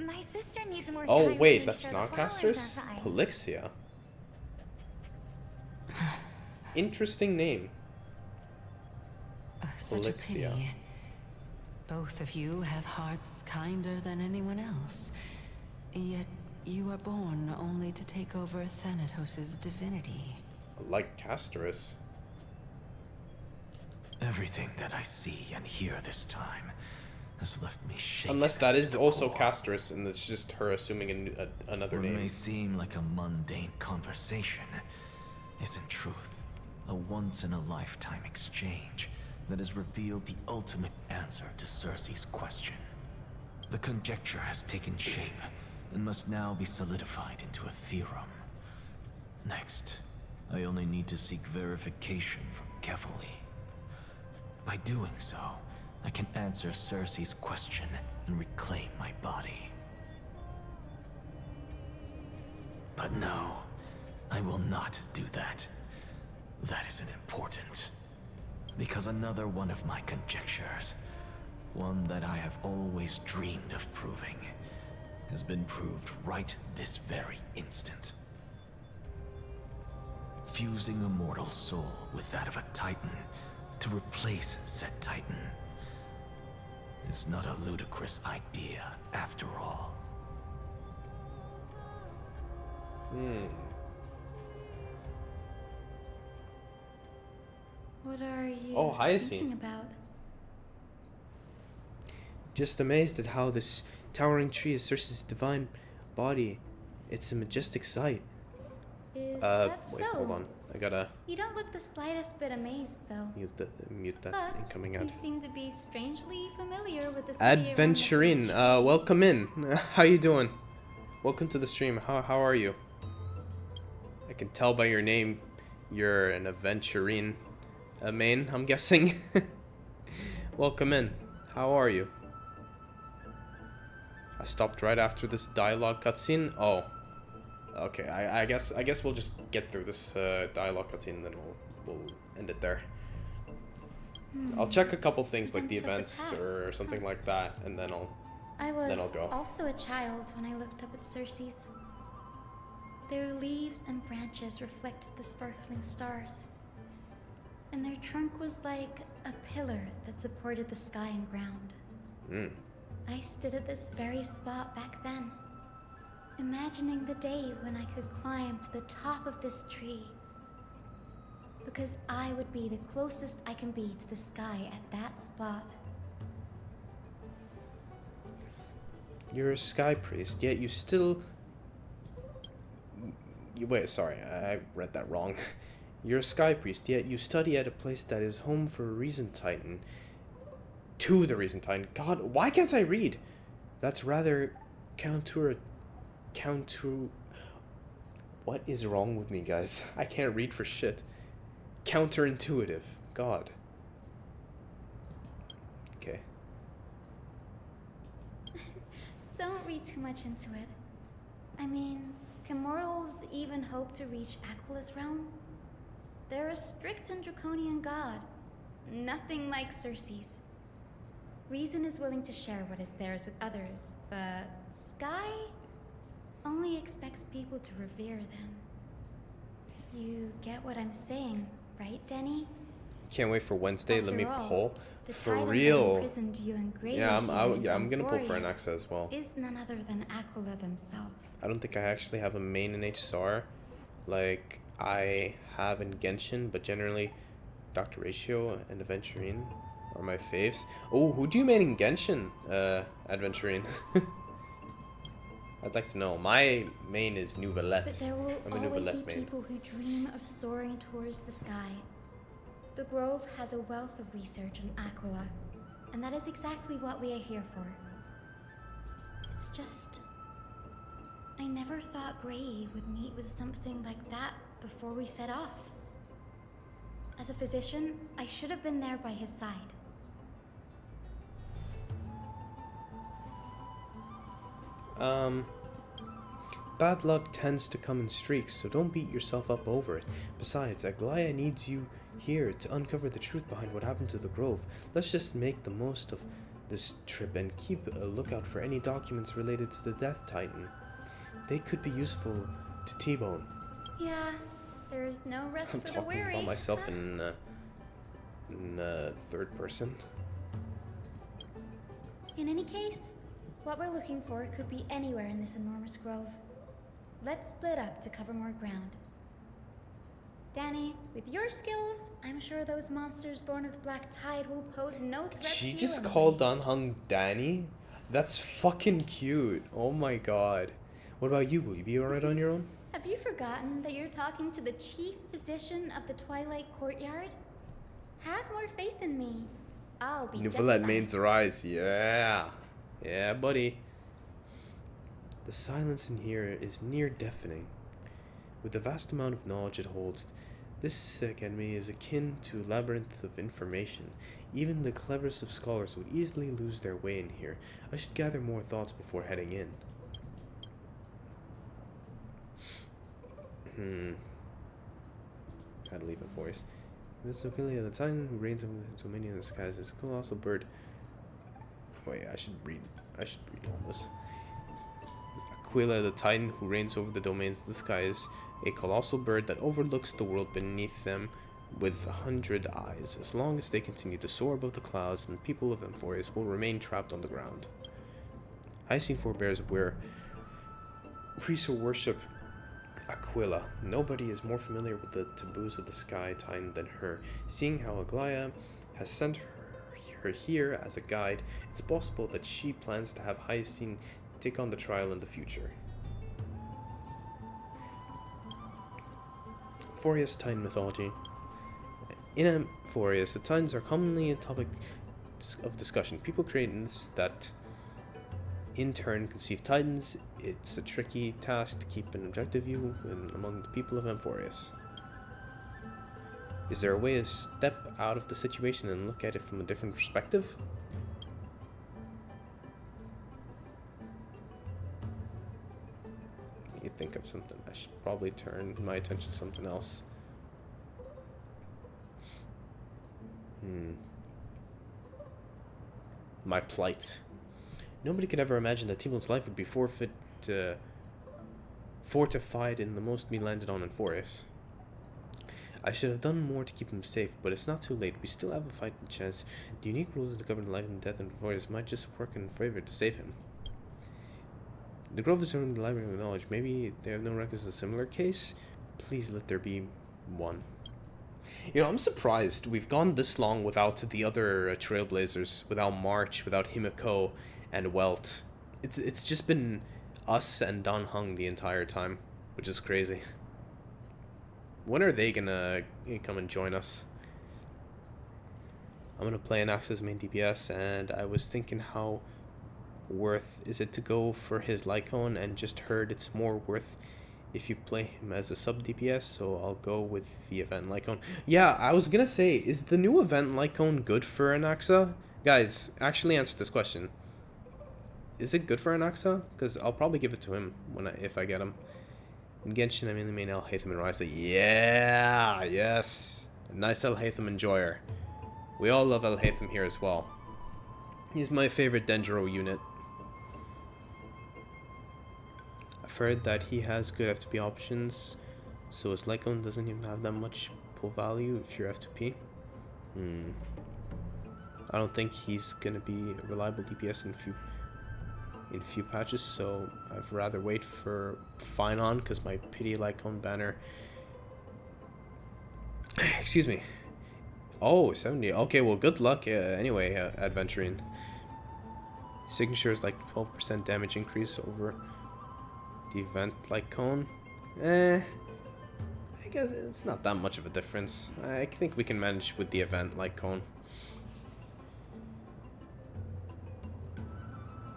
my sister needs more time. Oh to wait, make that's sure not the flowers Castris? are fine. Polixia. Interesting name. Such a Polixia. pity. Both of you have hearts kinder than anyone else. Yet you were born only to take over Thanatos' divinity. Like Castris. Everything that I see and hear this time has left me shaken. Unless that is also Castris and it's just her assuming another What name. may seem like a mundane conversation is in truth a once-in-a-lifetime exchange that has revealed the ultimate answer to Cersei's question. The conjecture has taken shape and must now be solidified into a theorem. Next, I only need to seek verification from Kefali. By doing so, I can answer Cersei's question and reclaim my body. But no, I will not do that. That isn't important. Because another one of my conjectures, one that I have always dreamed of proving, has been proved right this very instant. Fusing a mortal soul with that of a Titan to replace said Titan is not a ludicrous idea after all. What are you Oh, thinking Hyacinth. about? Just amazed at how this towering tree is Circe's divine body. It's a majestic sight. Is Wait, that so? hold on. I gotta You don't look the slightest bit amazed, though. mute that Plus, incoming ad. you seem to be strangely familiar with the city around the Adventurine, welcome in. How you doing? Welcome to the stream. How are you? I can tell by your name you're an Adventurine main, I'm guessing. Welcome in. How are you? I stopped right after this dialogue cutscene. Oh. Okay, I guess we'll just get through this dialogue cutscene and then we'll end it there. I'll check a couple things like the events or something like that, and then I'll go. Also a child when I looked up at Circe's. Their leaves and branches reflected the sparkling stars, and their trunk was like a pillar that supported the sky and ground. I stood at this very spot back then, imagining the day when I could climb to the top of this tree, because I would be the closest I can be to the sky at that spot. You're a sky priest, yet you still... Wait, sorry, I read that wrong. You're a sky priest, yet you study at a place that is home for a Reason Titan. To the Reason Titan. God, why can't I read? That's rather counter... What is wrong with me, guys? I can't read for shit. Counterintuitive. God. Okay. Don't read too much into it. I mean, can mortals even hope to reach Aquila's realm? They're a strict and draconian god. Nothing like Circe's. Reason is willing to share what is theirs with others, but Sky only expects people to revere them. You get what I'm saying, right, Denny? Can't wait for Wednesday. After Let me all, pull. the For Titan that real. imprisoned you and Yeah, I'm gonna pull for an Genshin X as well. is none other than Aquila themselves. I don't think I actually have a main in HSR like I have in Genshin, but generally Dr. Ratio and Adventurine are my faves. Oh, who do you main in Genshin, Adventurine? I'd like to know. My main is Nouvellette. But there will I'm a always be Nouvellette main. people who dream of soaring towards the sky. The Grove has a wealth of research on Aquila, and that is exactly what we are here for. It's just... I never thought Gray would meet with something like that before we set off. As a physician, I should have been there by his side. Bad luck tends to come in streaks, so don't beat yourself up over it. Besides, Aglaya needs you here to uncover the truth behind what happened to the Grove. Let's just make the most of this trip and keep a lookout for any documents related to the Death Titan. They could be useful to T-Bone. Yeah, there is no rest I'm for the talking weary. about myself in third person. In any case, what we're looking for could be anywhere in this enormous grove. Let's split up to cover more ground. Danny, with your skills, I'm sure those monsters born of the Black Tide will pose no threat to you. She just anyway. called Dan Hung Danny? That's fucking cute. Oh my god. What about you? Will you be alright on your own? Have you forgotten that you're talking to the chief physician of the Twilight Courtyard? Have more faith in me. I'll be just Nouvellette fine. mains rise. Yeah. Yeah, buddy. The silence in here is near deafening. With the vast amount of knowledge it holds, this academy is akin to a labyrinth of information. Even the cleverest of scholars would easily lose their way in here. I should gather more thoughts before heading in. Had to leave a voice. This Aquila, the Titan who reigns over the dominion of the skies, is a colossal bird. Wait, I should read all this. Aquila, the Titan who reigns over the domains of the skies, a colossal bird that overlooks the world beneath them with 100 eyes. As long as they continue to soar above the clouds, then the people of Amphorius will remain trapped on the ground. Hyacinth forebears where priests who worship Aquila. Nobody is more familiar with the taboos of the Sky Titan than her. Seeing how Aglaia has sent her here as a guide, it's possible that she plans to have Hyacinth take on the trial in the future. Amphorius Titan mythology. In Amphorius, the Titans are commonly a topic of discussion. People create myths that in turn conceive Titans. It's a tricky task to keep an objective view among the people of Amphorius. Is there a way to step out of the situation and look at it from a different perspective? Let me think of something. I should probably turn my attention to something else. My plight. Nobody could ever imagine that T-Bone's life would be fortified in the most we landed on Amphorius. I should have done more to keep him safe, but it's not too late. We still have a fighting chance. The unique rules that govern life and death in Amphorius might just work in favor to save him. The Grove is in the Library of Knowledge. Maybe they have no records of a similar case? Please let there be one. You know, I'm surprised we've gone this long without the other Trailblazers, without March, without Himiko and Welt. It's just been us and Dan Hung the entire time, which is crazy. When are they gonna come and join us? I'm gonna play Anaxa's main DPS, and I was thinking how worth is it to go for his Lycone, and just heard it's more worth if you play him as a sub DPS, so I'll go with the event Lycone. Yeah, I was gonna say, is the new event Lycone good for Anaxa? Guys, actually answer this question. Is it good for Anaxa? Because I'll probably give it to him if I get him. In Genshin, I'm in the main Alhaitham and Ryza. Yeah, yes. A nice Alhaitham enjoyer. We all love Alhaitham here as well. He's my favorite Dendro unit. I've heard that he has good F2P options, so his Lycone doesn't even have that much pull value if you're F2P. I don't think he's gonna be a reliable DPS in a few patches, so I'd rather wait for Finon, because my pity Lycone banner. Excuse me. Oh, 70. Okay, well, good luck anyway, Adventuring. Signature is like 12% damage increase over the event Lycone. I guess it's not that much of a difference. I think we can manage with the event Lycone.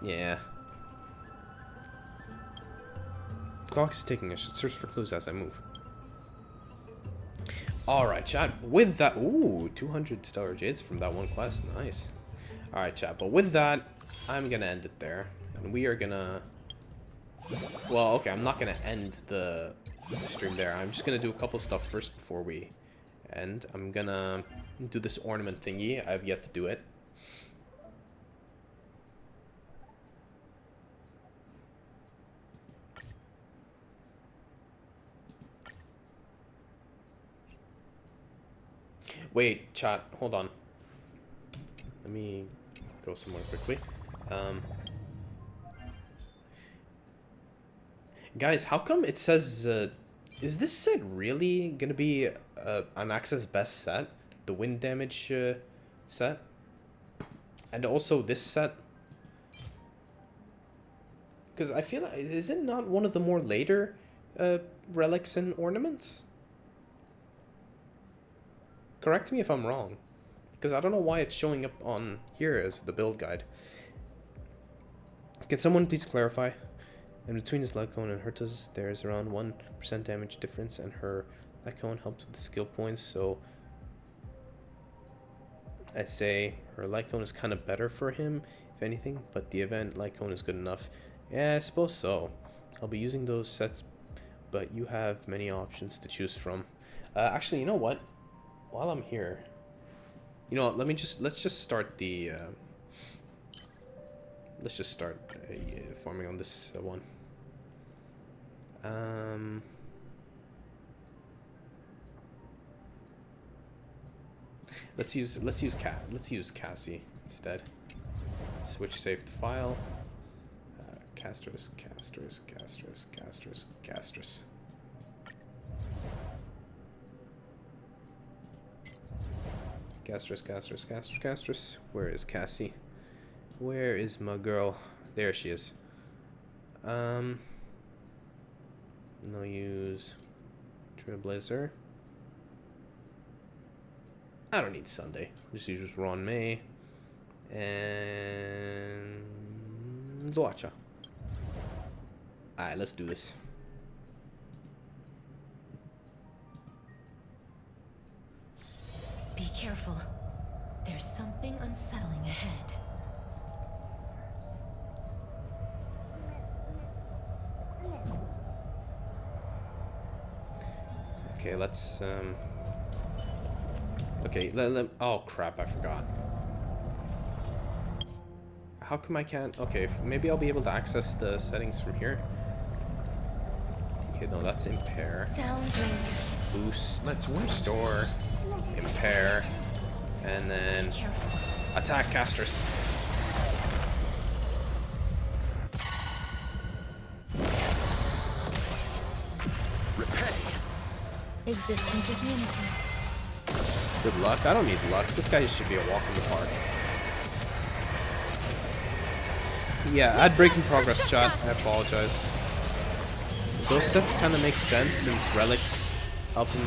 Yeah. Clock is ticking. I should search for clues as I move. Alright, chat. With that... Ooh, 200 stellar jades from that one quest. Nice. Alright, chat. But with that, I'm gonna end it there. And we are gonna... Well, okay, I'm not gonna end the stream there. I'm just gonna do a couple stuff first before we end. I'm gonna do this ornament thingy. I've yet to do it. Wait, chat, hold on. Let me go somewhere quickly. Guys, how come it says, is this set really gonna be Anaxa's best set? The wind damage set? And also this set? Because I feel like, is it not one of the more later relics and ornaments? Correct me if I'm wrong, because I don't know why it's showing up on here as the build guide. Can someone please clarify? In between his Lycone and Herta's, there is around 1% damage difference, and her Lycone helps with the skill points, so I'd say her Lycone is kind of better for him, if anything, but the event Lycone is good enough. Yeah, I suppose so. I'll be using those sets, but you have many options to choose from. Actually, you know what? While I'm here, you know what, let's just start the, let's just start farming on this one. Let's use Cassie instead. Switch saved file. Castris. Gastrus. Where is Cassie? Where is my girl? There she is. No use Trailblazer. I don't need Sunday. Just use Ron May and Luacha. Alright, let's do this. Be careful. There's something unsettling ahead. Okay, let's okay, oh crap, I forgot. How come I can't? Okay, maybe I'll be able to access the settings from here. Okay, no, that's impair. Boost. Let's restore. Impair. And then attack casters. Repay. Existence is limited. Good luck. I don't need luck. This guy should be a walk in the park. Yeah, add breaking progress, chat. I apologize. Those sets kind of make sense since relics help him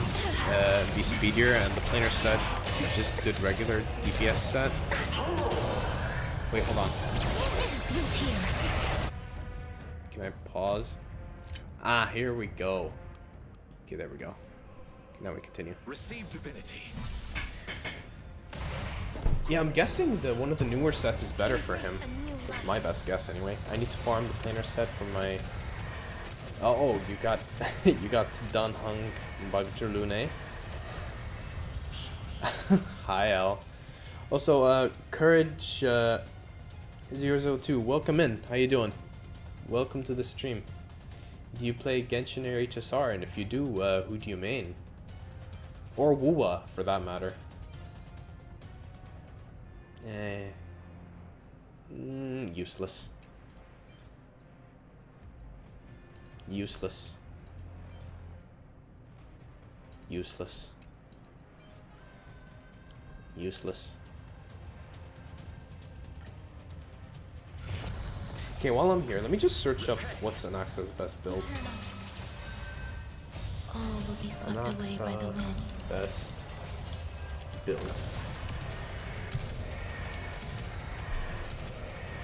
be speedier, and the planar set is just good regular DPS set. Wait, hold on. Can I pause? Ah, here we go. Okay, there we go. Now we continue. Receive divinity. Yeah, I'm guessing that one of the newer sets is better for him. That's my best guess anyway. I need to farm the planar set for my... Oh, you got you got Dan Hung Bagter Lune. Hi Al. Also, Courage 002, welcome in. How you doing? Welcome to the stream. Do you play Genshin or HSR? And if you do, who do you main? Or Wuwa, for that matter. Useless. Useless. Useless. Useless. Okay, while I'm here, let me just search up what's Anaxa's best build. All will be swept away by the wind. Best build.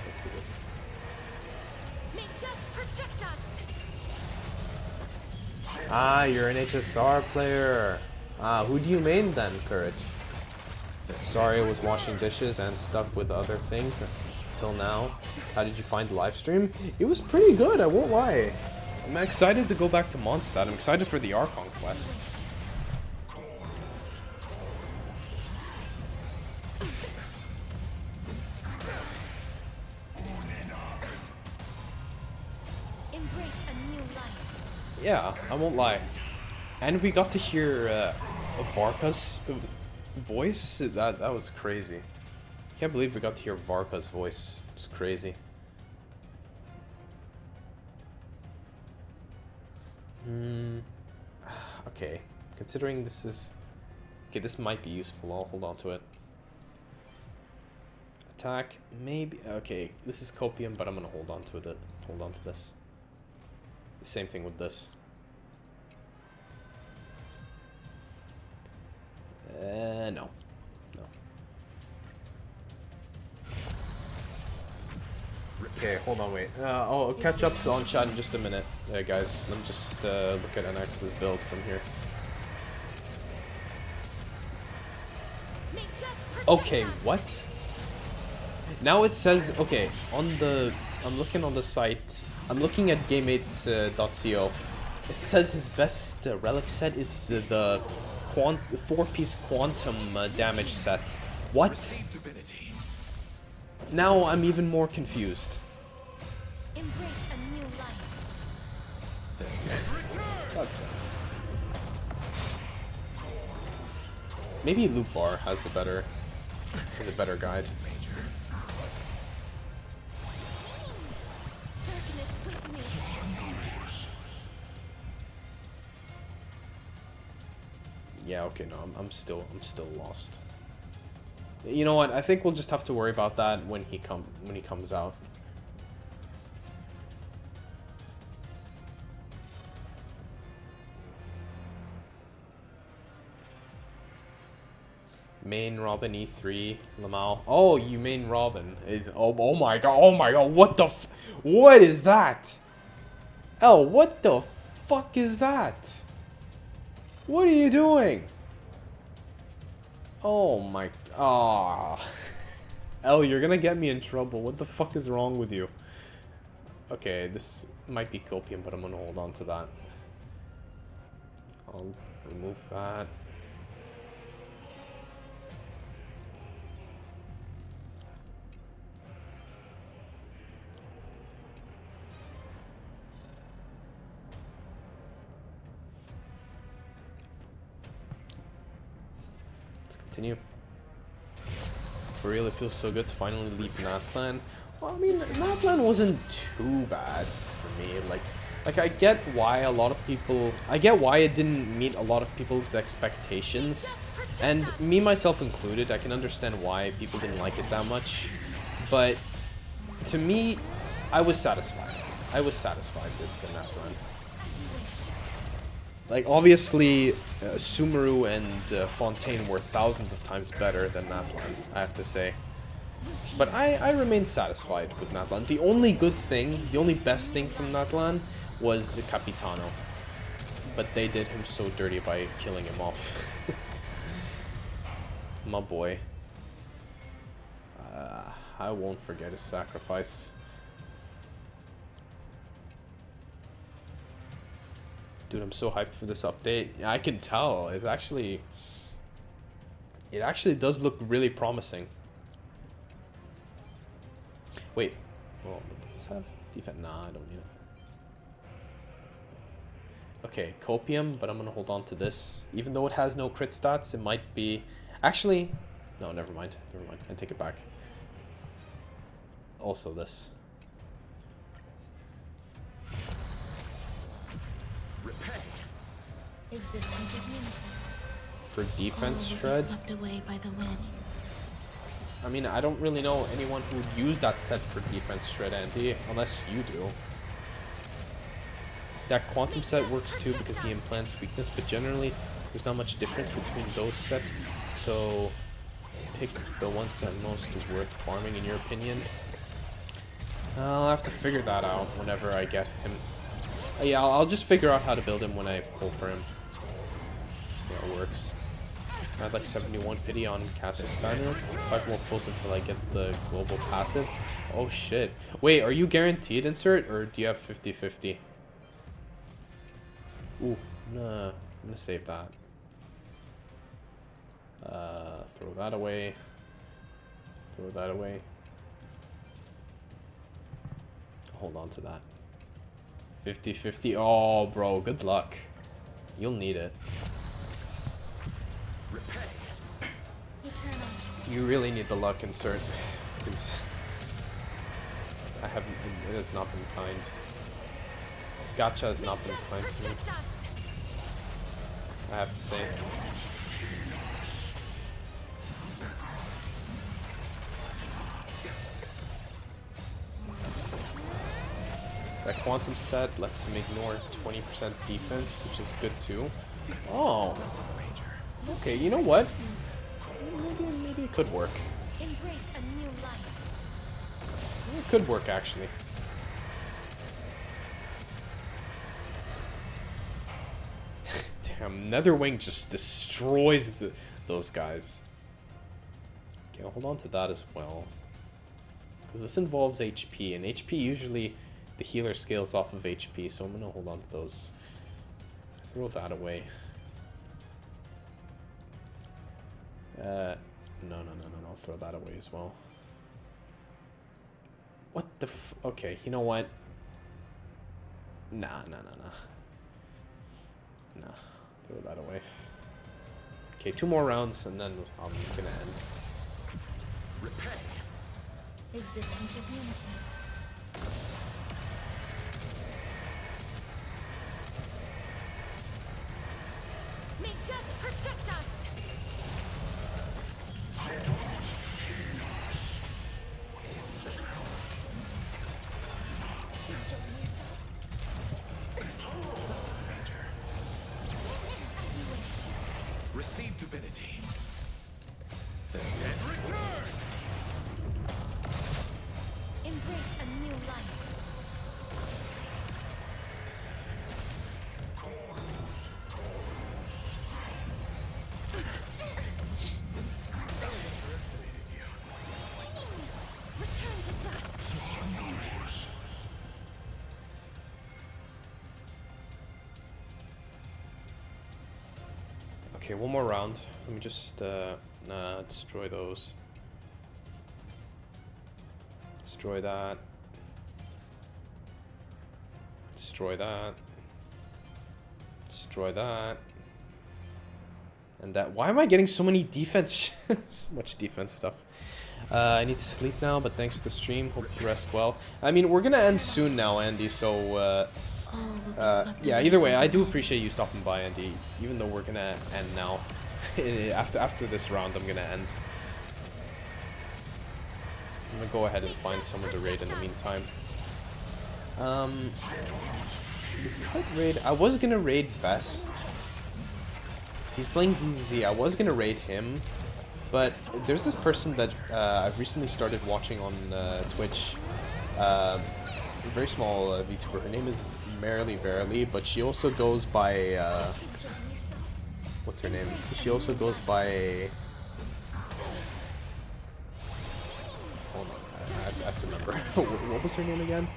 Let's see this. May death protect us. Ah, you're an HSR player. Ah, who do you main then, Courage? Sorry, I was washing dishes and stuck with other things until now. How did you find the live stream? It was pretty good, I won't lie. I'm excited to go back to Mondstadt. I'm excited for the Archon quest. Embrace a new life. Yeah, I won't lie. And we got to hear Varka's voice. That was crazy. Can't believe we got to hear Varka's voice. It's crazy. Okay, considering this is... Okay, this might be useful. I'll hold on to it. Attack, maybe... Okay, this is Copium, but I'm gonna hold on to it. Hold on to this. Same thing with this. No. No. Okay, hold on, wait. I'll catch up on chat in just a minute, guys. Let me just look at Anax's build from here. Okay, what? Now it says, okay, on the... I'm looking on the site. I'm looking at GameMate.co. It says his best relic set is the 4-piece quantum damage set. What? Now I'm even more confused. Embrace a new life. Maybe Loop Bar has a better guide. Darkness with me. Yeah, okay, no, I'm still lost. You know what? I think we'll just have to worry about that when he comes out. Main Robin E3 Lamau. Oh, you main Robin is oh my god! Oh my god! What the what is that? Oh, what the fuck is that? What are you doing? Oh my... Ah. L, you're gonna get me in trouble. What the fuck is wrong with you? Okay, this might be copium, but I'm gonna hold on to that. I'll remove that. Continue. For real, it feels so good to finally leave Nathlan. Well, I mean, Nathlan wasn't too bad for me. Like I get why a lot of people... I get why it didn't meet a lot of people's expectations. And me, myself included, I can understand why people didn't like it that much. But to me, I was satisfied. I was satisfied with the Nathlan. Like, obviously, Sumeru and Fontaine were thousands of times better than Nathlan, I have to say. But I remain satisfied with Nathlan. The only good thing, the only best thing from Nathlan was Capitano. But they did him so dirty by killing him off. My boy. I won't forget his sacrifice. Dude, I'm so hyped for this update. I can tell. It actually does look really promising. Wait. Well, does this have defense? Nah, I don't need it. Okay, copium, but I'm gonna hold on to this. Even though it has no crit stats, it might be... Actually, no, never mind. Never mind. I take it back. Also this. For defense shred? I mean, I don't really know anyone who would use that set for defense shred, Andy, unless you do. That quantum set works too because he implants weakness, but generally there's not much difference between those sets. So pick the ones that are most worth farming in your opinion. I'll have to figure that out whenever I get him. Yeah, I'll just figure out how to build him when I pull for him. See how it works. I had like 71 pity on Cassius Banner. 5 more pulls until I get the global passive. Oh shit. Wait, are you guaranteed insert or do you have 50-50? Ooh, I'm gonna save that. Throw that away. Throw that away. Hold on to that. 50-50. Oh, bro, good luck. You'll need it. You really need the luck insert, because it has not been kind. Gacha has not been kind to me, I have to say. That quantum set lets him ignore 20% defense, which is good too. Oh. Okay, you know what? Maybe it could work. Embrace a new life. It could work, actually. Damn, Netherwing just destroys those guys. Okay, I'll hold on to that as well. Because this involves HP, and HP usually the healer scales off of HP, so I'm gonna hold on to those. Throw that away. No, throw that away as well. What the f... Okay, you know what? Nah. Nah, throw that away. Okay, 2 more rounds, and then I'm gonna end. Existence is unity. May death protect us! receive divinity. The dead return! Embrace a new life. Return to dust. Okay, one more round. Let me just destroy those. Destroy that. Destroy that. Destroy that. And that. Why am I getting so many defense? So much defense stuff. I need to sleep now, but thanks for the stream. Hope you rest well. I mean, we're gonna end soon now, Andy, so yeah, either way, I do appreciate you stopping by, Andy, even though we're gonna end now. after this round, I'm gonna end. I'm gonna go ahead and find someone to raid in the meantime. We could raid. I was gonna raid Best. He's playing ZZZ. I was gonna raid him, but there's this person that I've recently started watching on Twitch. A very small VTuber. Her name is Merrily Verily, but she also goes by what's her name? She also goes by. Hold on, I have to remember. What was her name again?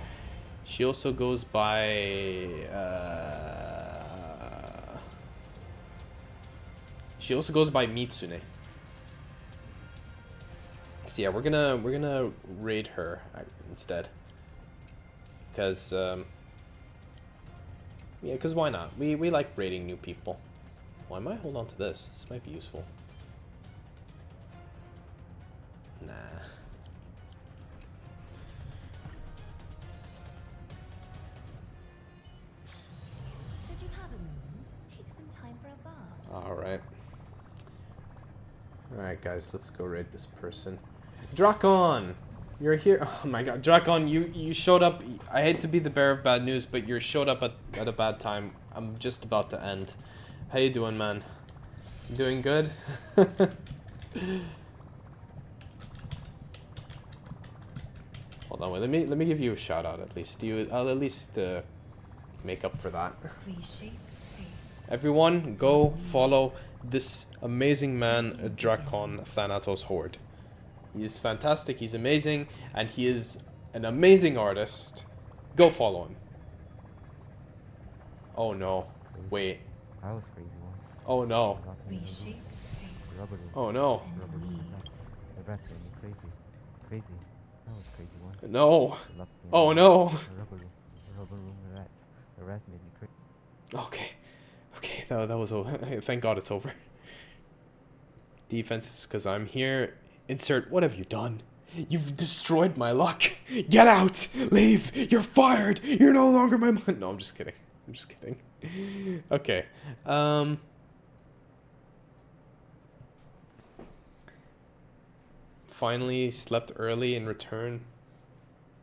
She also goes by. She also goes by Mitsune. So yeah, we're gonna raid her instead. Cause yeah, cause why not? We like raiding new people. Well, I might hold on to this. This might be useful. Nah. Should you have a moment, take some time for a bath. Alright. Alright guys, let's go raid this person. Drakon! You're here. Oh my god, Drakon, you showed up. I hate to be the bearer of bad news, but you showed up at a bad time. I'm just about to end. How you doing, man? You doing good? Hold on, wait. Let me give you a shout out at least. I'll at least make up for that. Everyone, go follow this amazing man, Drakon Thanatos Horde. He is fantastic, he's amazing, and he is an amazing artist. Go follow him. Oh no. Wait. That was crazy one. Oh no. Oh no. The rats made me crazy. Crazy. That was crazy one. No. Oh no. The rubber room, the rats. The rats made me crazy. Okay. Okay, that was over. Thank God it's over. Defense, because I'm here. Insert, what have you done? You've destroyed my luck. Get out! Leave! You're fired! You're no longer my man. No, I'm just kidding. I'm just kidding. Okay. Finally slept early in return.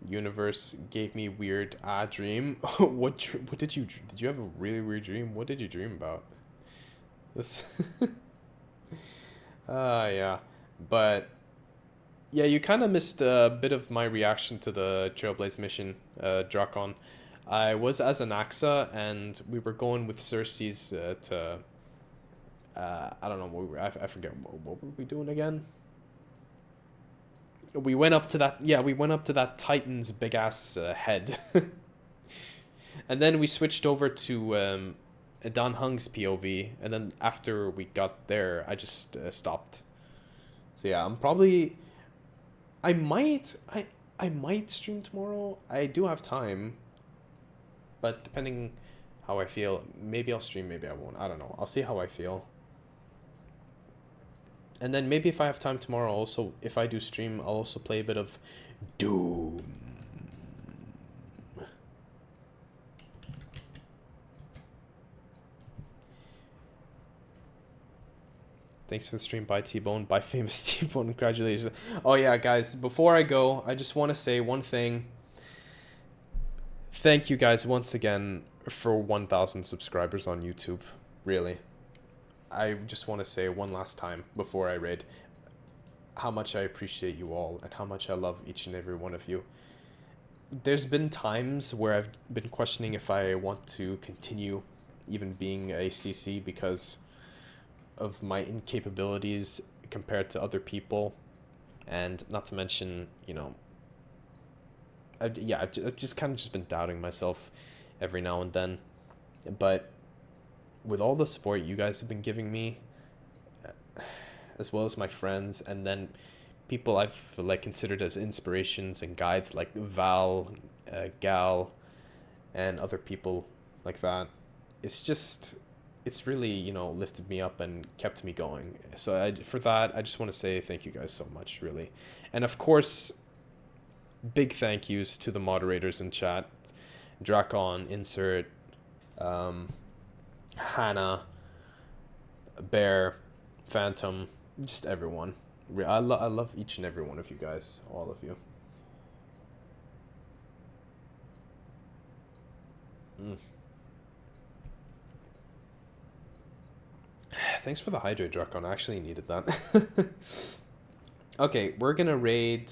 Universe gave me weird dream. What did you have a really weird dream? What did you dream about? This yeah. But yeah, you kind of missed a bit of my reaction to the TRAIBLAZE mission, Drakon. I was as an Axa, and we were going with Cersei's to I don't know, I forget what were we doing again. We went up to that, yeah, we went up to that Titan's big ass head, and then we switched over to Dan Hung's POV, and then after we got there, I just stopped. So yeah, I'm probably, I might stream tomorrow. I do have time, but depending how I feel, maybe I'll stream, maybe I won't. I don't know. I'll see how I feel. And then maybe if I have time tomorrow, also, if I do stream, I'll also play a bit of Doom. Thanks for the stream. Bye, T-Bone. Bye, famous T-Bone. Congratulations. Oh, yeah, guys. Before I go, I just want to say one thing. Thank you guys once again for 1,000 subscribers on YouTube. Really. I just want to say one last time before I raid how much I appreciate you all and how much I love each and every one of you. There's been times where I've been questioning if I want to continue even being a CC because of my incapabilities compared to other people, and not to mention, you know, I've just kind of just been doubting myself every now and then. But with all the support you guys have been giving me, as well as my friends, and then people I've like considered as inspirations and guides like Val, Gal, and other people like that, it's really, you know, lifted me up and kept me going. So for that, I just want to say thank you guys so much, really. And of course, big thank yous to the moderators in chat, Drakon, Insert, Hannah, Bear, Phantom, just everyone. I love each and every one of you guys, all of you. Thanks for the hydrate, Drakon. I actually needed that. Okay, we're gonna raid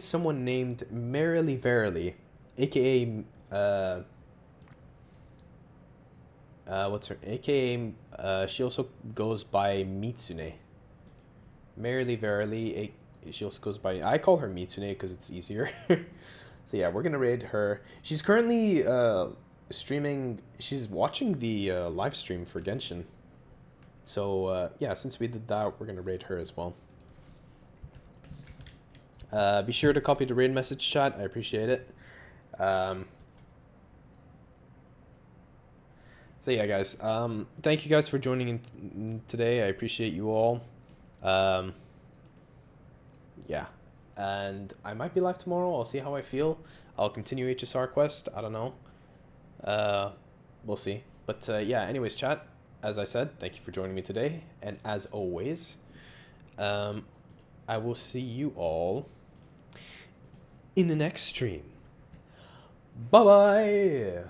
someone named Merrily Verily, aka what's her aka she also goes by Mitsune. Merrily Verily, she also goes by, I call her Mitsune because it's easier. So yeah, we're gonna raid her. She's currently streaming, she's watching the live stream for Genshin. So yeah, since we did that, we're gonna raid her as well. Be sure to copy the raid message, chat. I appreciate it. So yeah, guys, thank you guys for joining in today. I appreciate you all. Yeah, and I might be live tomorrow. I'll see how I feel. I'll continue HSR quest. I don't know. We'll see. But yeah, anyways, chat, as I said, thank you for joining me today. And as always, I will see you all in the next stream. Bye-bye.